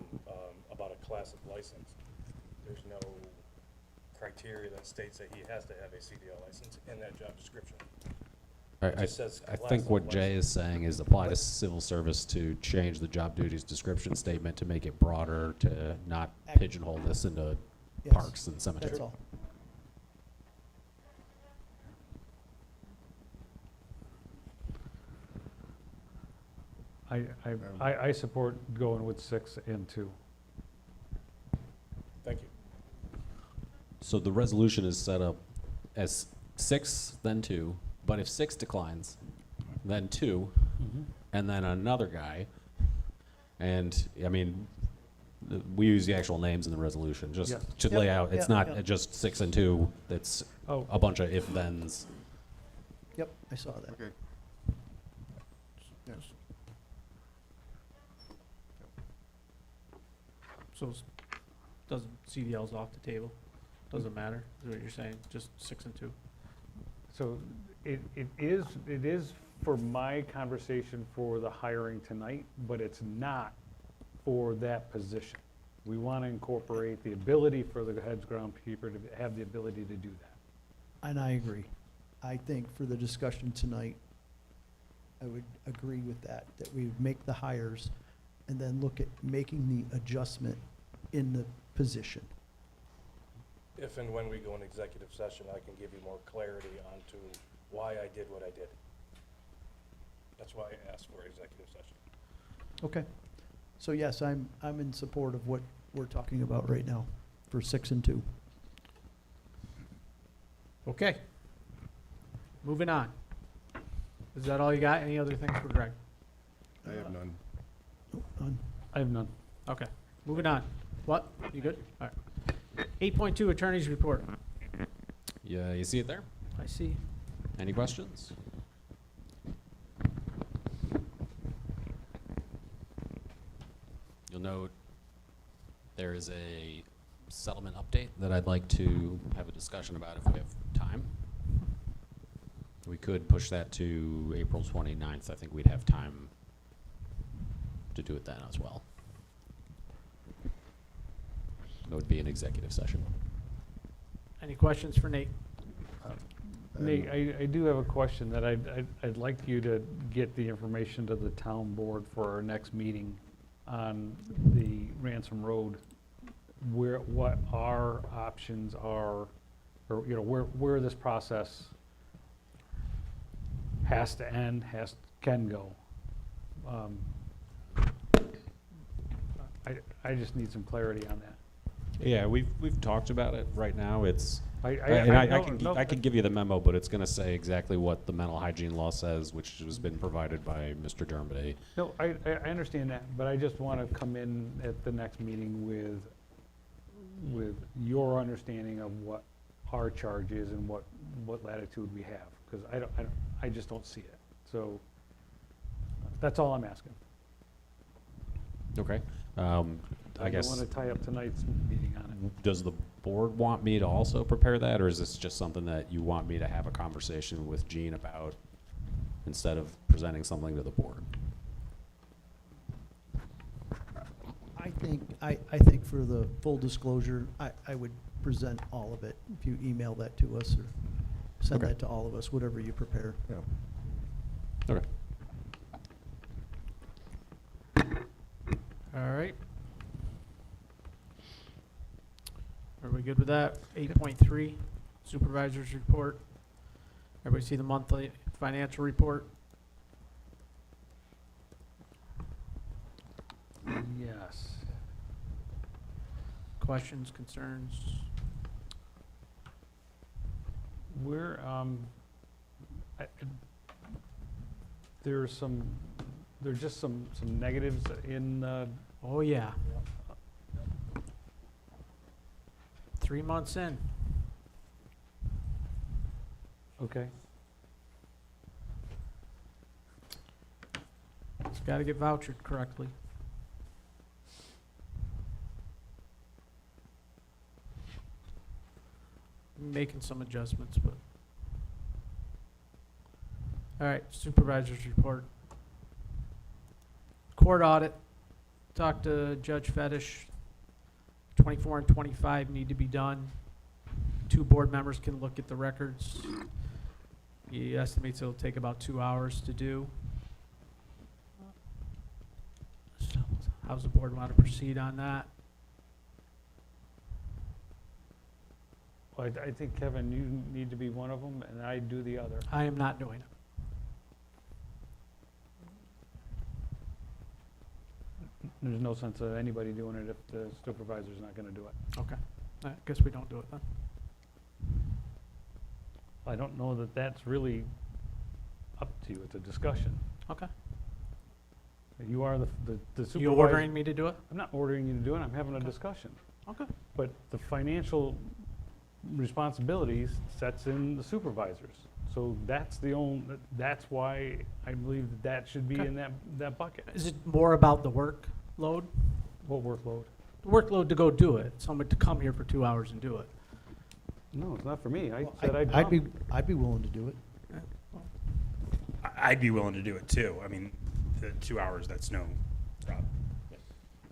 about a class of license. There's no criteria that states that he has to have a CDL license in that job description. It just says I class think of what Jay license. is saying is apply to civil service to change the job duties description statement to make it broader, to not pigeonhole this into Yes, parks and cemeteries. That's all. I support going with 6 and 2. Thank you. So the resolution is set up as 6, then 2, but if 6 declines, then 2, and then another guy, and, I mean, we use the actual names in the resolution, just Yes. to Yep, lay out, it's yep, not yep. just 6 and 2, it's Oh. a bunch of if-thens. Yep, I saw that. Okay. Yes. So doesn't CDL's off the table? Doesn't matter, is what you're saying, just 6 and 2? So it is for my conversation for the hiring tonight, but it's not for that position. We want to incorporate the ability for the heads groundskeeper to have the ability to do that. And I agree. I think for the discussion tonight, I would agree with that we would make the hires and then look at making the adjustment in the position. If and when we go in executive session, I can give you more clarity onto why I did what I did. That's why I asked for executive session. Okay. So yes, I'm in support of what we're talking about right now for 6 and 2. Okay. Moving on. Is that all you got? Any other things for Greg? I have none. None. I have none. Okay, moving on. What? You good? All right. 8.2, Attorney's Report. Yeah, you see it there? I see. Any questions? You'll note there is a settlement update that I'd like to have a discussion about if we have time. We could push that to April 29th. I think we'd have time to do it then as well. That would be an executive session. Any questions for Nate? Nate, I do have a question that I'd like you to get the information to the town board for our next meeting on the Ransom Road, what our options are, or, you know, where this process has to end, can go. I just need some clarity on that. Yeah, we've talked about it. Right now, it's I can give you the memo, but it's going to say exactly what the mental hygiene law says, which has been provided by Mr. Dermody. No, I understand that, but I just want to come in at the next meeting with your understanding of what our charge is and what latitude we have, because I just don't see it. So that's all I'm asking. Okay. I guess. don't want to tie up tonight's meeting on it. Does the board want me to also prepare that, or is this just something that you want me to have a conversation with Gene about instead of presenting something to the board? I think for the full disclosure, I would present all of it. If you email that to us or send Okay. that to all of us, whatever you prepare. Yeah. Okay. All right. Are we good with that? 8.3, Supervisor's Report. Everybody see the monthly financial report? Yes. questions, concerns? We're, there's just some negatives in, Oh, yeah. 3 months in. okay. It's got to get vouchered correctly. Making some adjustments, but. All right, supervisor's report. Court audit. Talked to Judge Fetish. 24 and 25 need to be done. 2 board members can look at the records. He estimates it'll take about 2 hours to do. So, how's the board want to proceed on that? Well, I think, Kevin, you need to be one of them, and I do the other. I am not doing it. There's no sense of anybody doing it if the supervisor's not gonna do it. Okay. I guess we don't do it then. I don't know that that's really up to you. It's a discussion. Okay. You are the supervisor. You ordering me to do it? I'm not ordering you to do it. I'm having a Okay. discussion. Okay. But the financial responsibilities sets in the supervisors. So that's that's why I believe that should be Okay. in that bucket. Is it more about the workload? What workload? The workload to go do it. Someone to come here for 2 hours and do it. No, it's not for me. I Well, said I'd I'd be, come. I'd be willing to do it. I'd be willing to do it too. I mean, the 2 hours, that's no problem.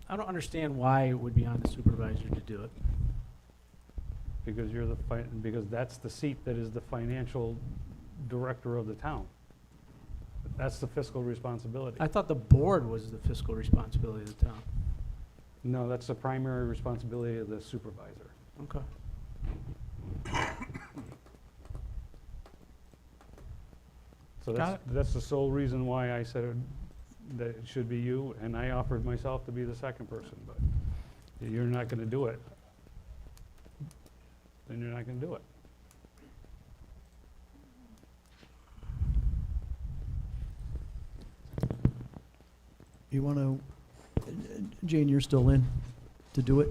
I don't understand why it would be on the supervisor to do it. Because you're because that's the seat that is the financial director of the town. That's the fiscal responsibility. I thought the board was the fiscal responsibility of the town. No, that's the primary responsibility of the supervisor. Okay. So Got that's the sole reason why I said that it should be you, and I offered myself to be the second person, but you're not gonna do it. Then you're not gonna do it. You want to, Jane, you're still in to do it?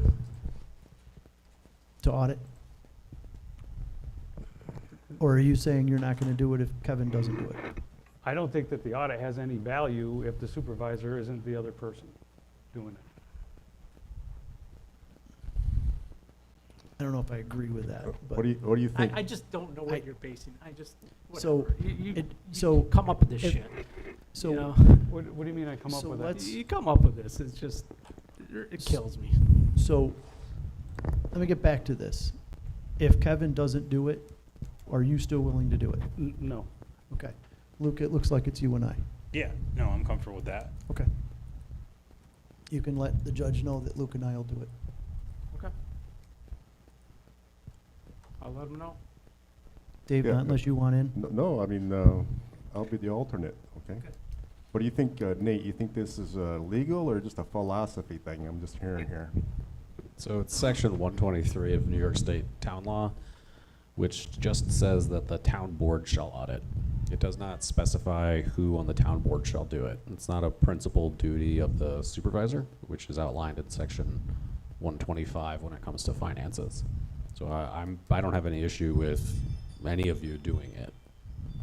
To audit? Or are you saying you're not going to do it if Kevin doesn't do it? I don't think that the audit has any value if the supervisor isn't the other person doing it. I don't know if I agree with that, but. What do you think? I just don't know what you're basing. I just, So, whatever. You so come up with this if- shit. So, You know? What do you mean I come up So with let's- that? You come up with this. It's just, it kills me. so, let me get back to this. If Kevin doesn't do it, are you still willing to do it? No. Okay. Luke, it looks like it's you and I. Yeah, no, I'm comfortable with that. Okay. You can let the judge know that Luke and I will do it. Okay. I'll let him know. Dave, Yeah. not unless you want in? No, I mean, I'll be the alternate, okay? What do you think, Nate? You think this is legal or just a philosophy thing? I'm just hearing here. So it's section 123 of New York State Town Law, which just says that the town board shall audit. It does not specify who on the town board shall do it. It's not a principal duty of the supervisor, which is outlined in section 125 when it comes to finances. So I don't have any issue with any of you doing it.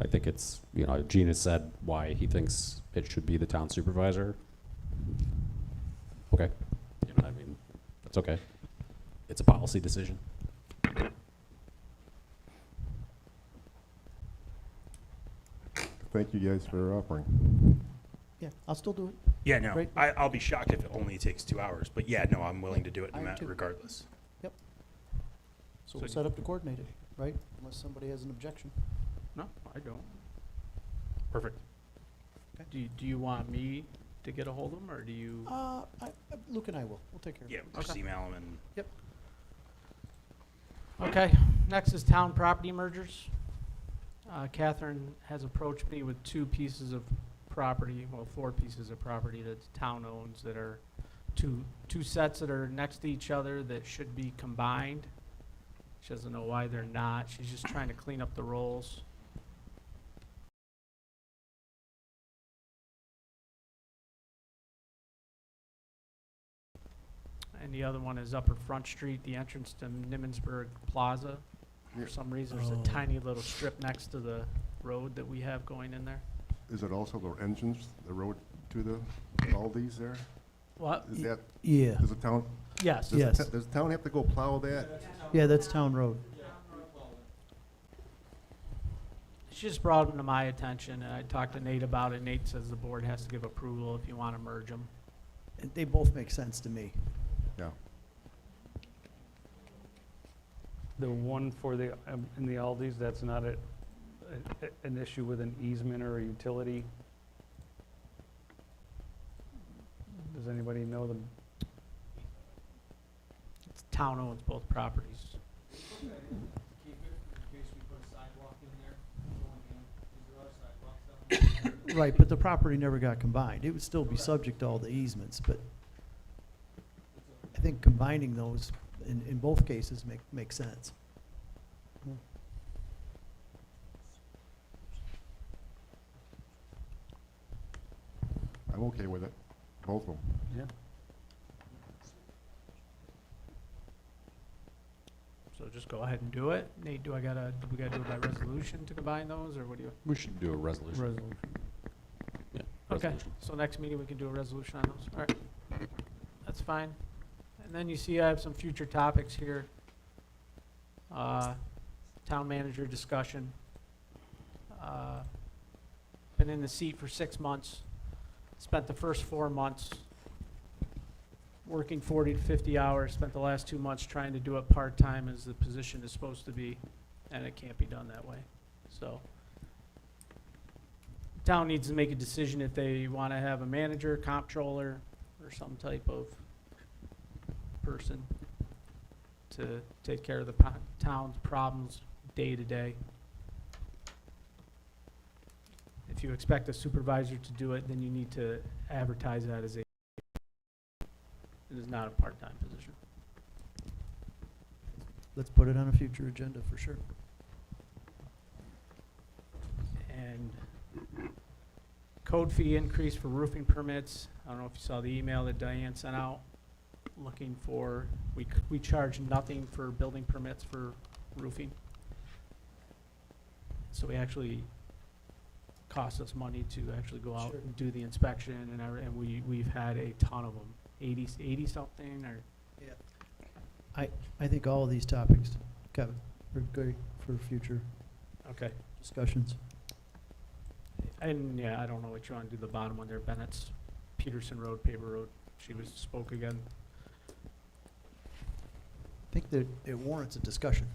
I think it's, you know, Gene has said why he thinks it should be the town supervisor. Okay, you know, I mean, that's okay. It's a policy decision. Thank you guys for offering. Yeah, I'll still do it. Yeah, no, Great. I'll be shocked if it only takes 2 hours, but yeah, no, I'm willing to do it I am too. regardless. So we'll set up to coordinate it, right? Unless somebody has an objection. No, I don't. Perfect. Do you want me to get a hold of him, or do you? Luke and I will. We'll take care of it. Yeah, we'll just Okay. email them and. Yep. Okay, next is town property mergers. Catherine has approached me with 2 pieces of property, well, 4 pieces of property that the town owns that are two sets that are next to each other that should be combined. She doesn't know why they're not. She's just trying to clean up the rolls. And the other one is Upper Front Street, the entrance to Nimmonsburg Plaza. For some reason, there's Oh. a tiny little strip next to the road that we have going in there. Is it also the entrance, the road to the Aldi's there? What? Is that, Yeah, does the town, Yes. does Yes. does the town have to go plow that? yeah, that's Town Road. She just brought them to my attention, and I talked to Nate about it. Nate says the board has to give approval if you want to merge them. And they both make sense to me. Yeah. The one for the, in the Aldi's, that's not an issue with an easement or a utility? Does anybody know the, It's town owns both properties. Keep it in case we put a sidewalk in there, going in, there are sidewalks down there. Right, but the property never got combined. It would still be subject to all the easements, but I think combining those in both cases make sense. I'm okay with it, both of them. yeah? So just go ahead and do it. Nate, do we gotta do it by resolution to combine those, or what do you? We should do a resolution. Resolution. Yeah, Okay, resolution. so next meeting we can do a resolution on those. All right, that's fine. And then you see I have some future topics here. Town manager discussion. Been in the seat for 6 months. Spent the first 4 months working 40 to 50 hours. Spent the last 2 months trying to do it part-time as the position is supposed to be, and it can't be done that way. So town needs to make a decision if they want to have a manager, comptroller, or some type of person to take care of the town's problems day to day. If you expect a supervisor to do it, then you need to advertise that as it is not a part-time position. Let's put it on a future agenda for sure. And code fee increase for roofing permits. I don't know if you saw the email that Diane sent out, looking for, we charge nothing for building permits for roofing. So we actually, cost us money to actually go out Sure. and do the inspection, and we've had a ton of them, 80 something, or, I think all of these topics, Kevin, are good for future okay. discussions. And, yeah, I don't know what you want to do, the bottom one there, Bennett's, Peterson Road, Paper Road, she spoke again. I think that it warrants a discussion.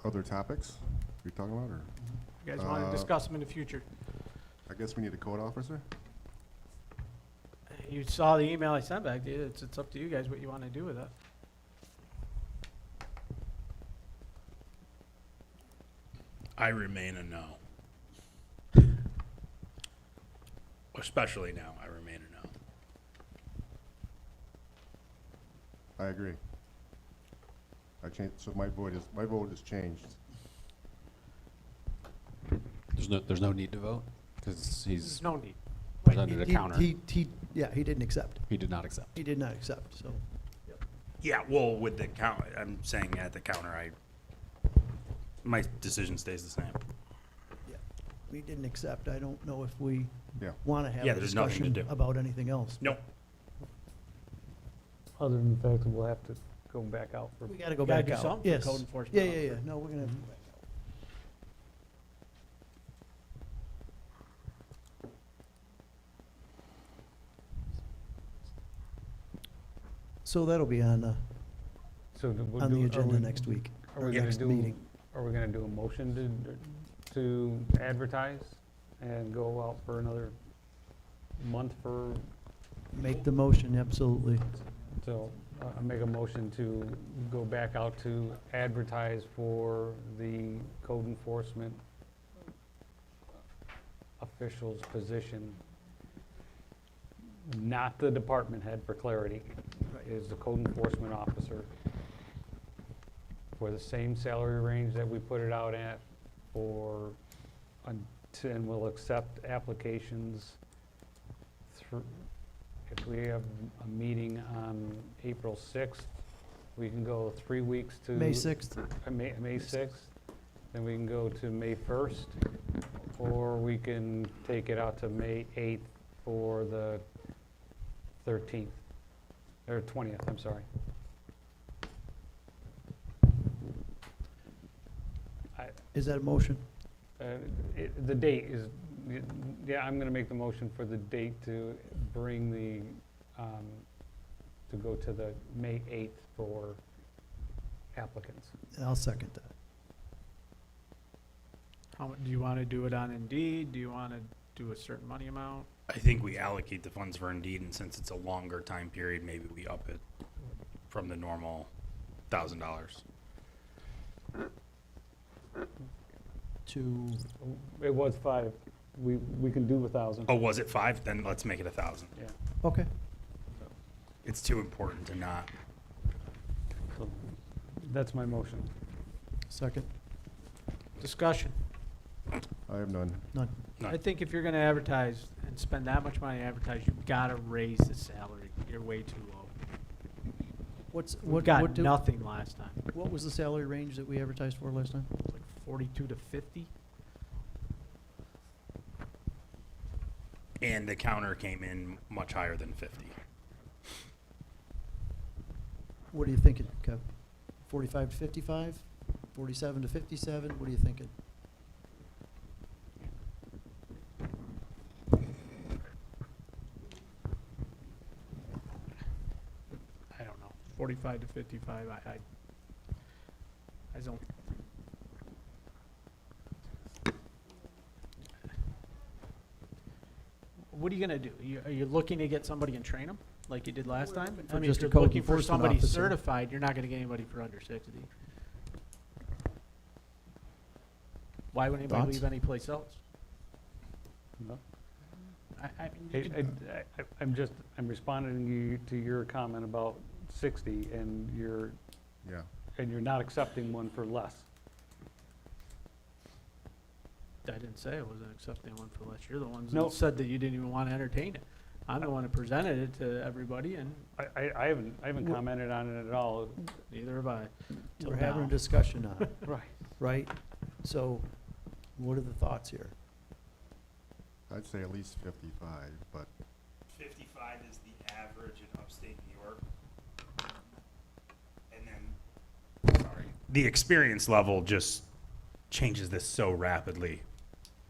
Other topics we talking about, or? You guys want to discuss them in the future? I guess we need a code officer? You saw the email I sent back to you, it's up to you guys what you want to do with it. I remain a no. Especially now, I remain a no. I agree. I changed, so my vote is changed. There's no need to vote, because he's There's no need. presented a counter. He didn't accept. He did not accept. He did not accept, so. Yeah, well, with the count, I'm saying at the counter, my decision stays the same. We didn't accept. I don't know if we Yeah. want to have Yeah, a there's nothing to discussion do. about anything else. Nope. Other than the fact that we'll have to go back out for. We gotta go Gotta back do out. something for Yes. code enforcement Yeah, officer. no, we're gonna have to go back out. So that'll be on the agenda next week, Are or we gonna next do, meeting. are we gonna do a motion to advertise and go out for another month for, Make the motion, absolutely. so I make a motion to go back out to advertise for the code enforcement official's position. Not the department head, for clarity, is the code enforcement officer. For the same salary range that we put it out at and we'll accept applications through, if we have a meeting on April 6th, we can go 3 weeks to. May 6th. May 6th, then we can go to May 1st, or we can take it out to May 8th for the 13th, or 20th, I'm sorry. Is that a motion? The date is, yeah, I'm gonna make the motion for the date to bring the, to go to the May 8th for applicants. And I'll second that. Do you want to do it on Indeed? Do you want to do a certain money amount? I think we allocate the funds for Indeed, and since it's a longer time period, maybe we up it from the normal $1,000. To, It was 5, we can do 1,000. Oh, was it 5? Then let's make it 1,000. Yeah. okay. It's too important to not. So that's my motion. Second? Discussion. I have none. None. I think if you're gonna advertise and spend that much money to advertise, you've gotta raise the salary. You're way too low. We What got do- nothing last time. What was the salary range that we advertised for last time? Like 42 to 50. And the counter came in much higher than 50. What are you thinking, Kev? 45 to 55? 47 to 57? What are you thinking? I don't know. 45 to 55. I don't. What are you gonna do? Are you looking to get somebody and train them like you did last time? For I mean, just if a you're code looking for enforcement somebody officer. certified, you're not gonna get anybody for under 60. Why would anybody Thoughts? leave any place else? No. I mean, you could- I'm responding to your comment about 60, and you're Yeah. not accepting one for less. I didn't say I wasn't accepting one for less. You're the ones No. that said that you didn't even want to entertain it. I'm the one that presented it to everybody, and I haven't commented on it at all. neither have I. till We're having a now. discussion on it, Right. right? So, what are the thoughts here? I'd say at least 55, but 55 is the average in upstate New York. And then, sorry, the experience level just changes this so rapidly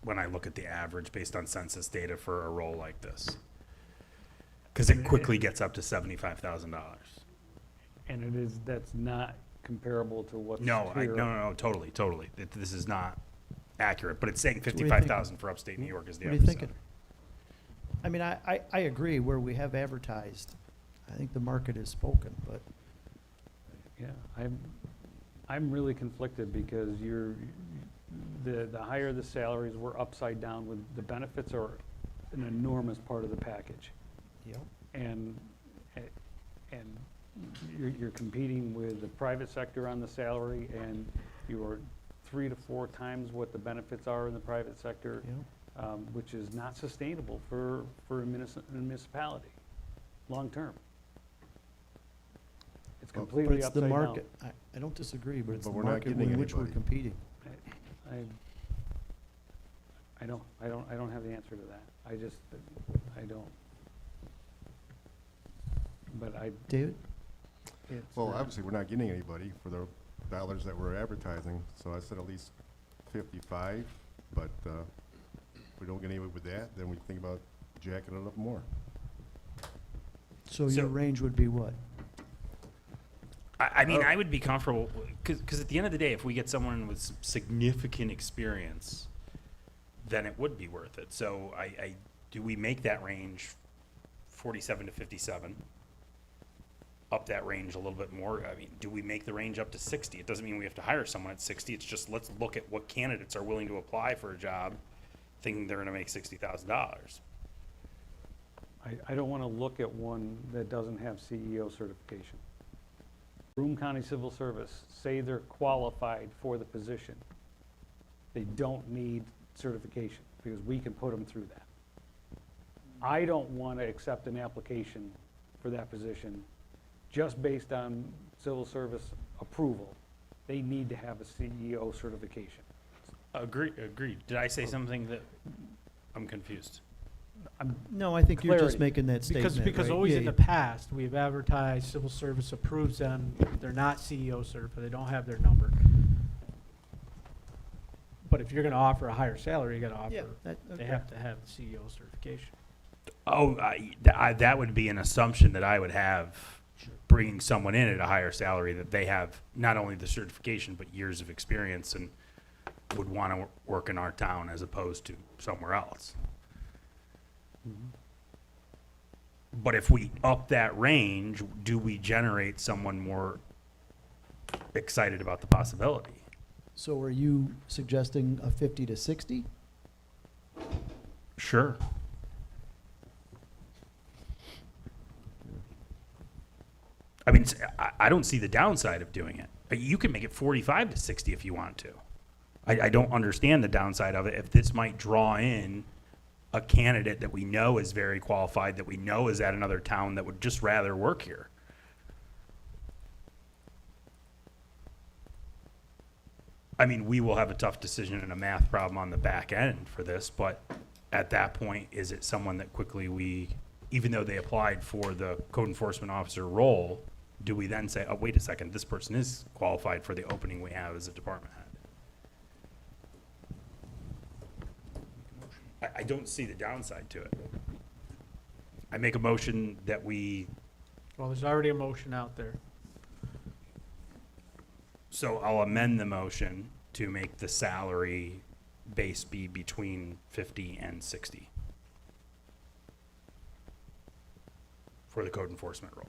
when I look at the average based on census data for a role like this. Because it quickly gets up to $75,000. And that's not comparable to what's No, here. no, totally. This is not accurate, but it's saying what are you 55,000 for upstate New York is the What are upper you side. thinking? I mean, I agree where we have advertised. I think the market has spoken, but Yeah, I'm really conflicted because the higher the salaries, we're upside down with, the benefits are an enormous part of the package. Yep. And you're competing with the private sector on the salary, and you are 3 to 4 times what the benefits are in the private sector, which is not sustainable for a municipality, long-term. It's but completely it's upside the down. market. I don't disagree, but it's But the we're not market getting in which we're anybody. competing. I don't have the answer to that. I don't. But David? it's well, not- obviously, we're not getting anybody for the dollars that we're advertising. So I said at least 55, but if we don't get anybody with that, then we think about jacking it up more. So So- your range would be what? I mean, I would be comfortable, because at the end of the day, if we get someone with some significant experience, then it would be worth it. So do we make that range 47 to 57? up that range a little bit more. I mean, do we make the range up to 60? It doesn't mean we have to hire someone at 60. It's just let's look at what candidates are willing to apply for a job thinking they're going to make $60,000. I don't want to look at one that doesn't have CEO certification. Broome County Civil Service, say they're qualified for the position. They don't need certification because we can put them through that. I don't want to accept an application for that position just based on civil service approval. They need to have a CEO certification. Agreed. Did I say something that I'm confused? No, I think you're just Clarity. making that statement, Because right? always Yeah, in the yeah. past, we've advertised, civil service approves them, they're not CEO certified, they don't have their number. But if you're gonna offer a higher salary, you gotta Yeah, offer, that- they have to have the CEO certification. Oh, that would be an assumption that I would have, bringing someone in at a higher salary, that they have not only the certification, but years of experience and would want to work in our town as opposed to somewhere else. But if we up that range, do we generate someone more excited about the possibility? So are you suggesting a 50 to 60? Sure. I mean, I don't see the downside of doing it. You can make it 45 to 60 if you want to. I don't understand the downside of it. If this might draw in a candidate that we know is very qualified, that we know is at another town that would just rather work here. I mean, we will have a tough decision and a math problem on the back end for this, but at that point, is it someone that quickly even though they applied for the code enforcement officer role, do we then say, oh, wait a second, this person is qualified for the opening we have as a department head? I don't see the downside to it. I make a motion that we, Well, there's already a motion out there. so I'll amend the motion to make the salary base be between 50 and 60 for the code enforcement role.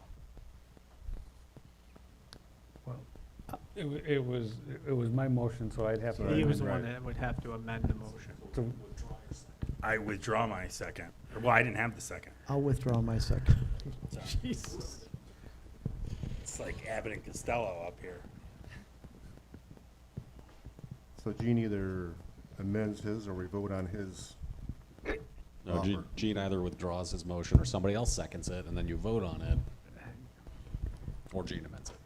It was my motion, so I'd have to. He was the Right. one that would have to amend the motion. I withdraw my second. Well, I didn't have the second. I'll withdraw my second. Jesus. It's like Abbott and Costello up here. So Gene either amends his or we vote on his. No, offer. Gene either withdraws his motion or somebody else seconds it, and then you vote on it. Or Gene amends it.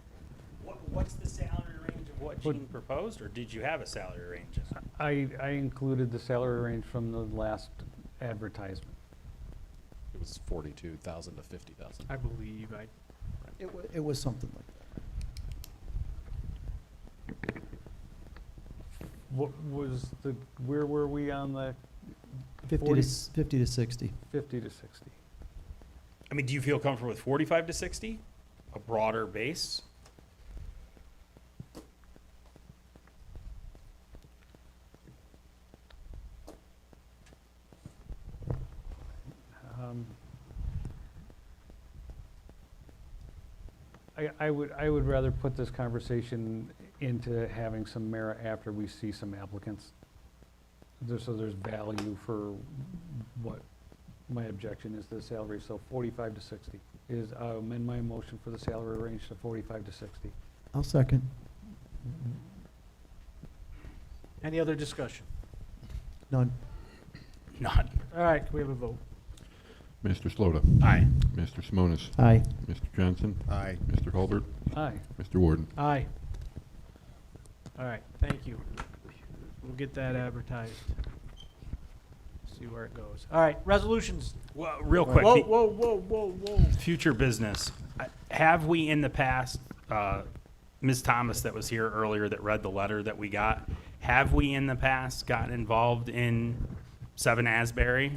What's the salary range of what Gene proposed, or did you have a salary range? I included the salary range from the last advertisement. It was 42,000 to 50,000. I believe It was something like that. What was where were we on the 50 40 to 50 to 60. 50 to 60? I mean, do you feel comfortable with 45 to 60? A broader base? I would rather put this conversation into having some merit after we see some applicants. So there's value for what my objection is to the salary, so 45 to 60 is, amend my motion for the salary range to 45 to 60. I'll second. Any other discussion? None. None. All right, can we have a vote? Mr. Slota. Aye. Mr. Simonis. Aye. Mr. Johnson. Aye. Mr. Hulbert. Aye. Mr. Warden. Aye. All right, thank you. We'll get that advertised. See where it goes. All right, resolutions. Well, real quick. Whoa, the- whoa, whoa, whoa, whoa. Future business. Have we in the past, Ms. Thomas that was here earlier that read the letter that we got, have we in the past gotten involved in 7 Asbury?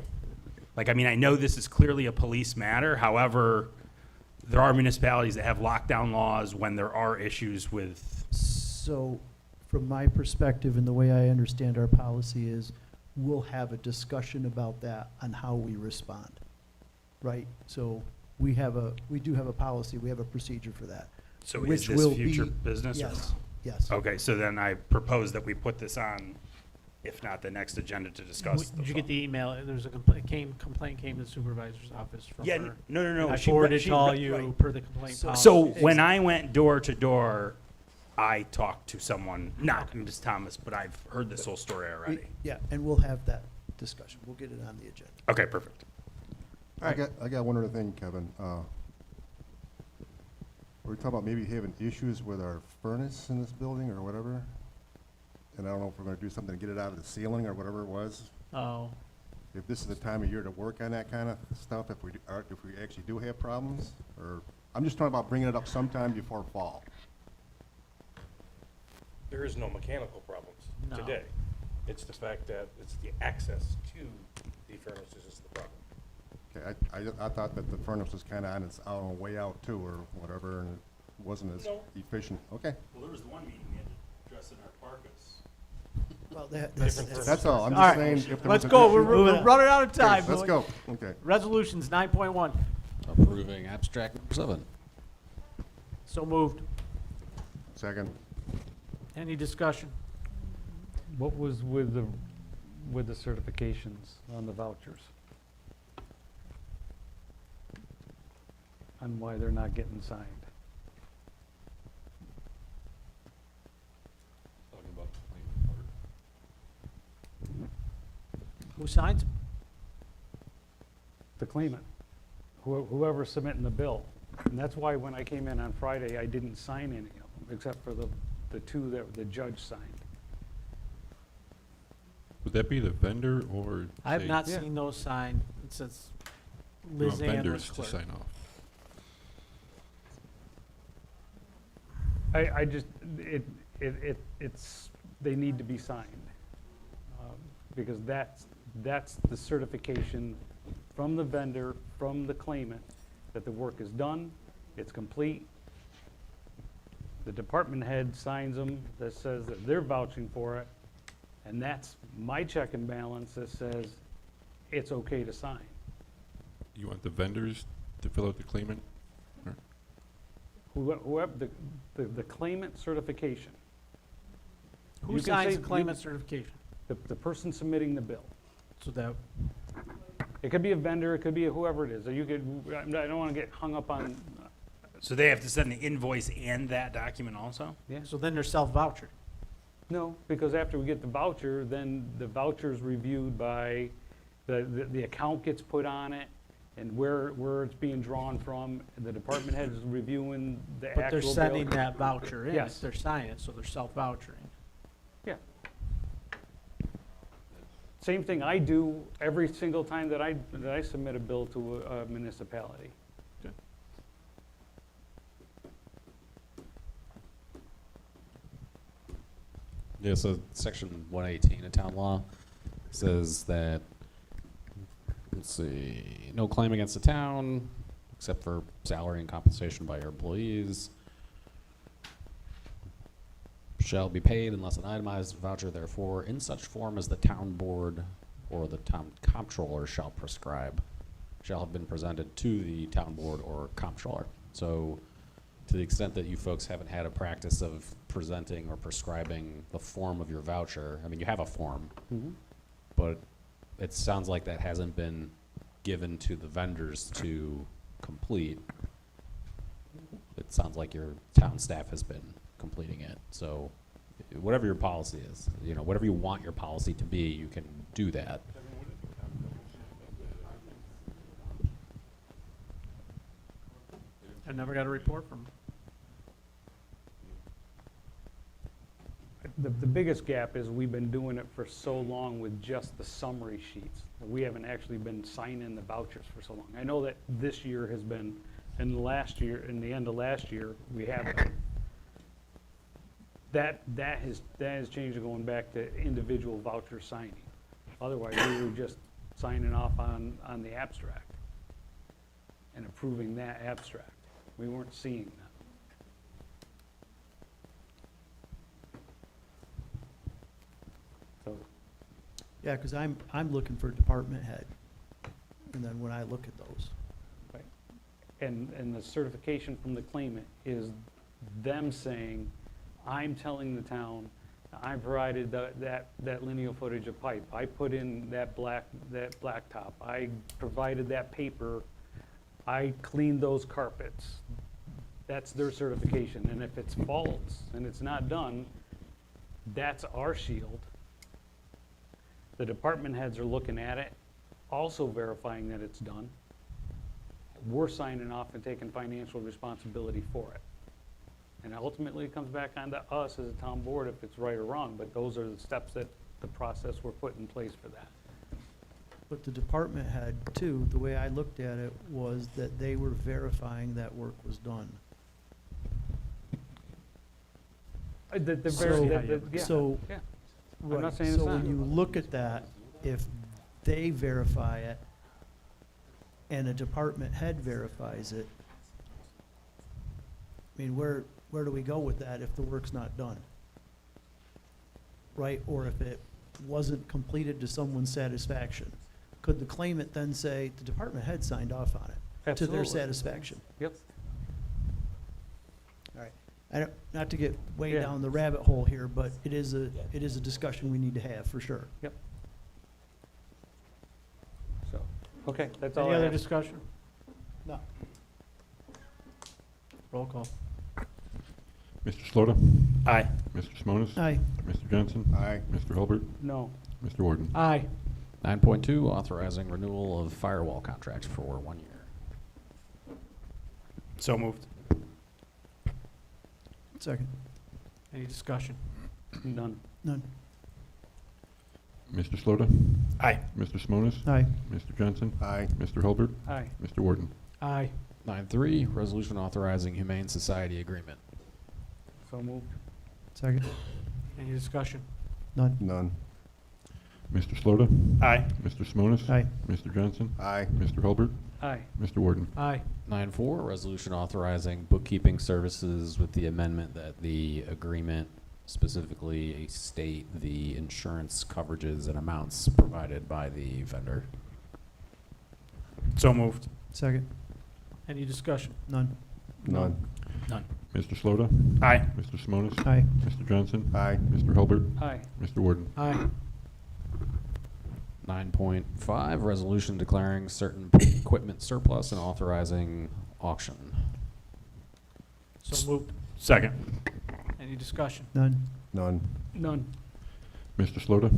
Like, I mean, I know this is clearly a police matter. However, there are municipalities that have lockdown laws when there are issues with. So, from my perspective and the way I understand our policy is, we'll have a discussion about that on how we respond, right? So, we do have a policy, we have a procedure for that. So which is this will future be- business or Yes, no? yes. Okay, so then I propose that we put this on, if not the next agenda, to discuss. Did you get the email? There's a complaint came to the supervisor's office from Yeah, her. no. I she forwarded she to all right. you per the complaint policy. So when I went door to door, I talked to someone, not Ms. Thomas, but I've heard this whole story We- already. Yeah, and we'll have that discussion. We'll get it on the agenda. Okay, perfect. I got one other thing, Kevin. We're talking about maybe having issues with our furnace in this building or whatever. And I don't know if we're gonna do something to get it out of the ceiling or whatever it was. Oh, If this is the time of year to work on that kind of stuff, if we actually do have problems, or, I'm just talking about bringing it up sometime before fall. There is no mechanical problems No. today. It's the fact that it's the access to the furnaces is the problem. Okay, I thought that the furnace was kinda on its own way out too, or whatever, and it wasn't as No. efficient. Okay, Well, there was one meeting we had to address in our carcass. Well, that's, Different that's all. I'm All just right. saying, if there Let's was an go. issue- We're running out of time. Okay, let's go. Okay. Resolutions 9.1. Approving abstract number 7. So moved. Second. Any discussion? What was with the certifications on the vouchers? On why they're not getting signed? Talking about the claim part. Who signs? The claimant, whoever's submitting the bill. And that's why when I came in on Friday, I didn't sign any of them, except for the two that the judge signed. Would that be the vendor or? I have say, not Yeah. seen those signed since you want Liz Ann was vendors to clerk. sign off? I just, it's, they need to be signed. Because that's the certification from the vendor, from the claimant, that the work is done, it's complete. The department head signs them, that says that they're vouching for it, and that's my check and balance that says it's okay to sign. You want the vendors to fill out the claimant? Whoever, the claimant certification. Who You can signs say the claimant certification? The person submitting the bill. So that, It could be a vendor, it could be whoever it is, or you could, I don't wanna get hung up on, So they have to send the invoice and that document also? so then they're self-vouchered. no, because after we get the voucher, then the voucher's reviewed by, the account gets put on it, and where it's being drawn from, and the department head is reviewing the actual But they're bill. sending that voucher in. Yes. They're signing it, so they're self-vouchering. Yeah. Same thing I do every single time that I submit a bill to a municipality. Yeah, so section 118 of town law says that, let's see, no claim against the town except for salary and compensation by your employees shall be paid unless an itemized voucher therefore in such form as the town board or the town comptroller shall prescribe shall have been presented to the town board or comptroller. So to the extent that you folks haven't had a practice of presenting or prescribing the form of your voucher, I mean, you have a form, but it sounds like that hasn't been given to the vendors to complete. It sounds like your town staff has been completing it. So whatever your policy is, you know, whatever you want your policy to be, you can do that. I never got a report from them. The biggest gap is we've been doing it for so long with just the summary sheets. We haven't actually been signing the vouchers for so long. I know that this year has been, and last year, in the end of last year, we have been. That has changed going back to individual voucher signing. Otherwise, we were just signing off on the abstract and approving that abstract. We weren't seeing that. So, Yeah, because I'm looking for department head, and then when I look at those. And the certification from the claimant is them saying, I'm telling the town, I provided that lineal footage of pipe. I put in that blacktop. I provided that paper. I cleaned those carpets. That's their certification. And if it's false and it's not done, that's our shield. The department heads are looking at it, also verifying that it's done. We're signing off and taking financial responsibility for it. And ultimately, it comes back onto us as a town board if it's right or wrong, but those are the steps that the process we're put in place for that. But the department head too, the way I looked at it was that they were verifying that work was done. So, Yeah. I'm not right, saying it's so not. when you look at that, if they verify it and a department head verifies it, I mean, where do we go with that if the work's not done? Right, or if it wasn't completed to someone's satisfaction? Could the claimant then say, the department head signed off on it to their Absolutely. satisfaction? Yep. All right. I don't, not to get way Yeah. down the rabbit hole here, but it is a discussion we need to have, for sure. Yep. So, okay, that's all Any I other have. discussion? No. Roll call. Mr. Slota? Aye. Mr. Simonis? Aye. Mr. Johnson? Aye. Mr. Hulbert? No. Mr. Warden? Aye. 9.2, authorizing renewal of firewall contracts for 1 year. So moved. Second. Any discussion? None. None. Mr. Slota? Aye. Mr. Simonis? Aye. Mr. Johnson? Aye. Mr. Hulbert? Aye. Mr. Warden? Aye. 9.3, resolution authorizing Humane Society agreement. So moved. Second. Any discussion? None. None. Mr. Slota? Aye. Mr. Simonis? Aye. Mr. Johnson? Aye. Mr. Hulbert? Aye. Mr. Warden? Aye. 9.4, resolution authorizing bookkeeping services with the amendment that the agreement specifically state the insurance coverages and amounts provided by the vendor. So moved. Second. Any discussion? None. None. None. Mr. Slota? Aye. Mr. Simonis? Aye. Mr. Johnson? Aye. Mr. Hulbert? Aye. Mr. Warden? Aye. 9.5, resolution declaring certain equipment surplus and authorizing auction. So moved. Second. Any discussion? None. None. None. Mr. Slota?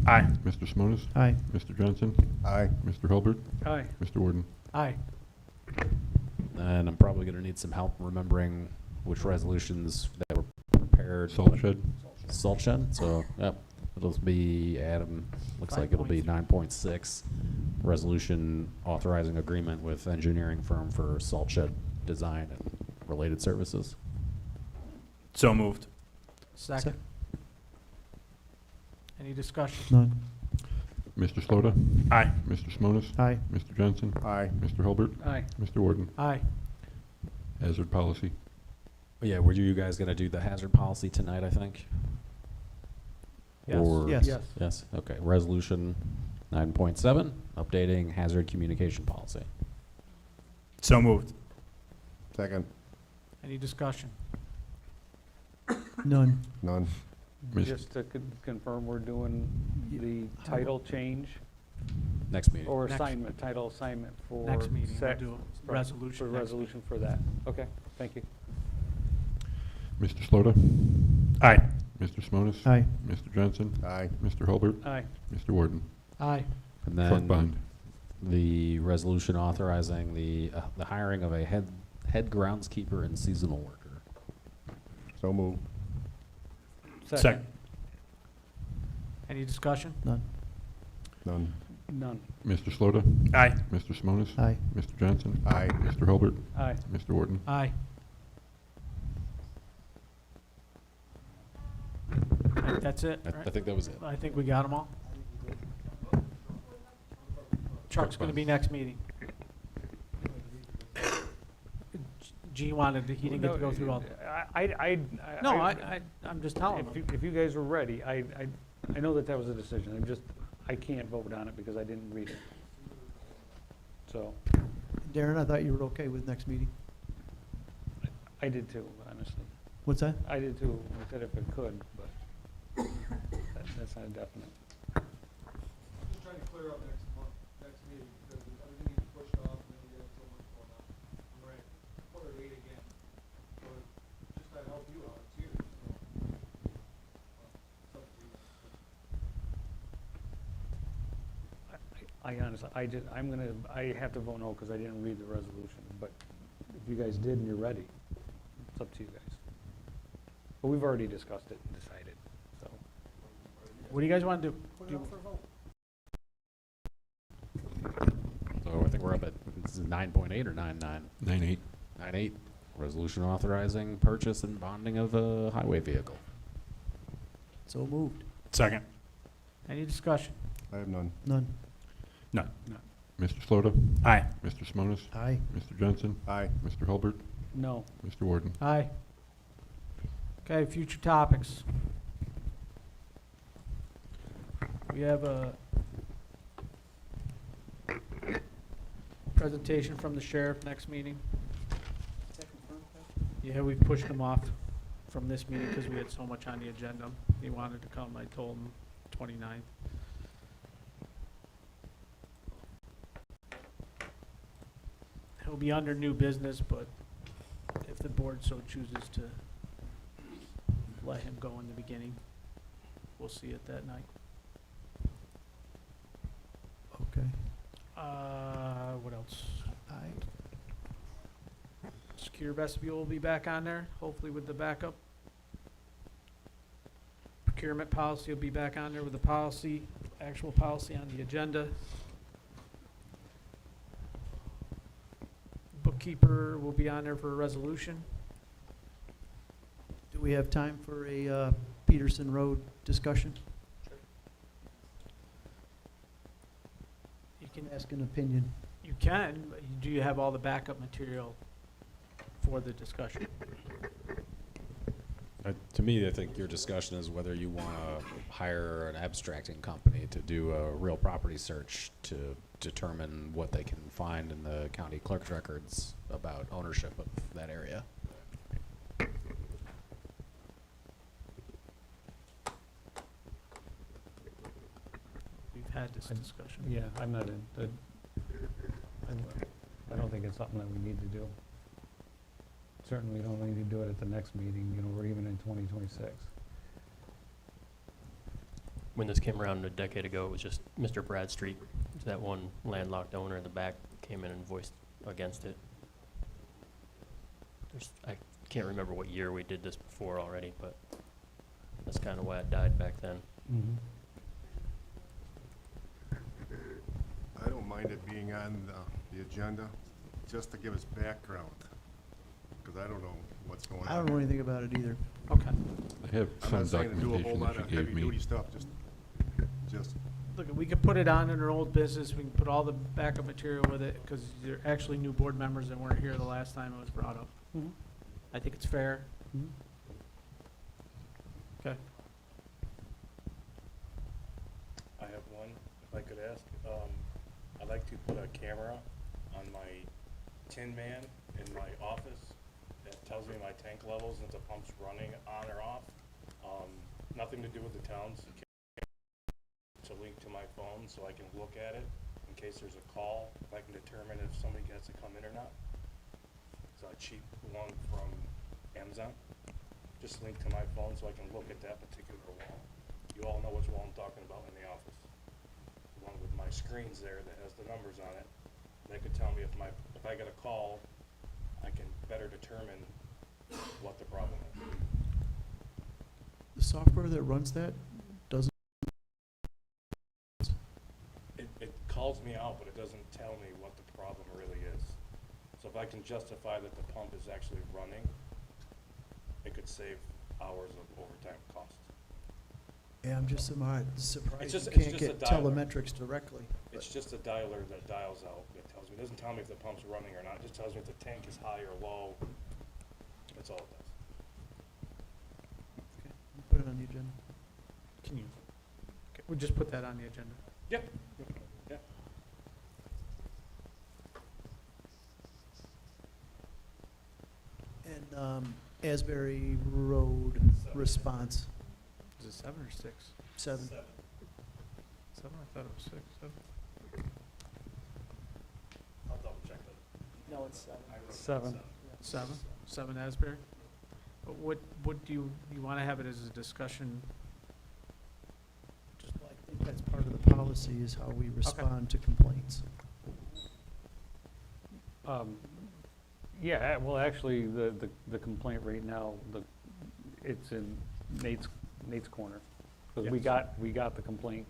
Aye. Mr. Simonis? Aye. Mr. Johnson? Aye. Mr. Hulbert? Aye. Mr. Warden? Aye. And I'm probably going to need some help remembering which resolutions that were prepared. Salt shed? Salt shed, so, yep, it'll be, Adam, looks like it'll be 9.6, resolution authorizing agreement with engineering firm for salt shed design and related services. So moved. Second. Any discussion? None. Mr. Slota? Aye. Mr. Simonis? Aye. Mr. Johnson? Aye. Mr. Hulbert? Aye. Mr. Warden? Aye. Hazard policy? Yeah, were you guys going to do the hazard policy tonight, I think? Yes. Or- Yes. Yes. Yes, okay. Resolution 9.7, updating hazard communication policy. So moved. Second. Any discussion? None. None. Miss- Just to confirm, we're doing the title change Next meeting. or Next- assignment, title assignment for. Next meeting, we'll sec- do a right, resolution For next resolution for that. Okay, thank you. Mr. Slota? Aye. Mr. Simonis? Aye. Mr. Johnson? Aye. Mr. Hulbert? Aye. Mr. Warden? Aye. And Truck then bond? the resolution authorizing the hiring of a head groundskeeper and seasonal worker. So moved. Second. Any discussion? None. None. None. Mr. Slota? Aye. Mr. Simonis? Aye. Mr. Johnson? Aye. Mr. Hulbert? Aye. Mr. Warden? Aye. That's it, I right? think that was it. I think we got them all. Truck's gonna be next meeting. G wanted, he didn't get to go through all. No, I'm just telling him. If you guys were ready, I know that was a decision. I can't vote on it because I didn't read it. So, Darren, I thought you were okay with next meeting. I did too, honestly. What's that? I did too. I said if it could, but that's not definite. Just trying to clear up next month, next meeting, because everything gets pushed off and then we have so much going on. Right. Put a date again, so just to help you out, it's you, so. It's up to you. I honestly, I have to vote no because I didn't read the resolution, but if you guys did and you're ready, it's up to you guys. But we've already discussed it and decided, so. What do you guys want to do? Put it up for a vote. So I think we're up at 9.8 or 9.9? 9-8. 9.8, resolution authorizing purchase and bonding of a highway vehicle. So moved. Second. Any discussion? I have none. None. None. Mr. Slota? Aye. Mr. Simonis? Aye. Mr. Johnson? Aye. Mr. Hulbert? No. Mr. Warden? Aye. Okay, future topics. We have a presentation from the sheriff next meeting. Yeah, we pushed him off from this meeting because we had so much on the agenda. He wanted to come, I told him 29th. He'll be under new business, but if the board so chooses to let him go in the beginning, we'll see it that night. Okay. What else? Aye. Secure vestibule will be back on there, hopefully with the backup. Procurement policy will be back on there with the policy, actual policy on the agenda. Bookkeeper will be on there for a resolution. Do we have time for a Peterson Road discussion? You can ask an opinion. You can, but do you have all the backup material for the discussion? To me, I think your discussion is whether you want to hire an abstracting company to do a real property search to determine what they can find in the county clerk's records about ownership of that area. We've had this discussion. Yeah, I'm not in, I don't think it's something that we need to do. Certainly don't need to do it at the next meeting, you know, or even in 2026. When this came around a decade ago, it was just Mr. Bradstreet, that one landlocked owner in the back, came in and voiced against it. I can't remember what year we did this before already, but that's kind of why it died back then. I don't mind it being on the agenda, just to give us background, because I don't know what's going on. I don't know anything about it either. Okay. I have I'm some not saying to do a whole documentation lot that of you gave me. heavy-duty stuff, just, Look, we could put it on in our old business, we can put all the backup material with it, because they're actually new board members that weren't here the last time it was brought up. I think it's fair. Okay. I have one, if I could ask. I'd like to put a camera on my Tin Man in my office that tells me my tank levels and if the pump's running on or off. Nothing to do with the town's. It's a link to my phone so I can look at it in case there's a call, if I can determine if somebody has to come in or not. It's a cheap one from Amazon. Just link to my phone so I can look at that particular wall. You all know which wall I'm talking about in the office. The one with my screens there that has the numbers on it. They could tell me if I get a call, I can better determine what the problem is. The software that runs that doesn't. It calls me out, but it doesn't tell me what the problem really is. So if I can justify that the pump is actually running, it could save hours of overtime costs. Yeah, I'm just surprised just- you it's can't just a get dialer. telemetrics directly. It's just a dialer that dials out, that tells me, it doesn't tell me if the pump's running or not, it just tells me if the tank is high or low. That's all it does. Okay, we'll put it on the agenda. Can you? Okay, we'll just put that on the agenda. Yep. Yep. Asbury Road response? Is it 7 or 6? 7. 7, I thought it was 6. I'll double check that. No, it's 7. 7 Asbury? But what do you want to have it as a discussion? I think that's part of the policy is how we respond to complaints. Yeah, well, actually, the complaint right now, it's in Nate's corner. Because we got the complaint.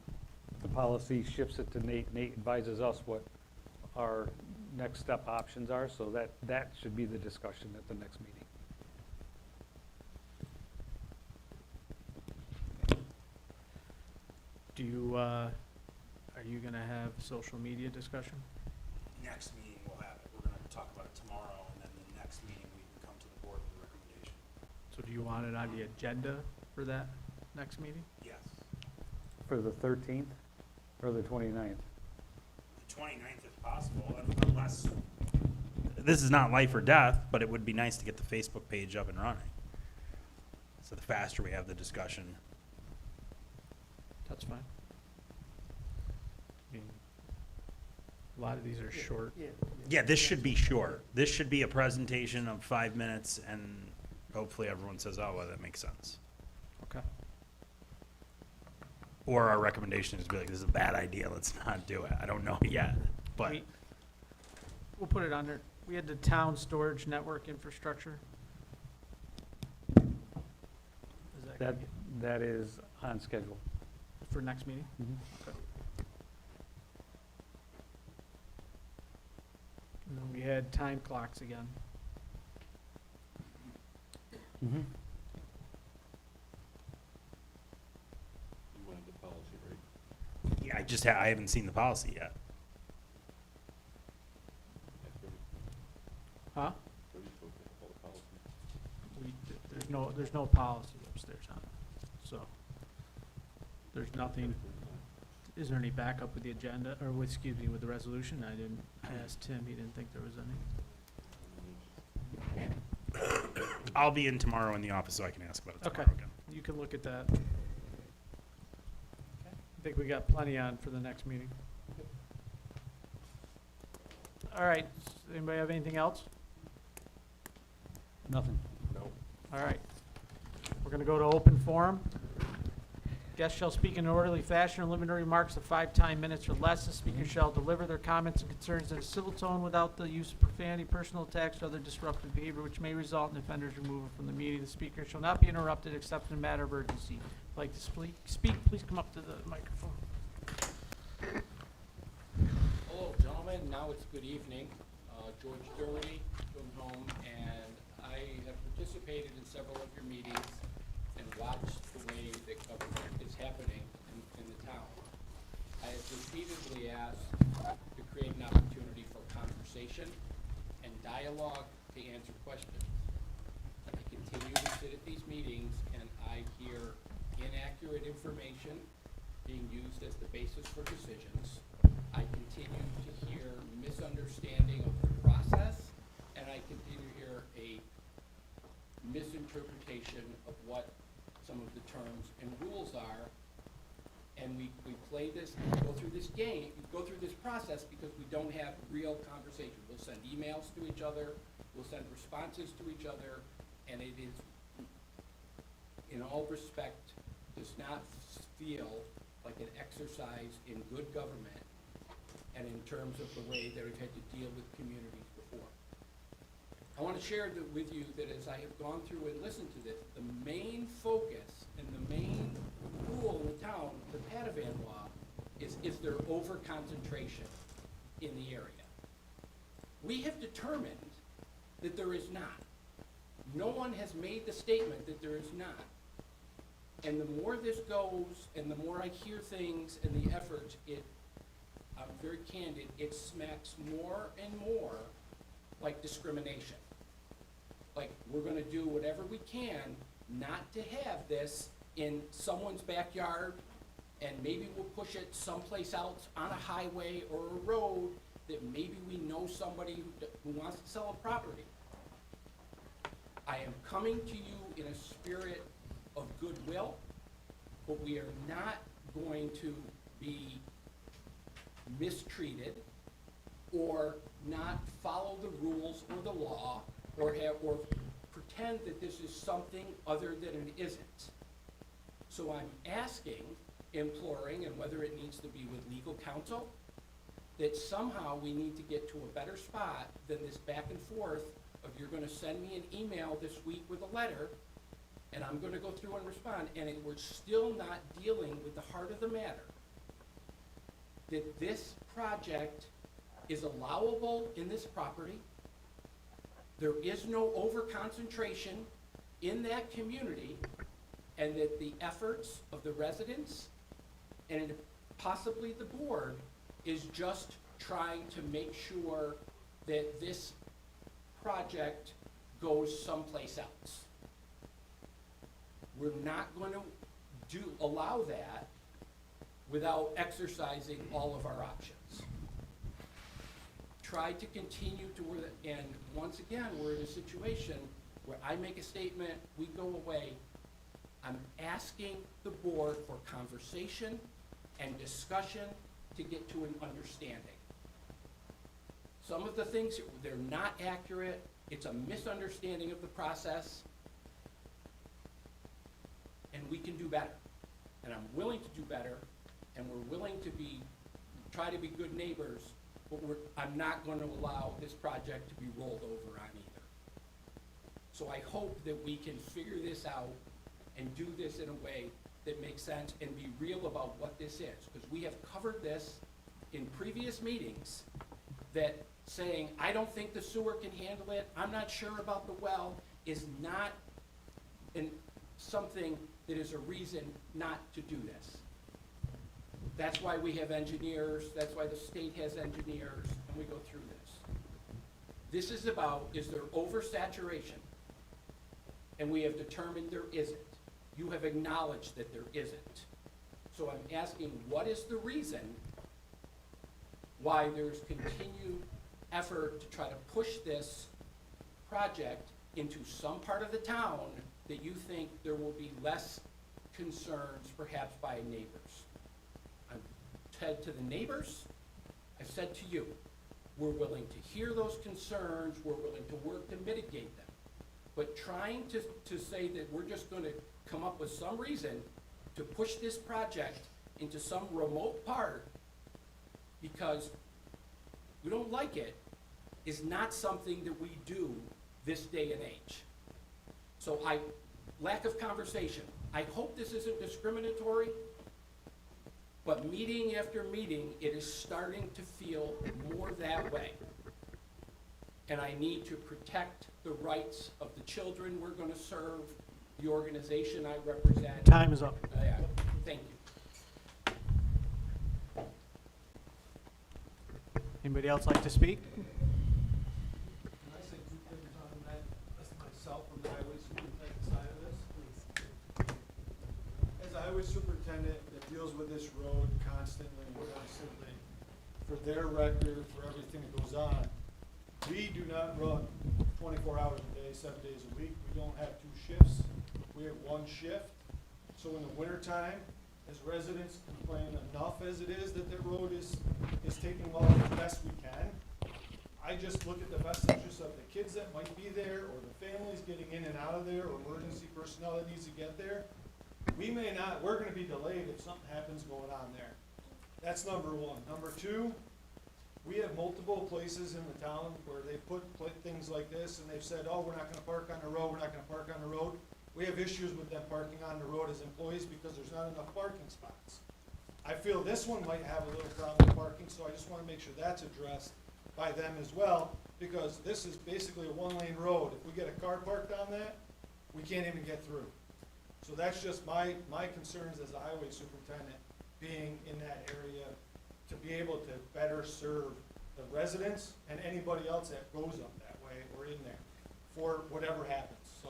The policy shifts it to Nate. Nate advises us what our next step options are, so that should be the discussion at the next meeting. Do you, are you going to have social media discussion? Next meeting we'll have it. We're gonna talk about it tomorrow, and then the next meeting we can come to the board with a recommendation. So do you want it on the agenda for that next meeting? Yes. For the 13th or the 29th? The 29th if possible, unless, this is not life or death, but it would be nice to get the Facebook page up and running. So the faster we have the discussion. That's fine. I mean, a lot of these are short. Yeah, this should be short. This should be a presentation of 5 minutes, and hopefully everyone says, oh, well, that makes sense. Okay. Or our recommendation is to be like, this is a bad idea, let's not do it. I don't know yet, but We'll put it on there. We had the town storage network infrastructure. Is that gonna That is on schedule. be for next meeting? Okay. And then we had time clocks again. Mm-hmm. You wanted the policy, right? yeah, I haven't seen the policy yet. Huh? What are you supposed to call the policy? There's no policy upstairs on it, so. There's nothing. Is there any backup with the agenda, or with, excuse me, with the resolution? I asked Tim, he didn't think there was any. I'll be in tomorrow in the office, so I can ask about it Okay. tomorrow again. You can look at that. I think we got plenty on for the next meeting. All right, anybody have anything else? Nothing. All right. We're gonna go to open forum. Guests shall speak in an orderly fashion or limit remarks of 5 time minutes or less. The speaker shall deliver their comments and concerns in a civil tone without the use of profanity, personal attacks, or other disruptive behavior which may result in offenders' removal from the meeting. The speaker shall not be interrupted except in a matter of urgency. If you'd like to speak, please come up to the microphone. Hello, gentlemen. Now it's good evening. George Doherty from home, and I have participated in several of your meetings and watched the way that government is happening in the town. I have repeatedly asked to create an opportunity for conversation and dialogue to answer questions. I continue to sit at these meetings and I hear inaccurate information being used as the basis for decisions. I continue to hear misunderstanding of the process, and I continue to hear a misinterpretation of what some of the terms and rules are. And we play this, go through this game, go through this process because we don't have real conversation. We'll send emails to each other, we'll send responses to each other, and it is, in all respect, does not feel like an exercise in good government and in terms of the way that we've had to deal with communities before. I want to share with you that as I have gone through and listened to this, the main focus and the main rule in the town, the Padavan law, is there over-concentration in the area? We have determined that there is not. No one has made the statement that there is not. And the more this goes, and the more I hear things and the efforts, I'm very candid, it smacks more and more like discrimination. Like, we're gonna do whatever we can not to have this in someone's backyard, and maybe we'll push it someplace else on a highway or a road that maybe we know somebody who wants to sell a property. I am coming to you in a spirit of goodwill, but we are not going to be mistreated or not follow the rules or the law or pretend that this is something other than it isn't. So I'm asking, imploring, and whether it needs to be with legal counsel, that somehow we need to get to a better spot than this back and forth of you're gonna send me an email this week with a letter, and I'm gonna go through and respond, and we're still not dealing with the heart of the matter. That this project is allowable in this property. There is no over-concentration in that community, and that the efforts of the residents and possibly the board is just trying to make sure that this project goes someplace else. We're not going to allow that without exercising all of our options. Try to continue to work, and once again, we're in a situation where I make a statement, we go away. I'm asking the board for conversation and discussion to get to an understanding. Some of the things, they're not accurate, it's a misunderstanding of the process, and we can do better. And I'm willing to do better, and we're willing to try to be good neighbors, but I'm not going to allow this project to be rolled over on either. So I hope that we can figure this out and do this in a way that makes sense and be real about what this is. Because we have covered this in previous meetings, that saying, I don't think the sewer can handle it, I'm not sure about the well, is not something that is a reason not to do this. That's why we have engineers, that's why the state has engineers, and we go through this. This is about, is there oversaturation? And we have determined there isn't. You have acknowledged that there isn't. So I'm asking, what is the reason why there's continued effort to try to push this project into some part of the town that you think there will be less concerns perhaps by neighbors? I've said to the neighbors, I've said to you, we're willing to hear those concerns, we're willing to work to mitigate them. But trying to say that we're just gonna come up with some reason to push this project into some remote part because we don't like it is not something that we do this day and age. So lack of conversation. I hope this isn't discriminatory, but meeting after meeting, it is starting to feel more that way. And I need to protect the rights of the children we're gonna serve, the organization I represent. Time is up. Yeah, thank you. Anybody else like to speak? Can I say two things on that, that's myself from the highway superintendent side of this, please? As a highway superintendent that deals with this road constantly, for their record, for everything that goes on, we do not run 24 hours a day, 7 days a week. We don't have 2 shifts. We have 1 shift. So in the wintertime, as residents complain enough as it is that the road is taking well as best we can, I just look at the best interests of the kids that might be there or the families getting in and out of there or emergency personnel that needs to get there. We're gonna be delayed if something happens going on there. That's number 1. Number 2, we have multiple places in the town where they put things like this and they've said, oh, we're not gonna park on the road, we're not gonna park on the road. We have issues with them parking on the road as employees because there's not enough parking spots. I feel this one might have a little problem with parking, so I just wanna make sure that's addressed by them as well, because this is basically a 1-lane road. If we get a car parked on that, we can't even get through. So that's just my concerns as a highway superintendent, being in that area, to be able to better serve the residents and anybody else that goes up that way or in there for whatever happens. So,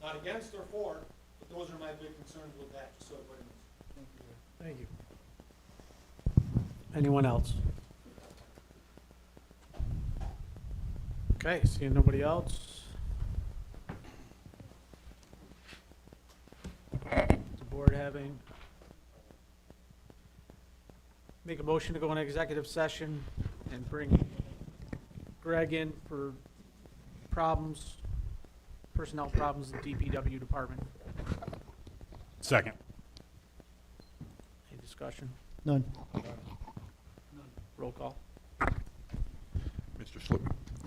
not against or for, but those are my big concerns with that, just so everybody knows. Thank you. Anyone else? Okay, seeing nobody else. having, make a motion to go in executive session and bring Greg in for problems, personnel problems in the DPW department. Second. Any discussion? None. Roll call. Mr.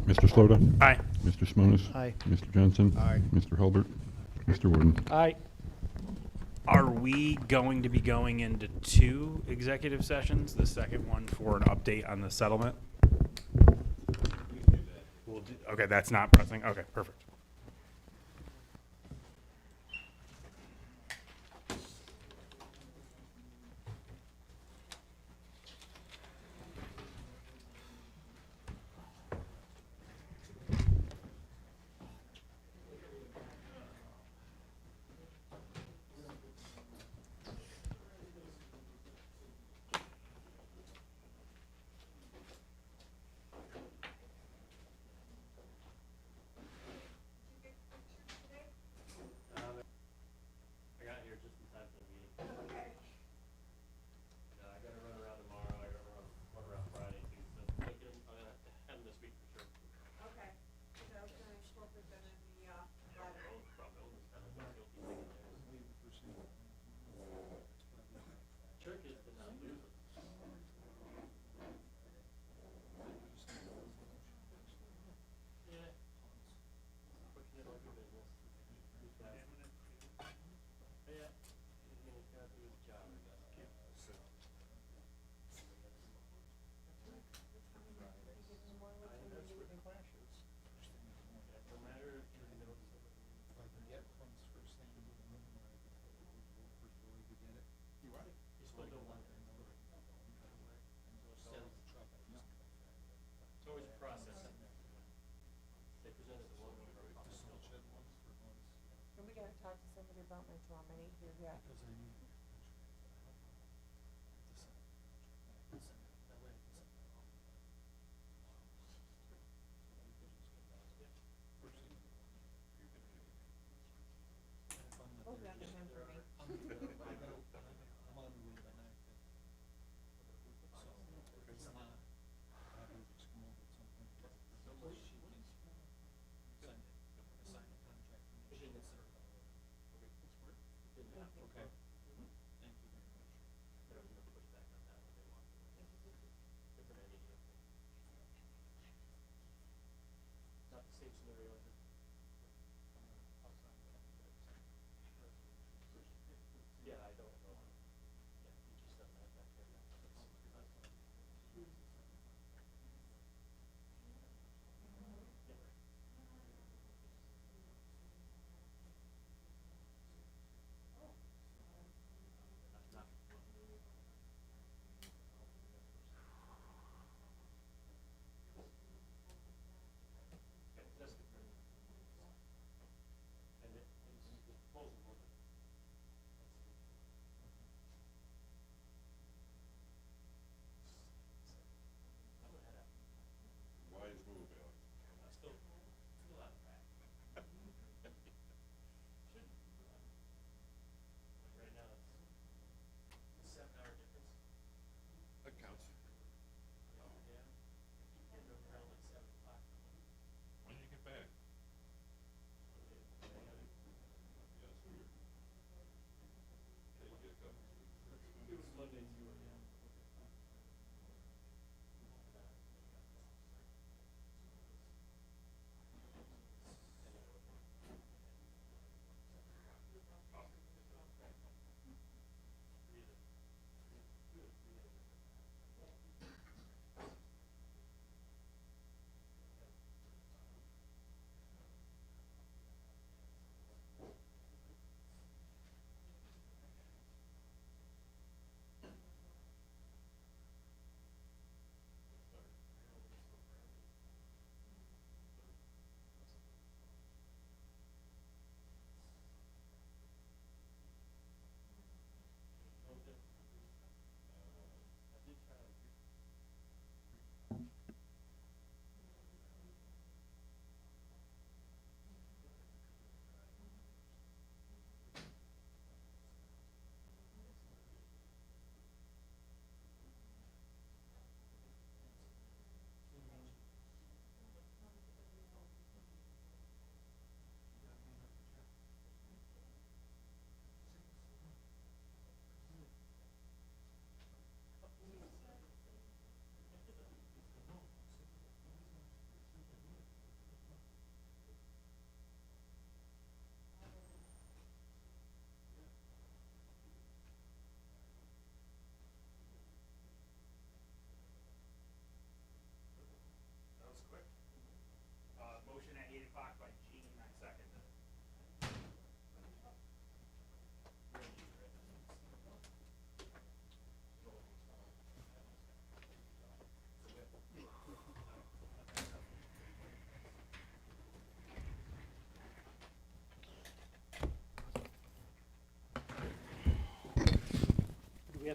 Slota? Aye. Mr. Simonis? Aye. Mr. Johnson? Aye. Mr. Hulbert? Mr. Warden? Aye. Are we going to be going into 2 executive sessions? The second one for an update on the settlement? Okay, that's not pressing. Okay, perfect. I got here just in time for the meeting. Okay. Yeah, I gotta run around tomorrow, I gotta run around Friday too, so I'll get them, I'm gonna have them this week for sure. Okay, so I was gonna slip it then in the, letter. Probably, it's kind of, you'll be thinking there's. Trick is to not lose it. Yeah. Pushing it like a business. Yeah, he's gotta do his job, I guess. No matter if you know somebody. You still don't want it. It's always a process. They present it as one for a possibility. And we gotta talk to somebody about my drum, I ain't here yet. Hold on to him for me. Okay.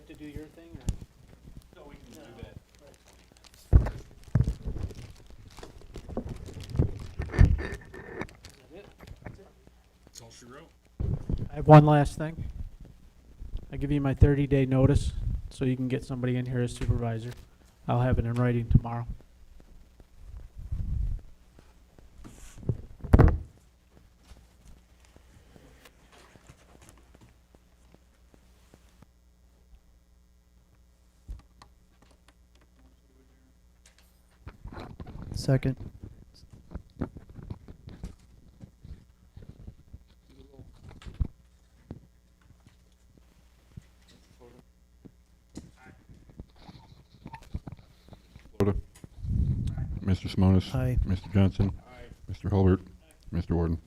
have to do your thing, or? No, we can do that. That's all she wrote. I have one last thing. I give you my 30-day notice, so you can get somebody in here as supervisor. I'll have it in writing tomorrow. Second. Florida. Mr. Simonis. Aye. Mr. Johnson. Mr. Hulbert. Mr. Warden.